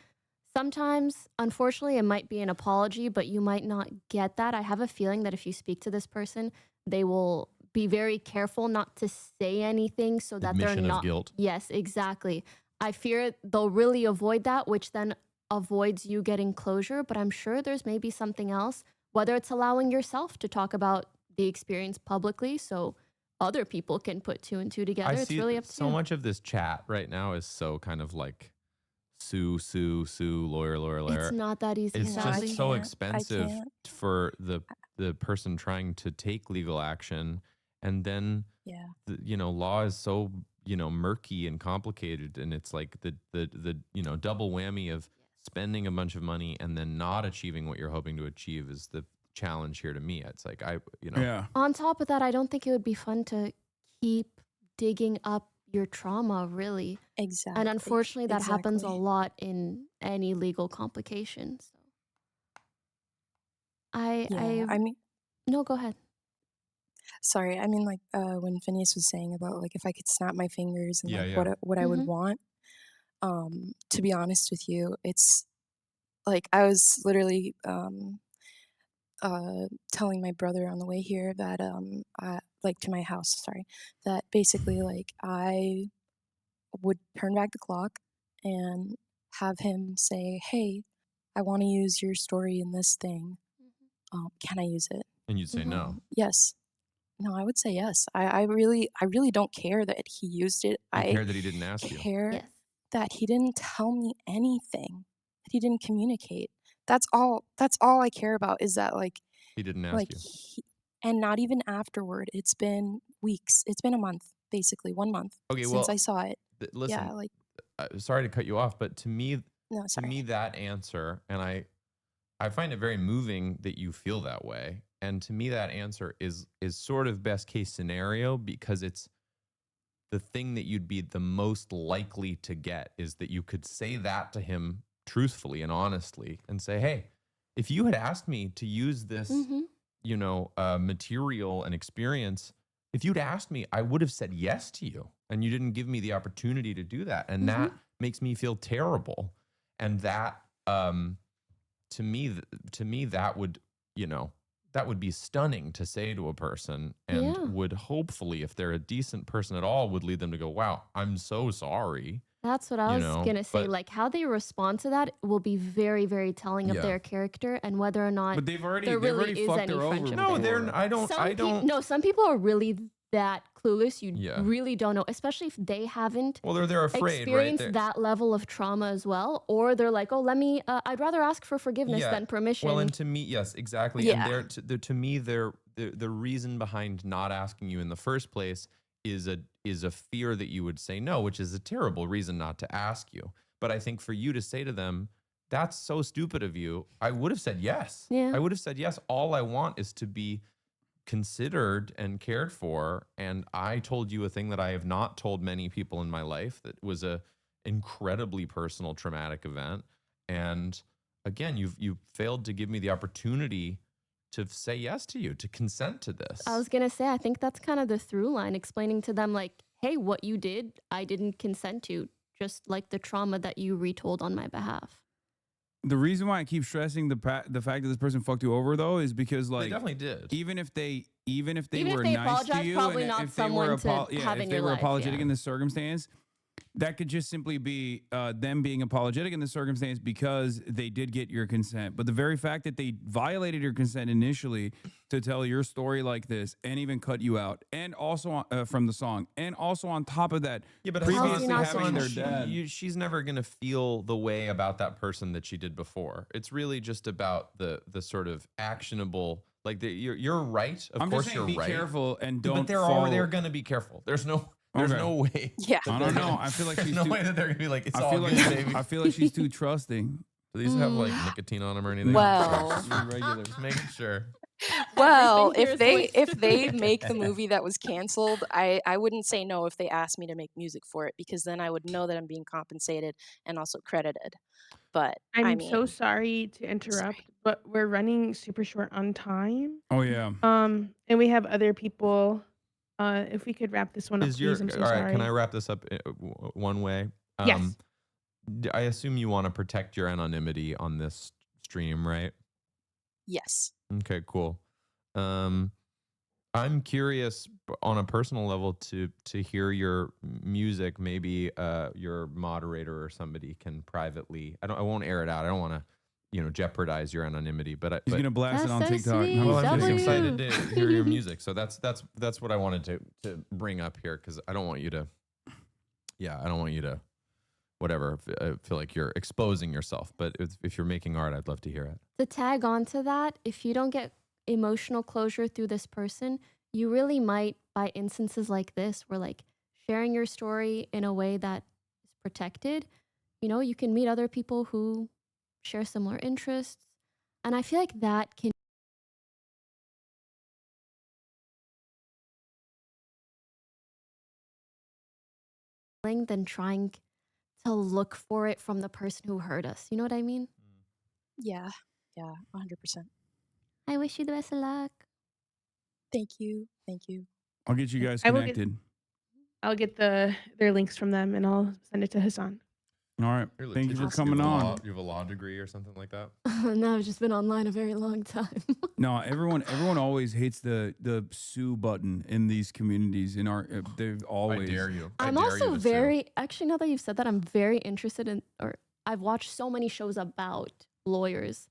Sometimes, unfortunately, it might be an apology, but you might not get that. I have a feeling that if you speak to this person, they will be very careful not to say anything so that they're not. Of guilt. Yes, exactly. I fear they'll really avoid that, which then avoids you getting closure. But I'm sure there's maybe something else, whether it's allowing yourself to talk about the experience publicly so other people can put 2 and 2 together. It's really up to you. So much of this chat right now is so kind of like sue, lawyer. It's not that easy. It's just so expensive for the person trying to take legal action. And then, you know, law is so, you know, murky and complicated. And it's like the you know, double whammy of spending a bunch of money and then not achieving what you're hoping to achieve is the challenge here to me. It's like, you know. On top of that, I don't think it would be fun to keep digging up your trauma, really. Exactly. And unfortunately, that happens a lot in any legal complication. So I mean, no, go ahead. Sorry, I mean, like when Finneas was saying about like if I could snap my fingers and what I would want. To be honest with you, it's like I was literally telling my brother on the way here that like to my house, sorry, that basically like I would turn back the clock and have him say, "Hey, I want to use your story in this thing. Can I use it?" And you'd say no. Yes. No, I would say yes. I really don't care that he used it. I care that he didn't ask you. Care that he didn't tell me anything, that he didn't communicate. That's all I care about is that like he didn't ask you. And not even afterward. It's been weeks. It's been a month, basically 1 month since I saw it. Listen, yeah, like sorry to cut you off, but to me, no, to me that answer, and I find it very moving that you feel that way. And to me, that answer is sort of best case scenario because it's the thing that you'd be the most likely to get is that you could say that to him truthfully and honestly and say, "Hey, if you had asked me to use this, you know, material and experience, if you'd asked me, I would have said yes to you. And you didn't give me the opportunity to do that. And that makes me feel terrible. And that, to me, that would, you know, that would be stunning to say to a person and would hopefully, if they're a decent person at all, would lead them to go, wow, I'm so sorry. That's what I was going to say. Like how they respond to that will be very, very telling of their character and whether or not but there really is any friendship. No, I don't. No, some people are really that clueless. You really don't know, especially if they haven't they're afraid, experienced that level of trauma as well. Or they're like, oh, let me, I'd rather ask for forgiveness than permission. Well, and to me, yes, exactly. Yeah. And to me, the reason behind not asking you in the first place is a fear that you would say no, which is a terrible reason not to ask you. But I think for you to say to them, that's so stupid of you, I would have said yes. Yeah. I would have said yes. All I want is to be considered and cared for. And I told you a thing that I have not told many people in my life that was a incredibly personal traumatic event. And again, you've failed to give me the opportunity to say yes to you, to consent to this. I was going to say, I think that's kind of the through line, explaining to them like, hey, what you did, I didn't consent to, just like the trauma that you retold on my behalf. The reason why I keep stressing the fact that this person fucked you over though is because like they definitely did. Even if they were nice to you, probably and not if they were someone to have in if they your were life, apologetic in this circumstance, that could just simply be them being apologetic in the circumstance because they did get your consent. But the very fact that they violated your consent initially to tell your story like this and even cut you out, and also from the song, and also on top of that, Yeah, but previously Hassan, having their dad. she's never gonna feel the way about that person that she did before. It's really just about the sort of actionable. Like you're right. Of I'm course just saying, you're be right. careful and don't. But they're gonna be careful. There's no way. Yeah. I don't know. I feel like There's she's no too, way that they're gonna be like, it's I all feel good, like baby. I feel like she's too trusting. Do these have like nicotine on them or anything? Well. Just regular. Just making sure. Well, Everything here is if they make the movie that was canceled, I wouldn't say no if they asked me to make music for it, because then I would know that I'm being compensated and also credited. But I'm so sorry to interrupt, but we're running super short on time. Oh yeah. And we have other people. If we could wrap this one up, please. I'm so all right? sorry. Can I wrap this up one way? Yes. I assume you want to protect your anonymity on this stream, right? Yes. Okay, cool. I'm curious on a personal level to hear your music. Maybe your moderator or somebody can privately. I won't air it out. I don't want to, jeopardize your anonymity. But He's gonna blast it on That's so TikTok. sweet. well, I'm just W. excited to hear your music. So that's what I wanted to bring up here, because I don't want you to. Yeah, I don't want you to. Whatever. I feel like you're exposing yourself. But if you're making art, I'd love to hear it. To tag on to that, if you don't get emotional closure through this person, you really might, by instances like this, where like sharing your story in a way that is protected, you can meet other people who share similar interests. And I feel like that can than trying to look for it from the person who hurt us. You know what I mean? Yeah. Yeah. 100%. I wish you the best of luck. Thank you. Thank you. I'll get you guys I will connected. I'll get their links from them and I'll send it to Hasan. All right. You're Thank you for litigious. coming on. You have a law degree or something like that? No, I've just been online a very long time. No, everyone always hates the sue button in these communities. They've always. I dare you. I'm I dare also you to sue. very, actually, now that you've said that, I'm very interested in, or I've watched so many shows about lawyers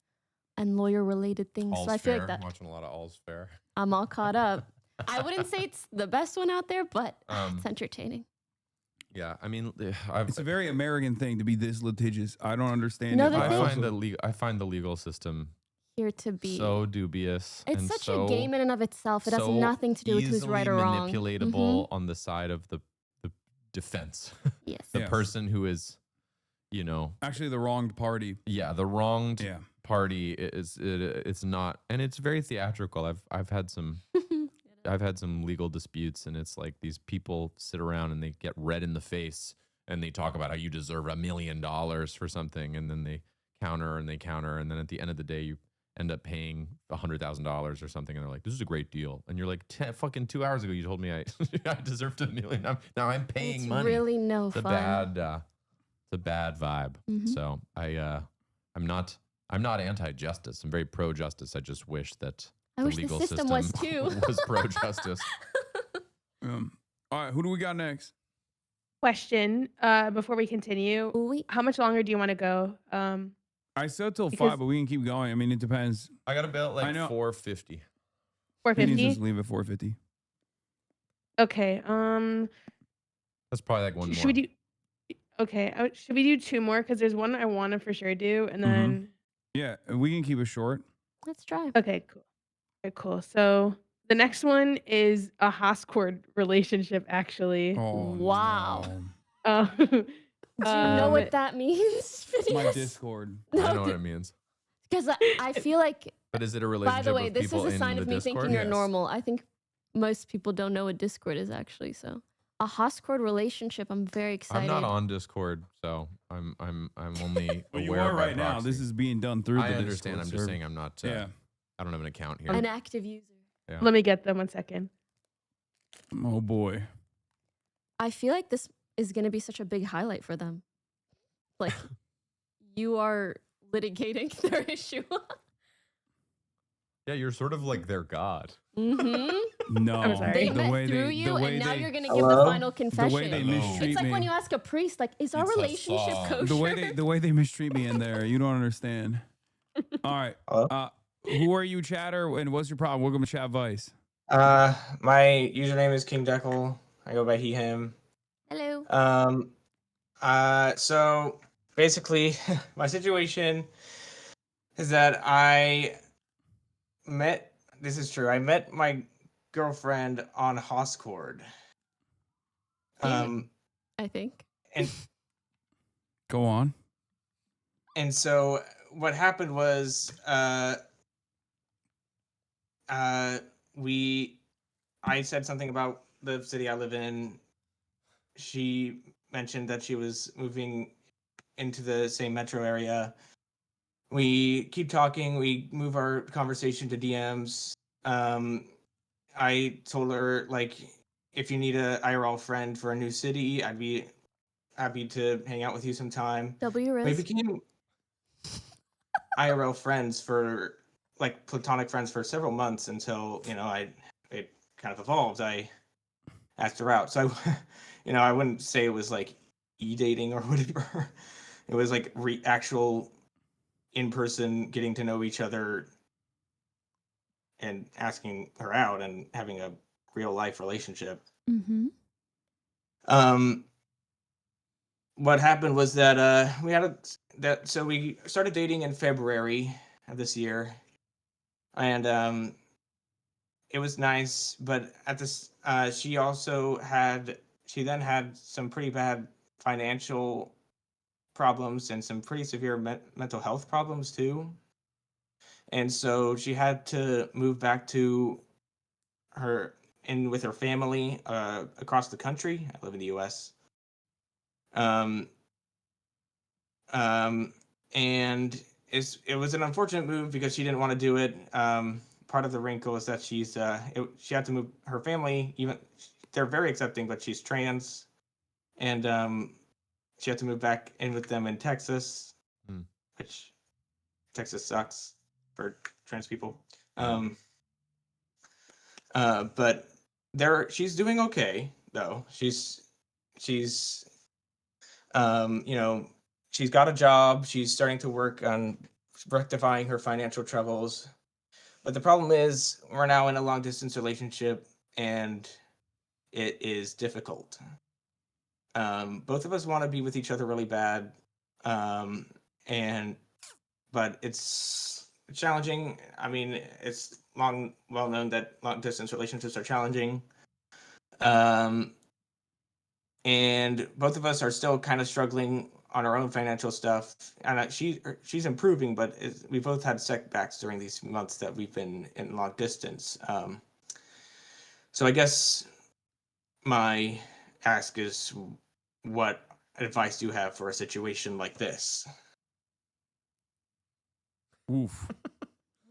and lawyer related things. All's so I feel Fair. like that I'm watching a lot of All's Fair. I'm all caught up. I wouldn't say it's the best one out there, but it's entertaining. Yeah, I mean, It's a very American thing to be this litigious. I don't understand No, it. the I thing- also- I find the legal system Here to be. so dubious. It's and such so, a game in and of itself. It has so nothing to do with who's right or easily wrong. manipulatable on the side of the defense. Yes. The Yes. person who is, Actually, the wronged party. yeah, the wronged Yeah. party it's not, and it's very theatrical. I've had some legal disputes, and it's like these people sit around and they get red in the face and they talk about how you deserve $1 million for something, and then they counter, and then at the end of the day you end up paying $100,000 or something, and they're like, "This is a great deal," and you're like, "Fucking 2 hours ago you told me I I deserved $1 million. Now I'm paying It's money." really no It's a fun. bad vibe. Mhm. So I'm not anti-justice. I'm very pro-justice. I just wish that I the wish the legal system was too. was pro-justice. All right, who do we got next? Question, before we continue, how much longer do you want to go? I said till Because- 5, but we can keep going. I mean, it depends. I got a bill I like know. 450. He needs 450? to leave at 4:50. Okay. That's probably like one Should more. we do? Okay. Should we do 2 more? Because there's one I want to for sure do, and then. Yeah, we can keep it short. Let's try. Okay. Cool. Okay. Cool. So the next one is a Hascord relationship, actually. Oh, Wow. no. Do you know what that means? It's my Phineas? Discord. I know what it means. Because I feel like, But is it a by relationship the way, with this is people a sign in of the me Discord? thinking you're Yes. normal. I think most people don't know what Discord is actually. So a Hascord relationship, I'm very excited. I'm not on Discord, so I'm only Well, you aware are by right now. proxy. This is being done through I the understand. Discord I'm just server. saying I'm not. Yeah. I don't have an account here. An active user. Yeah. Let me get them 1 second. Oh boy. I feel like this is going to be such a big highlight for them. Like, you are litigating their issue. Yeah, you're sort of like their god. Mm-hmm. No, I'm sorry. They The met through you, and now you're gonna give the Hello? final confession. the way they Hello. mistreat It's like me. when you ask a priest, like, "Is our It's relationship Hassan. kosher?" The way they mistreat me in there, you don't understand. All right, Hello? who are you, Chatter, and what's your problem? Welcome to Chat Vice. My username is King Deckle. I go by he, him. Hello. So basically, my situation is that this is true, I met my girlfriend on Hascord. I think. And Go on. so what happened was, I said something about the city I live in. She mentioned that she was moving into the same metro area. We keep talking. We move our conversation to DMs. I told her, like, if you need a IRL friend for a new city, I'd be happy to hang out with you sometime. We WRIS. became IRL friends for, like, platonic friends for several months until, it kind of evolved. I asked her out. So I wouldn't say it was like e-dating or whatever. It was like actual in-person getting to know each other and asking her out and having a real life relationship. Mm-hmm. What happened was that so we started dating in February of this year, and it was nice, but at this she then had some pretty bad financial problems and some pretty severe mental health problems too. And so she had to move back to with her family across the country. I live in the US. Um, and it was an unfortunate move because she didn't want to do it. Part of the wrinkle is that she had to move her family. Even they're very accepting, but she's trans, and she had to move back in with them in Texas, which Texas sucks for trans people. But she's doing okay though. She's she's got a job. She's starting to work on rectifying her financial troubles. But the problem is we're now in a long distance relationship and it is difficult. Both of us want to be with each other really bad. But it's challenging. I mean, it's well known that long distance relationships are challenging. And both of us are still kind of struggling on our own financial stuff. And she's improving, but we both had setbacks during these months that we've been in long distance. So I guess my ask is, what advice do you have for a situation like this? Oof.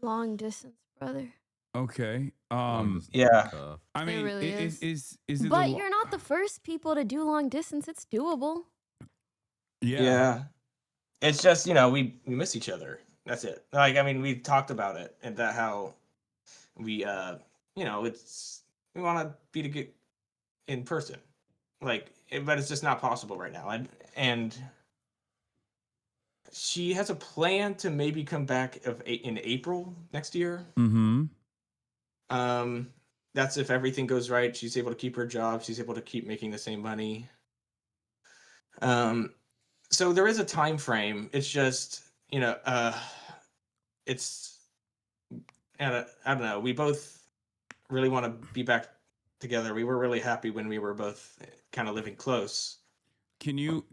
Long distance, brother. Okay. Yeah. I mean, really is it? But you're not the first people to do long distance. It's doable. Yeah. It's just, we miss each other. That's it. Like, I mean, we've talked about it and that how we we want to be to get in person. Like, but it's just not possible right now. And she has a plan to maybe come back in April next year. Mm-hmm. That's if everything goes right. She's able to keep her job. She's able to keep making the same money. So there is a time frame. It's just, it's, I don't know. We both really want to be back together. We were really happy when we were both kind of living close. Can you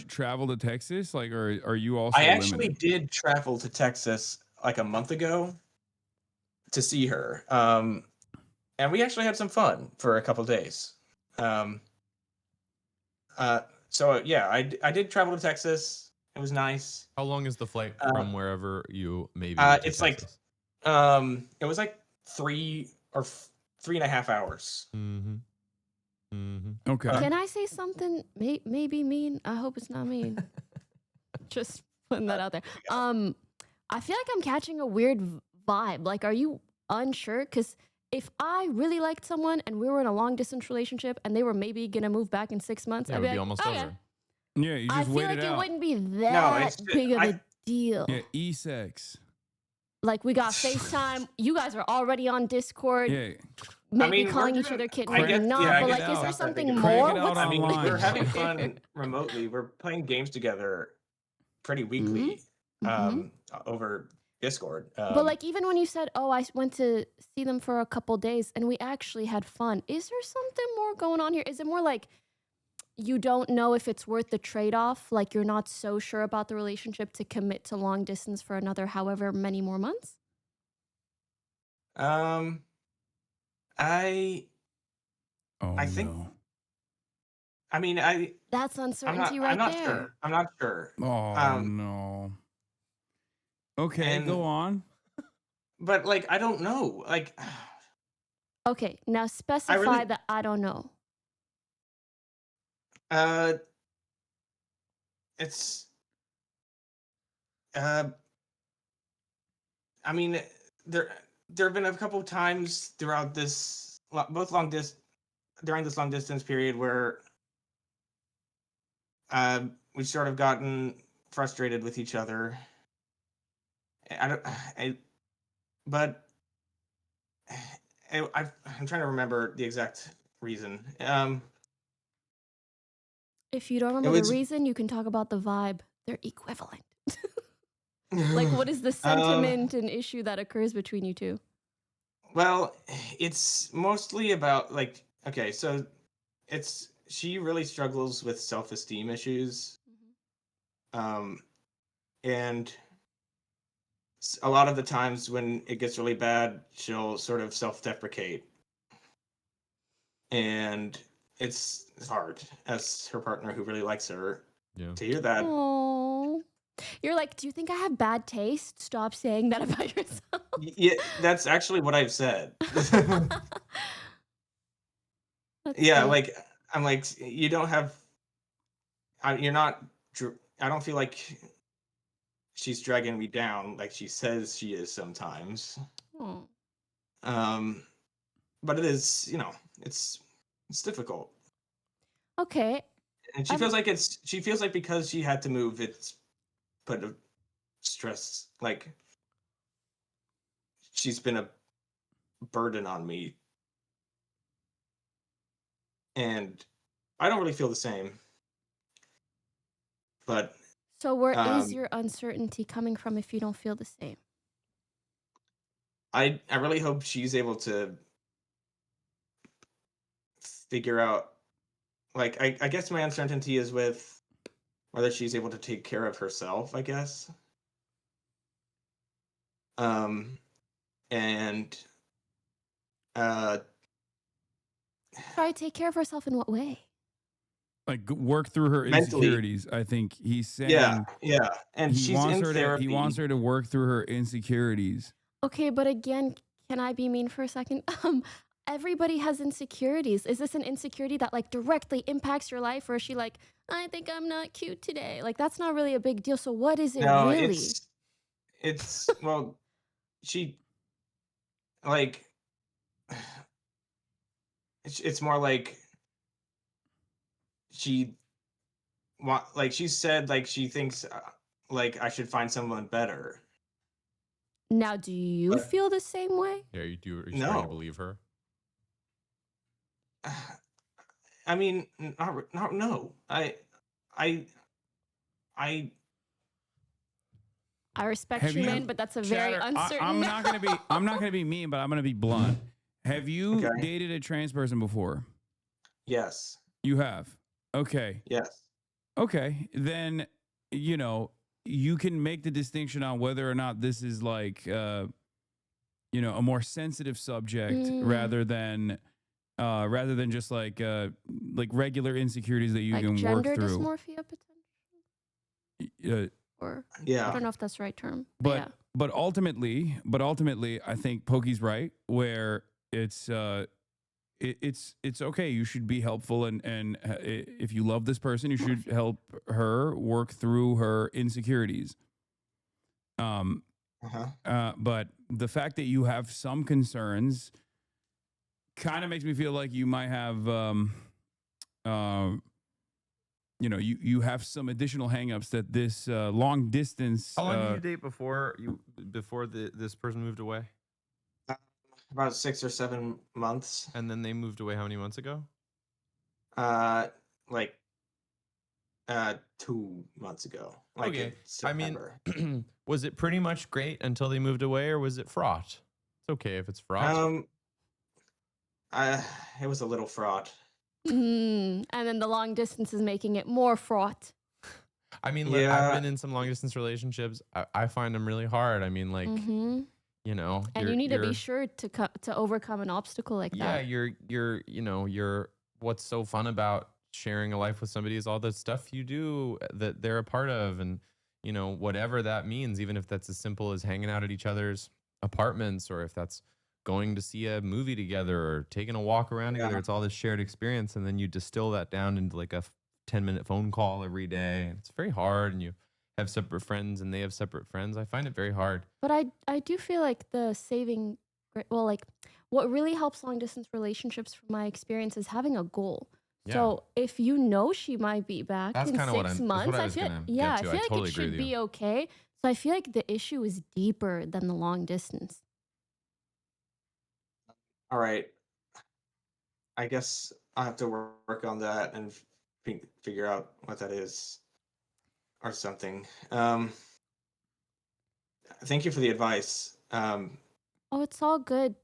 travel to Texas? Like, or are you also I actually limited? did travel to Texas like a month ago to see her. And we actually had some fun for a couple days. So yeah, I did travel to Texas. It was nice. How long is the flight from wherever you maybe? It's Texas? it was like 3.5 hours. Okay. Can I say something? Maybe mean. I hope it's not mean. Just putting that out there. I feel like I'm catching a weird vibe. Like, are you unsure? Because if I really liked someone and we were in a long distance relationship and they were maybe gonna move back in 6 months, Yeah, it I'd would be be like, almost okay. over. Yeah, you I just feel wait like it it out. wouldn't be No, that it's big of a deal. Yeah, e-sex. Like we got FaceTime. You guys are already on Discord. Yeah, Maybe we're calling each doing. other kid. I Maybe guess. not. Yeah, I But guess like, it is there not that big something of a Crank more? it out What's I mean, online. we're having fun remotely. We're playing games together pretty weekly over Discord. But like, even when you said, "Oh, I went to see them for a couple days and we actually had fun," is there something more going on here? Is it more like you don't know if it's worth the trade-off? Like you're not so sure about the relationship to commit to long distance for another however many more months? I Oh I think. no. I mean, That's uncertainty I'm right not there. sure. I'm not sure. Oh no. Okay, And go on. but like I don't know. Like Okay, now I specify really that I don't know. uh it's uh I mean there have been a couple times throughout this both during this long distance period where we've sort of gotten frustrated with each other. I don't but I'm trying to remember the exact reason. If you don't It remember the was reason, you can talk about the vibe. They're equivalent. Like, what is the um sentiment and issue that occurs between you two? well, it's mostly about like okay, so she really struggles with self-esteem issues. Um and a lot of the times when it gets really bad, she'll sort of self-deprecate. And it's hard as her partner who really likes her Yeah. to hear that. Oh, you're like, do you think I have bad taste? Stop saying that about yourself. Yeah, that's actually what I've said. That's Yeah, sweet. like I'm like you don't have you're not I don't feel like she's dragging me down like she says she is sometimes. Oh. Um but it is, it's difficult. Okay. And she feels like because she had to move it's put a stress like she's been a burden on me and I don't really feel the same. But So where is um your uncertainty coming from if you don't feel the same? I really hope she's able to figure out like I guess my uncertainty is with whether she's able to take care of herself, I guess. Um and uh Try to take care of herself in what way? Like work through her mentally. insecurities. I think he's Yeah, saying yeah. And he she's wants in her therapy. to work through her insecurities. Okay, but again, can I be mean for a second? Everybody has insecurities. Is this an insecurity that like directly impacts your life, or is she like, I think I'm not cute today? Like that's not really a big deal. So what is it No, really? it's well, she like it's more like she like she said like she thinks like I should find someone better. Now, do you But feel the same way? Yeah, are you starting to no. believe her? I mean, not no. I I I respect Have you, you, man, but that's a very Chatter? uncertain. I'm not gonna be mean, but I'm gonna be blunt. Have you okay. dated a trans person before? Yes. You have. Okay. Yes. Okay. Then you can make the distinction on whether or not this is like a more sensitive subject rather than just like regular insecurities that you like can work gender through. dysmorphia potential, or I Yeah. don't know if that's the right term. But yeah. But ultimately, I think Pokey's right where it's okay. You should be helpful, and if you love this person, you should help her work through her insecurities. Uh-huh. But the fact that you have some concerns kind of makes me feel like you might have, you have some additional hangups that this long distance. How long did you date before this person moved away? About 6 or 7 months. And then they moved away how many months ago? Like 2 months ago. Like Okay. in September. I mean, was it pretty much great until they moved away, or was it fraught? It's okay if it's fraught. It was a little fraught. And then the long distance is making it more fraught. I mean, look, I've been in some long distance relationships. I find them really hard. I mean, like, you know, and you need to be sure to overcome an obstacle like that. Yeah, you're what's so fun about sharing a life with somebody is all the stuff you do that they're a part of, and you know, whatever that means, even if that's as simple as hanging out at each other's apartments, or if that's going to see a movie together or taking a walk around together. It's all this shared experience, and then you distill that down into like a 10-minute phone call every day, and it's very hard, and you have separate friends and they have separate friends. I find it very hard. But I do feel like like what really helps long distance relationships from my experience is having a goal. Yeah. So if you know she might be back That's in kinda 6 months, I feel like totally it should be okay. So I feel like the issue is deeper than the long distance. All right. I guess I'll have to work on that and figure out what that is or something. Thank you for the advice. Oh, it's all good.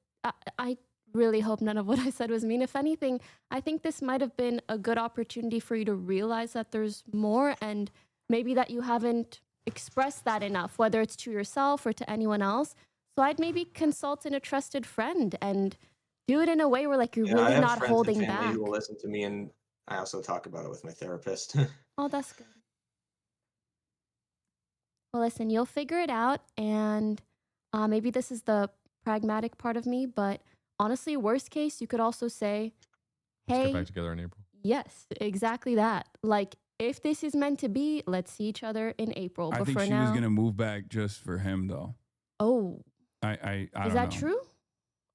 I really hope none of what I said was mean. If anything, I think this might have been a good opportunity for you to realize that there's more, and maybe that you haven't expressed that enough, whether it's to yourself or to anyone else. So I'd maybe consult in a trusted friend and do it in a way where like you're I really have not friends holding and family back. who will listen to me, and I also talk about it with my therapist. Oh, that's good. Well, listen, you'll figure it out, and maybe this is the pragmatic part of me, but honestly, worst case, you could also say, Let's hey, get back together in April. yes, exactly that. Like, if this is meant to be, let's see each other in April. I But think for she now, was gonna move back just for him, though. oh, I is don't that know. true?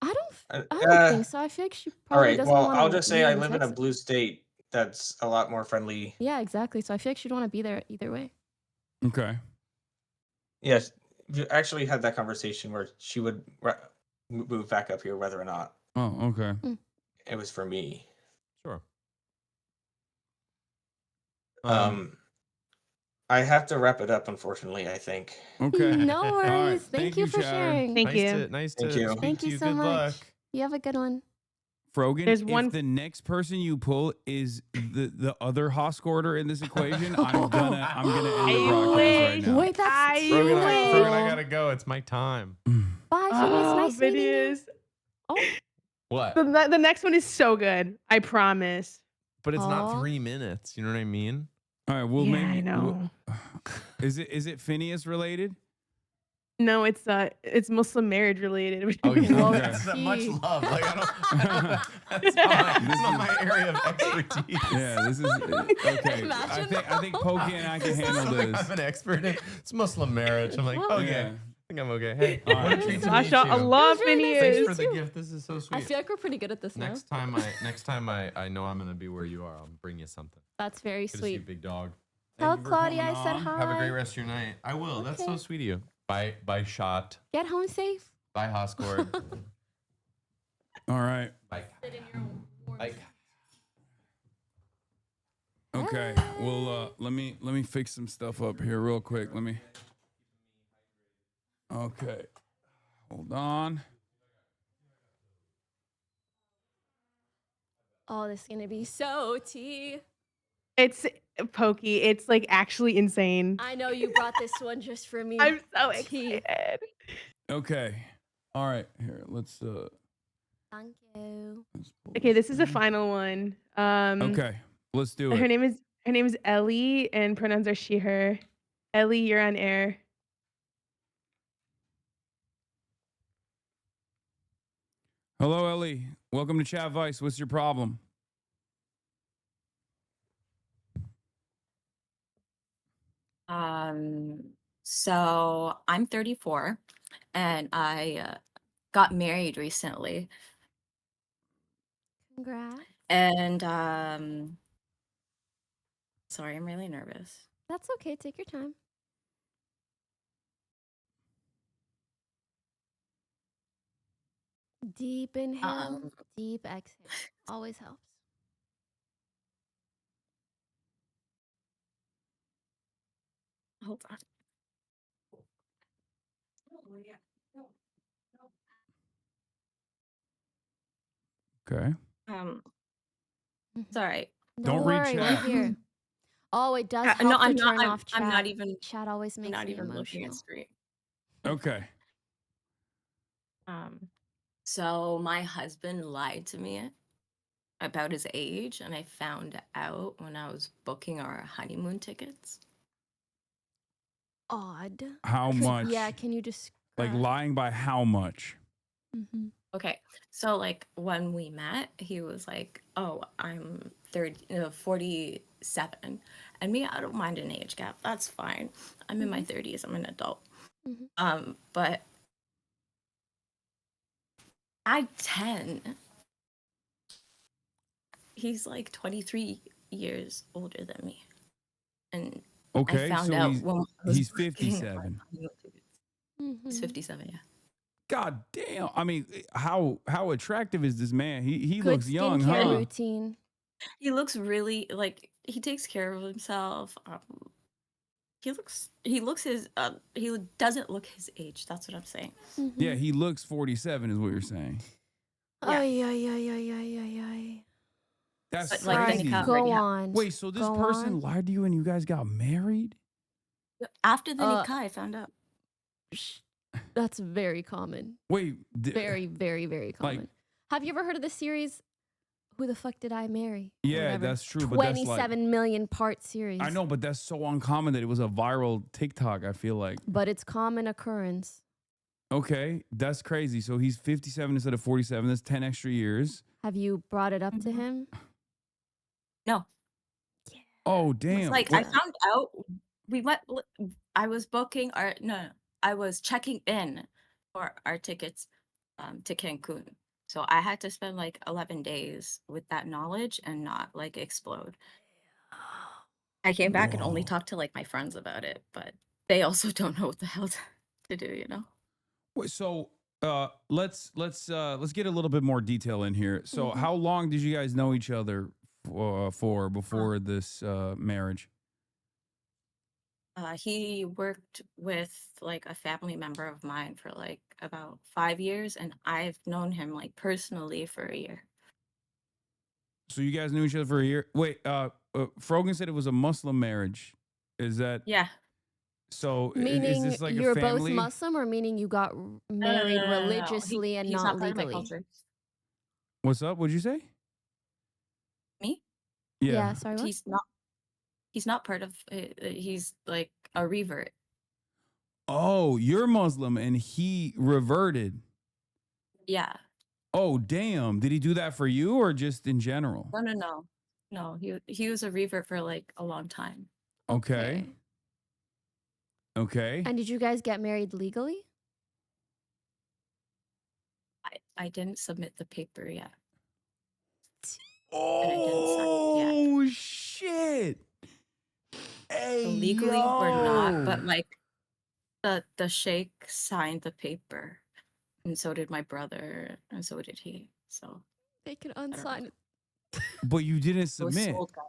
I don't think so. I feel like she All probably right. doesn't Well, want I'll to just say leave I in live in a Texas. blue state that's a lot more friendly. Yeah, exactly. So I feel like she'd want to be there either way. Okay. Yes, we actually had that conversation where she would move back up here, whether or not Oh, okay. it was for me. Sure. I have to wrap it up, unfortunately, I think. Okay. No All worries. right. Thank you for Chatter. sharing. Thank you. Nice Thank to you. speak Thank to you you. so Good much. luck. You have a good one. Frogan, There's if one- the next person you pull is the other Hascorder in this equation, I'm gonna end the broadcast right now. Wait, that's Frogan, Frogan, I gotta go. It's my time. Bye, Finneas. Nice meeting you. Videos. Oh, What? The next one is so good. I promise. But it's not Aw. 3 minutes. You know what I mean? All right. Well, Yeah, maybe. I know. Is it Finneas related? No, it's Muslim marriage related. Oh, yeah. Whoa, That's not much gee. love. Like, that's not my area of expertise. Yeah. This is okay. Imagine I think Pokey and I can handle Something this. I'm an expert in. It's Muslim marriage. I'm like, okay. Yeah. I think I'm okay. Hey, All what a right. treat to meet Masha, I you. love It was really nice Finneas. Thanks for the gift. This is so sweet. I feel like we're pretty good at this now. Next time I know I'm gonna be where you are. I'll bring you something. That's very Good to see you, sweet. big dog. Tell Thank you for Claudia coming I said on. hi. Have a great rest of your night. I will. That's so Okay. sweet of you. Bye, shot. Get home safe. Bye, Hascord. All right. Bye. Bye. Okay. Well, let me fix some stuff up here real quick. Okay. Hold on. Oh, this is gonna be so tea. It's Pokey. It's like actually insane. I know you brought this one just for me. I'm so Tea. excited. Okay. All right. Here, let's Thank you. pull Okay, this is the thing. final one. Okay. Let's do Her it. name is Ellie, and pronouns are she, her. Ellie, you're on air. Hello, Ellie. Welcome to CHADVICE. What's your problem? So I'm 34 and I got married recently. Congrats. And sorry, I'm really nervous. That's okay. Take your time. Deep inhale, deep exhale. Always helps. Hold on. Okay. It's all right. Don't read worry, we're chat. here. Oh, it does No, help to I'm not. turn off chat. I'm not even. Chat always I'm makes not me even looking at emotional. screen. Okay. So my husband lied to me about his age, and I found out when I was booking our honeymoon tickets. Odd. How much? Yeah, can you just Like lying by how much? Okay, so like when we met, he was like, "Oh, I'm 47," and me, I don't mind an age gap. That's fine. I'm in my 30s. I'm an adult. But at 10, he's like 23 years older than me, and Okay, I found so out when I was he's booking 57. He's 57, yeah. God damn! I mean, how attractive is this man? He Good looks young, skincare huh? routine. He looks really like he takes care of himself. He doesn't look his age. That's what I'm saying. Yeah, he looks 47 is what you're saying. Ay, ay, ay, ay, ay, ay, ay. That's But, like, crazy. Go on. Wait, so this Go person on. lied to you and you guys got married? After the Nikah, I found out. That's very common. Wait, very, very, very common. like- Have you ever heard of the series Who the Fuck Did I Marry? Or Yeah, whatever? that's true. But that's like, 27 million part series. I know, but that's so uncommon that it was a viral TikTok, I feel like. But it's common occurrence. Okay, that's crazy. So he's 57 instead of 47. That's 10 extra years. Have you brought it up to him? No. Oh, damn. It's like I found out I was booking I was checking in for our tickets to Cancun. So I had to spend like 11 days with that knowledge and not like explode. I came back and only talked to like my friends about it, but they also don't know what the hell to do, you know? Wait, so let's get a little bit more detail in here. So how long did you guys know each other for before this marriage? He worked with like a family member of mine for like about 5 years, and I've known him like personally for a year. So you guys knew each other for a year. Wait, Frogan said it was a Muslim marriage. Is that? Yeah. So is Meaning this like you're a family? both Muslim, or meaning you got married No. religiously and He's not part of my legally? culture. What's up? What'd you say? Me? Yeah, sorry, what? He's not part of he's like a revert. Oh, you're Muslim and he reverted. Yeah. Oh, damn. Did he do that for you or just in general? No, he was a revert for like a long time. Okay. And did you guys get married legally? I didn't submit the paper yet. Oh, shit. Hey, So legally we're not, but yo. like the sheikh signed the paper, and so did my brother, and so did he. So They can unsign it. But you didn't it was submit. sold, guys.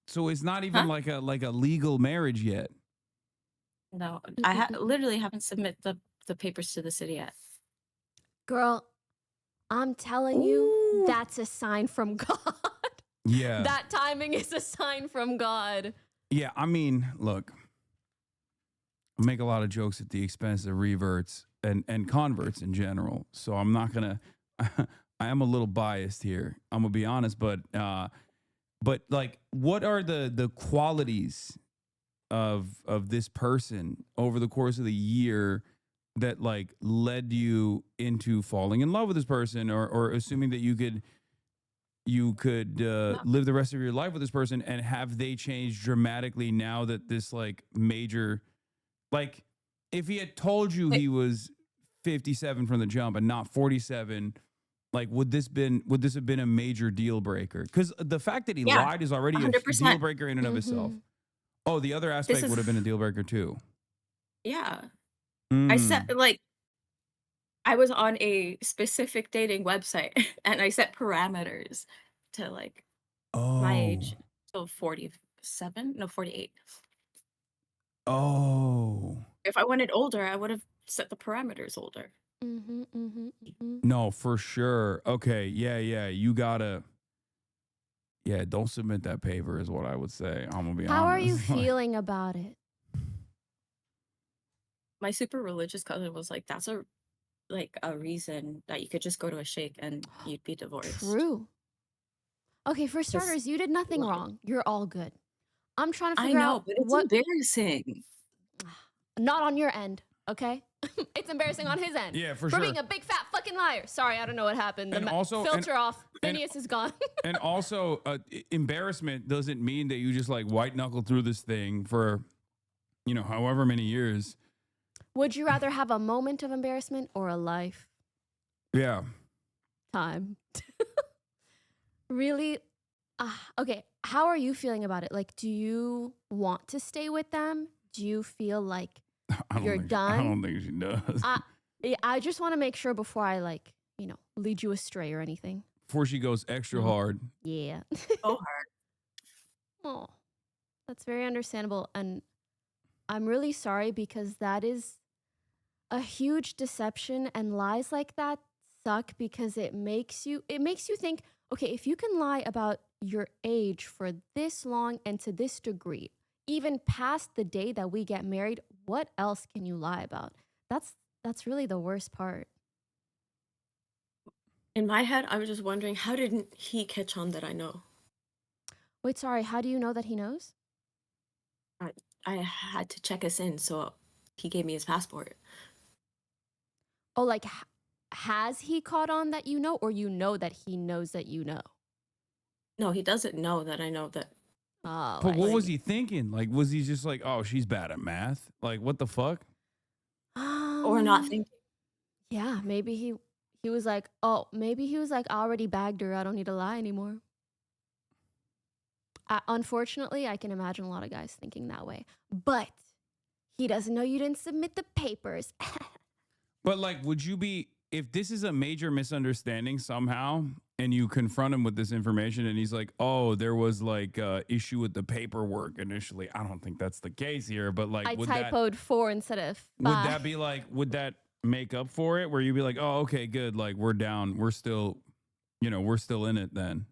So it's not even like a legal marriage yet. No, I literally haven't submitted the papers to the city yet. Girl, I'm telling you, that's a sign from God. Yeah. That timing is a sign from God. Yeah, I mean, look, I make a lot of jokes at the expense of reverts and converts in general. So I'm not gonna. I am a little biased here. I'm gonna be honest, but like, what are the qualities of this person over the course of the year that like led you into falling in love with this person, or assuming that you could live the rest of your life with this person, and have they changed dramatically now that this like major, like if he had told you he was 57 from the jump and not 47, Like, would this have been a major deal breaker? Because the fact that he Yeah, lied is already a 100%. deal breaker in and of itself. Oh, the other This aspect is would have been a deal breaker too. yeah. I Mm. set like I was on a specific dating website and I set parameters to like my age. Oh. So 47, no 48. Oh. If I wanted older, I would have set the parameters older. No, for sure. Okay. Yeah. Yeah. You gotta. Yeah. Don't submit that paper is what I would say. I'm gonna be honest. How are you Like, feeling about it? My super religious cousin was like, "That's a reason that you could just go to a sheikh and you'd be divorced." True. Okay, for Just starters, you did nothing lie. wrong. You're all good. I'm trying to I figure know, out but it's what. embarrassing. Not on your end, okay? It's embarrassing on his end. Yeah, for For sure. being a big fat fucking liar. Sorry, I don't know what happened. The And also- filter off. and- Phineas is gone. And also, embarrassment doesn't mean that you just like white knuckle through this thing for, however many years. Would you rather have a moment of embarrassment or a lifetime? Yeah. Really? Okay, how are you feeling about it? Like, do you want to stay with them? Do you feel like you're done? I don't think she does. I just want to make sure before I lead you astray or anything. Before she goes extra hard. Yeah. So hard. Oh, that's very understandable. And I'm really sorry because that is a huge deception, and lies like that suck because it makes you think, okay, if you can lie about your age for this long and to this degree, even past the day that we get married, what else can you lie about? That's really the worst part. In my head, I was just wondering, how didn't he catch on that I know? Wait, sorry, how do you know that he knows? I had to check us in, so he gave me his passport. Oh, like, has he caught on that you know, or you know that he knows that you know? No, he doesn't know that I know that. Oh, But I what was see. he thinking? Like, was he just like, oh, she's bad at math? Like, what the fuck? Or not thinking. Yeah, maybe he was like, I already bagged her. I don't need to lie anymore. Unfortunately, I can imagine a lot of guys thinking that way. But he doesn't know you didn't submit the papers. But like, would you be, if this is a major misunderstanding somehow and you confront him with this information and he's like, oh, there was like issue with the paperwork initially. I don't think that's the case here, but like, I would typoed 4 instead of 5. would that be like, would that make up for it? Where you'd be like, oh, okay, good. Like we're down. We're still, we're still in it then.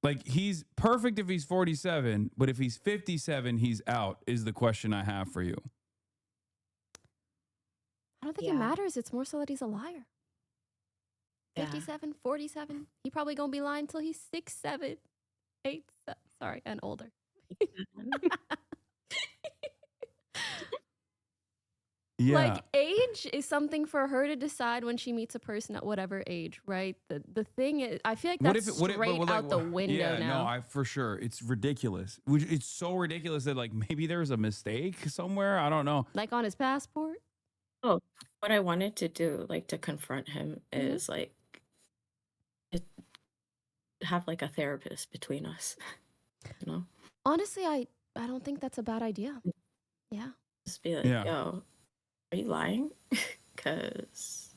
Like he's perfect if he's 47, but if he's 57, he's out is the question I have for you. I don't think it matters. It's more so that he's a liar. Yeah. 57, 47. He probably gonna be lying till he's 6, 7, 8. Sorry, and older. Yeah. Like, age is something for her to decide when she meets a person at whatever age, right? The thing is, I feel like that's straight out the window now. No, for sure. It's ridiculous. It's so ridiculous that like maybe there was a mistake somewhere. I don't know. Like on his passport? Oh, what I wanted to do, like to confront him, is like have like a therapist between us. Honestly, I don't think that's a bad idea. Yeah. Just be like, yo, are you lying? Because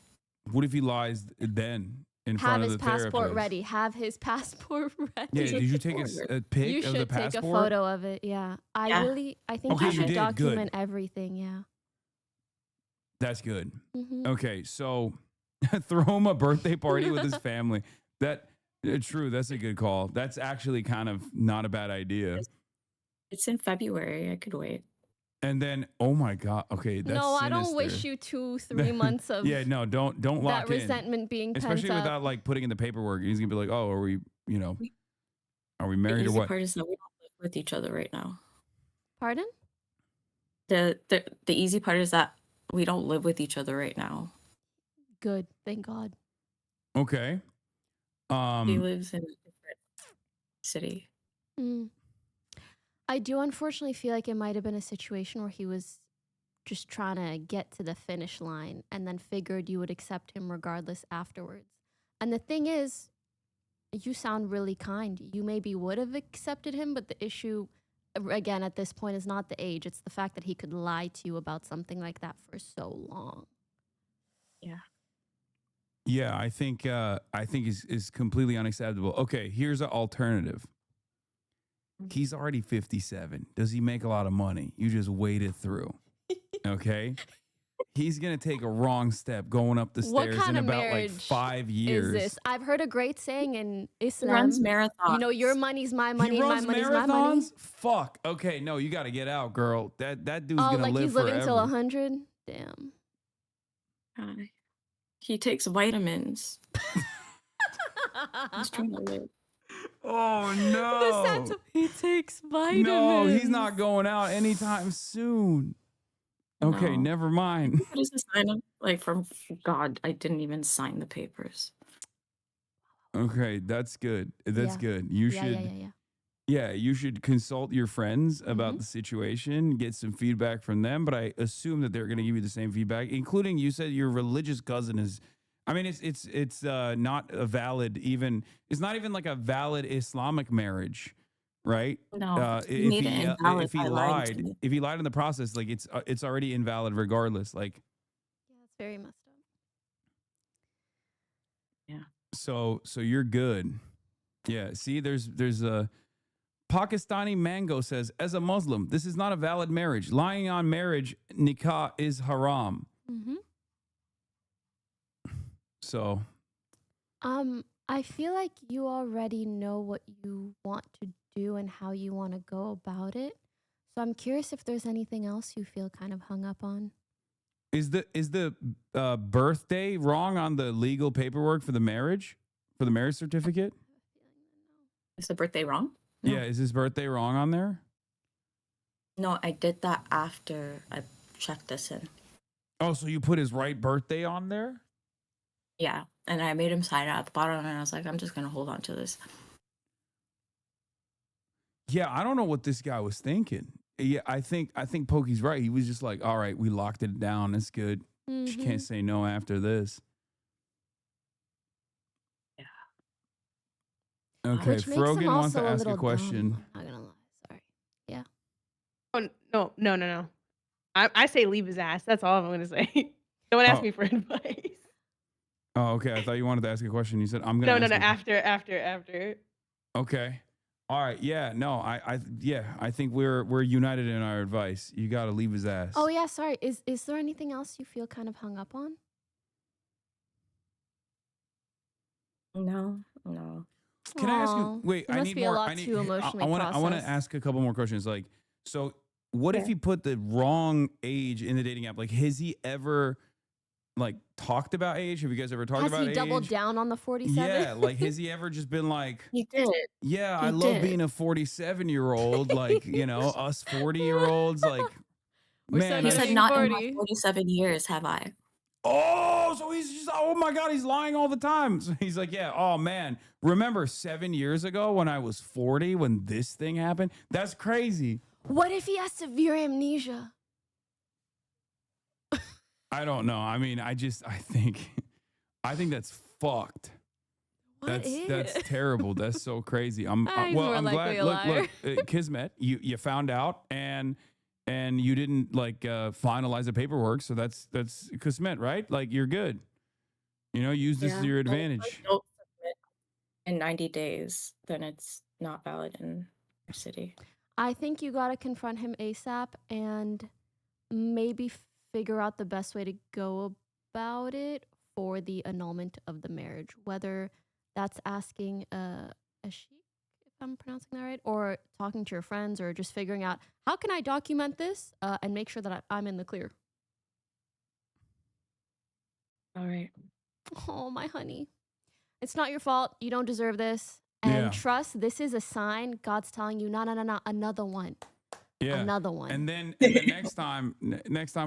what if he lies then in have front of his the passport therapist? ready. Have his passport ready. Yeah, did you take a pic You of the should take passport? a photo of it. Yeah. I think Okay, you you should did. document Good. everything. Yeah. That's good. Mhm. Okay, so throw him a birthday party with his family. True, that's a good call. That's actually kind of not a bad idea. it's in February. I could wait. And then, oh my God, okay, that's No, I don't wish sinister. you 2-3 months of Yeah, no, don't lock that in. resentment being pent Especially up. without like putting in the paperwork. He's gonna be like, oh, are we married The or easy what? part is that we don't live with each other right now. Pardon? The easy part is that we don't live with each other right now. Good, thank God. Okay. He lives in a different city. I do unfortunately feel like it might have been a situation where he was just trying to get to the finish line and then figured you would accept him regardless afterwards. And the thing is, you sound really kind. You maybe would have accepted him, but the issue, again, at this point is not the age. It's the fact that he could lie to you about something like that for so long. Yeah. Yeah, I think is completely unacceptable. Okay, here's an alternative. He's already 57. Does he make a lot of money? You just wait it through. Okay? He's going to take a wrong step going up the What stairs kind in of about like marriage 5 is years. this? I've heard a great saying in He Islam. runs marathons. You know, your money's my money, He and my runs money's my money. marathons? Fuck. Okay, no, you got to get out, girl. That dude's Oh, going to like live he's forever. living till 100? Damn. He takes vitamins. He's trying to live. Oh no. He takes vitamins. No, he's not going out anytime soon. Okay, No. never mind. What is the sign of? Like, from God, I didn't even sign the papers. Okay, that's good. That's Yeah. good. You Yeah, should yeah, yeah, yeah. Yeah, you should consult your friends about Mhm. the situation, get some feedback from them, but I assume that they're going to give you the same feedback, including you said your religious cousin is I mean it's not a valid even it's not even like a valid Islamic marriage, right? No, he made it invalid if he by lying to lied, me. if he lied in the process, like it's already invalid regardless. Like Yeah, that's very messed up. Yeah. so you're good. Yeah, see there's a Pakistani Mango says, as a Muslim, this is not a valid marriage. Lying on marriage, nikah is haram. Mm-hmm. So, I feel like you already know what you want to do and how you want to go about it. So I'm curious if there's anything else you feel kind of hung up on. is the birthday wrong on the legal paperwork for the marriage certificate? Is the birthday wrong? No. Yeah, is his birthday wrong on there? No, I did that after I checked this in. Oh, so you put his right birthday on there? Yeah, and I made him sign it at the bottom, and I was like, I'm just gonna hold on to this. Yeah, I don't know what this guy was thinking. Yeah, I think Pokey's right. He was just like, all right, we locked it down. It's good. She Mm-hmm. can't say no after this. Yeah. Okay, Which makes him Frogan wants also to a ask a little question. dumb. I'm not gonna lie. Sorry. Yeah. Oh no. I say leave his ass. That's all I'm gonna say. Don't ask Oh. me for advice. Oh, okay. I thought you wanted to ask a question. You said I'm gonna. No. ask a- After. Okay. All right. Yeah. No. I think we're united in our advice. You got to leave his ass. Oh yeah. Sorry. Is there anything else you feel kind of hung up on? No. Can I ask Aw, you? Wait. there I must need be a more. lot I need. to emotionally I want to process. ask a couple more questions. Like, so what if Yeah. he put the wrong age in the dating app? Like, has he ever like talked about age? Have you guys ever talked Has about he doubled age? down on the 47? Yeah. Like, has he ever just been like? He did. Yeah, I He love did. being a 47-year-old, like, us 40-year-olds, like, We're man, He so I- said, not in my 40. 47 years have I. oh, so he's just, oh my God, he's lying all the time. So he's like, yeah, oh man, remember 7 years ago when I was 40, when this thing happened? That's crazy. What if he has severe amnesia? I don't know. I mean, I think that's fucked. What That's terrible. That's so crazy. He's I'm more glad. likely a Look, Kismet, you found out and you didn't like finalize the paperwork, so that's Kismet, right? Like you're good. Use this to your Well, if I advantage. don't submit in 90 days, then it's not valid in our city. I think you got to confront him ASAP and maybe figure out the best way to go about it for the annulment of the marriage, whether that's asking a sheikh, if I'm pronouncing that right, or talking to your friends, or just figuring out how can I document this and make sure that I'm in the clear. All right. Oh, my honey. It's not your fault. You don't deserve this. And Yeah. trust, this is a sign God's telling you, no, another one. Yeah. Another one. And then next time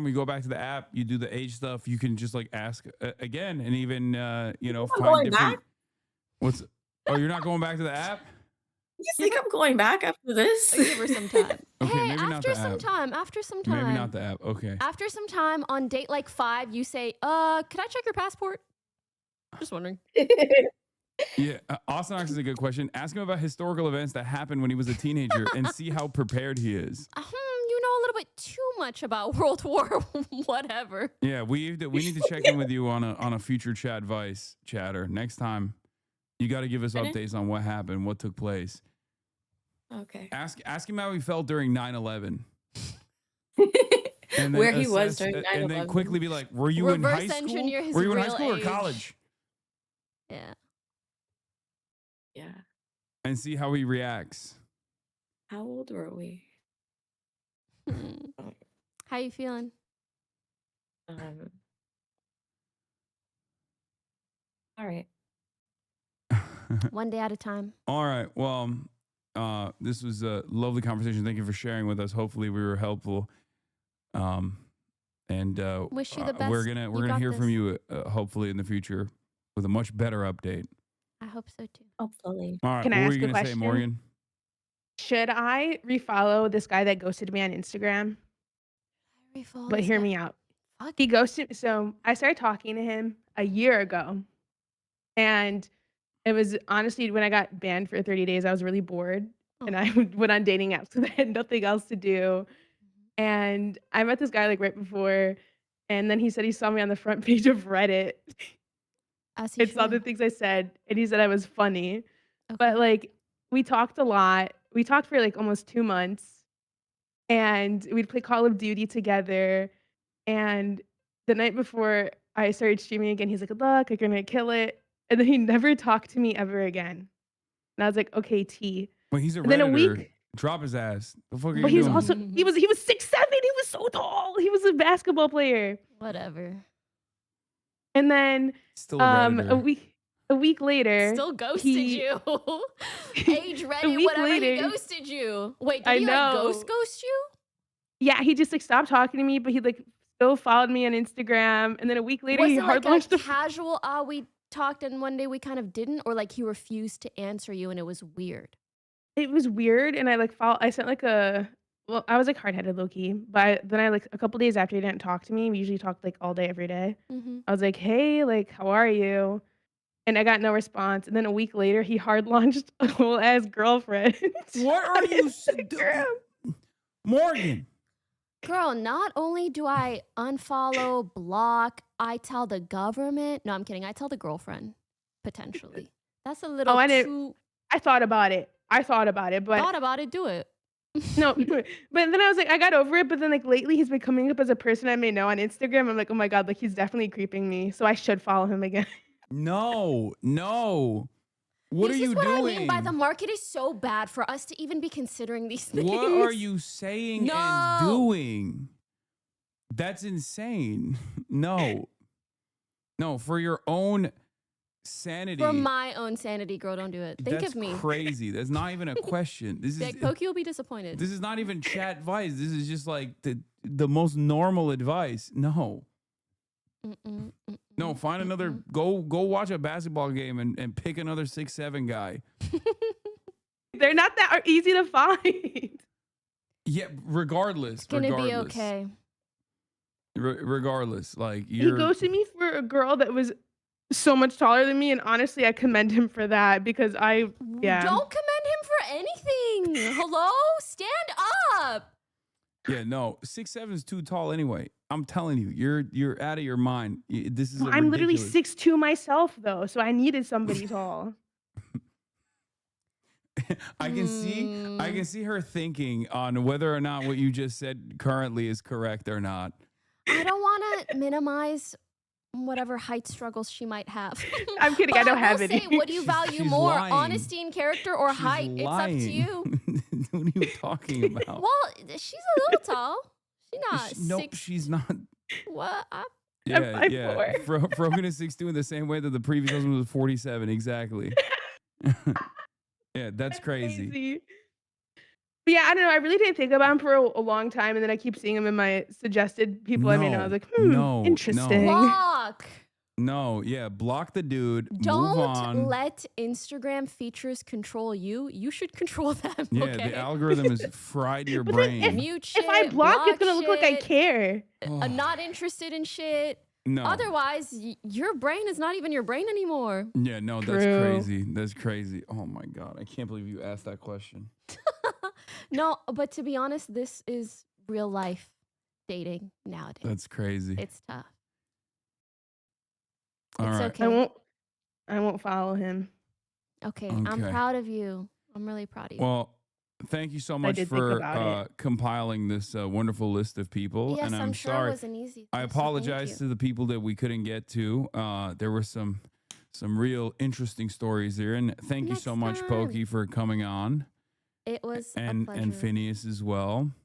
we go back to the app, you do the age stuff. You can just like ask again, and even find going different. back? Oh, you're not going back to the app? You think I'm going back after this? Give her some time. Okay, hey, maybe not the after some app. time, after some time. Maybe not the app. Okay. After some time on date like 5, you say, could I check your passport? Just wondering. Yeah, Osnox is a good question. Ask him about historical events that happened when he was a teenager and see how prepared he is. You know a little bit too much about World War whatever. Yeah, we need to check in with you on a future CHADVICE chatter. Next time, you got to give us updates on what happened, what took place. Okay. Ask him how he felt during 9/11. Where he was during 9/11. And then quickly be like, were you in high school? Were you in high school or college? Yeah. Yeah. And see how he reacts. How old were we? How you feeling? All right. One day at a time. All right. Well, this was a lovely conversation. Thank you for sharing with us. Hopefully we were helpful. And wish you the best. We're gonna hear from you hopefully in the future with a much better update. I hope so too. Hopefully. All right. Can What I were ask you a gonna say, question? Morgan? Should I refollow this guy that ghosted me on Instagram? But hear me out. He ghosted. So I started talking to him a year ago, and it was honestly when I got banned for 30 days. I was really bored, and I went on dating apps because I had nothing else to do. And I met this guy like right before, and then he said he saw me on the front page of Reddit. And saw the things I said, and he said I was funny. But like we talked a lot. We talked for like almost 2 months, and we'd play Call of Duty together. And the night before I started streaming again, he's like, "Good luck, you're gonna kill it." And then he never talked to me ever again. And I was like, "Okay, T." Well, he's a And then a Redditor. week, Drop his ass. The fuck are you but he's doing? also he was 6'7". He was so tall. He was a basketball player. Whatever. And then Still a Redditor. a week later, Still ghosted you. Age ready, week whatever. He later- ghosted you. Wait, did I he like know. ghost you? Yeah, he just like stopped talking to me, but he like still followed me on Instagram. And then a week later, Was he it hard like launched a casual? We talked, and one day we kind of didn't, or like he refused to answer you, and it was weird. It was weird, and I like I sent like I was like hard headed low key, but then I like a couple days after he didn't talk to me. We usually talked like all day every day. I was like, "Hey, like how are you?" And I got no response. And then a week later, he hard launched a whole ass girlfriend. What are you Instagram. Morgan? Girl, not only do I unfollow, block, I tell the government. No, I'm kidding. I tell the girlfriend, potentially. That's a little too... I thought about it. but... Thought about it, do it. No, but then I was like, I got over it. But then like lately, he's been coming up as a person I may know on Instagram. I'm like, oh my God, like he's definitely creeping me. So I should follow him again. No. What are you doing? This is what I mean by the market is so bad for us to even be considering these things. What are you saying and doing? That's insane. No, for your own sanity. For my own sanity, girl, don't do it. Think That's of me. crazy. That's not even a question. This is Like, Poki will be disappointed. This is not even chat advice. This is just like the most normal advice. No. No, find another. Go watch a basketball game and pick another 6'7" guy. They're not that easy to find. Yeah, regardless. It's gonna be okay. Regardless, like He ghosted me for a girl that was so much taller than me, and honestly, I commend him for that because Don't commend him for anything. Hello, stand up. Yeah, no, 6'7" is too tall anyway. I'm telling you, you're out of your mind. This is. I'm literally 6'2" myself, though, so I needed somebody tall. I can see her thinking on whether or not what you just said currently is correct or not. I don't want to minimize whatever height struggles she might have. I'm kidding. I don't have any. Say, what do you value She's more, lying. honesty in character or height? Lying. It's up to you. What are you talking about? Well, she's a little tall. She's not Nope, she's not. What? Yeah. Frogan is 6'2" in the same way that the previous husband was 47. Exactly. Yeah, that's crazy. But yeah, I don't know. I really didn't think about him for a long time, and then I keep seeing him in my suggested people I may know. I was like, interesting. Block. No, yeah, block the dude. Move Don't on. let Instagram features control you. You should control them. Yeah, Okay? the algorithm has fried your But then brain. Mute if I shit, block, it's gonna shit, look like I care. not interested in shit. No. Otherwise, your brain is not even your brain anymore. Yeah, no, that's True. crazy. That's crazy. Oh my God. I can't believe you asked that question. No, but to be honest, this is real life dating nowadays. That's crazy. It's tough. All It's right. okay. I won't follow him. Okay, I'm proud of you. I'm really proud of you. Well, thank you so much did think for about it. compiling this wonderful list of people. Yes, and I'm sure sorry. it wasn't easy. I apologize to the people that we couldn't get to. There were some real interesting stories there. And thank you so much, time. Pokey, for coming on. It was and a pleasure. and Finneas as well.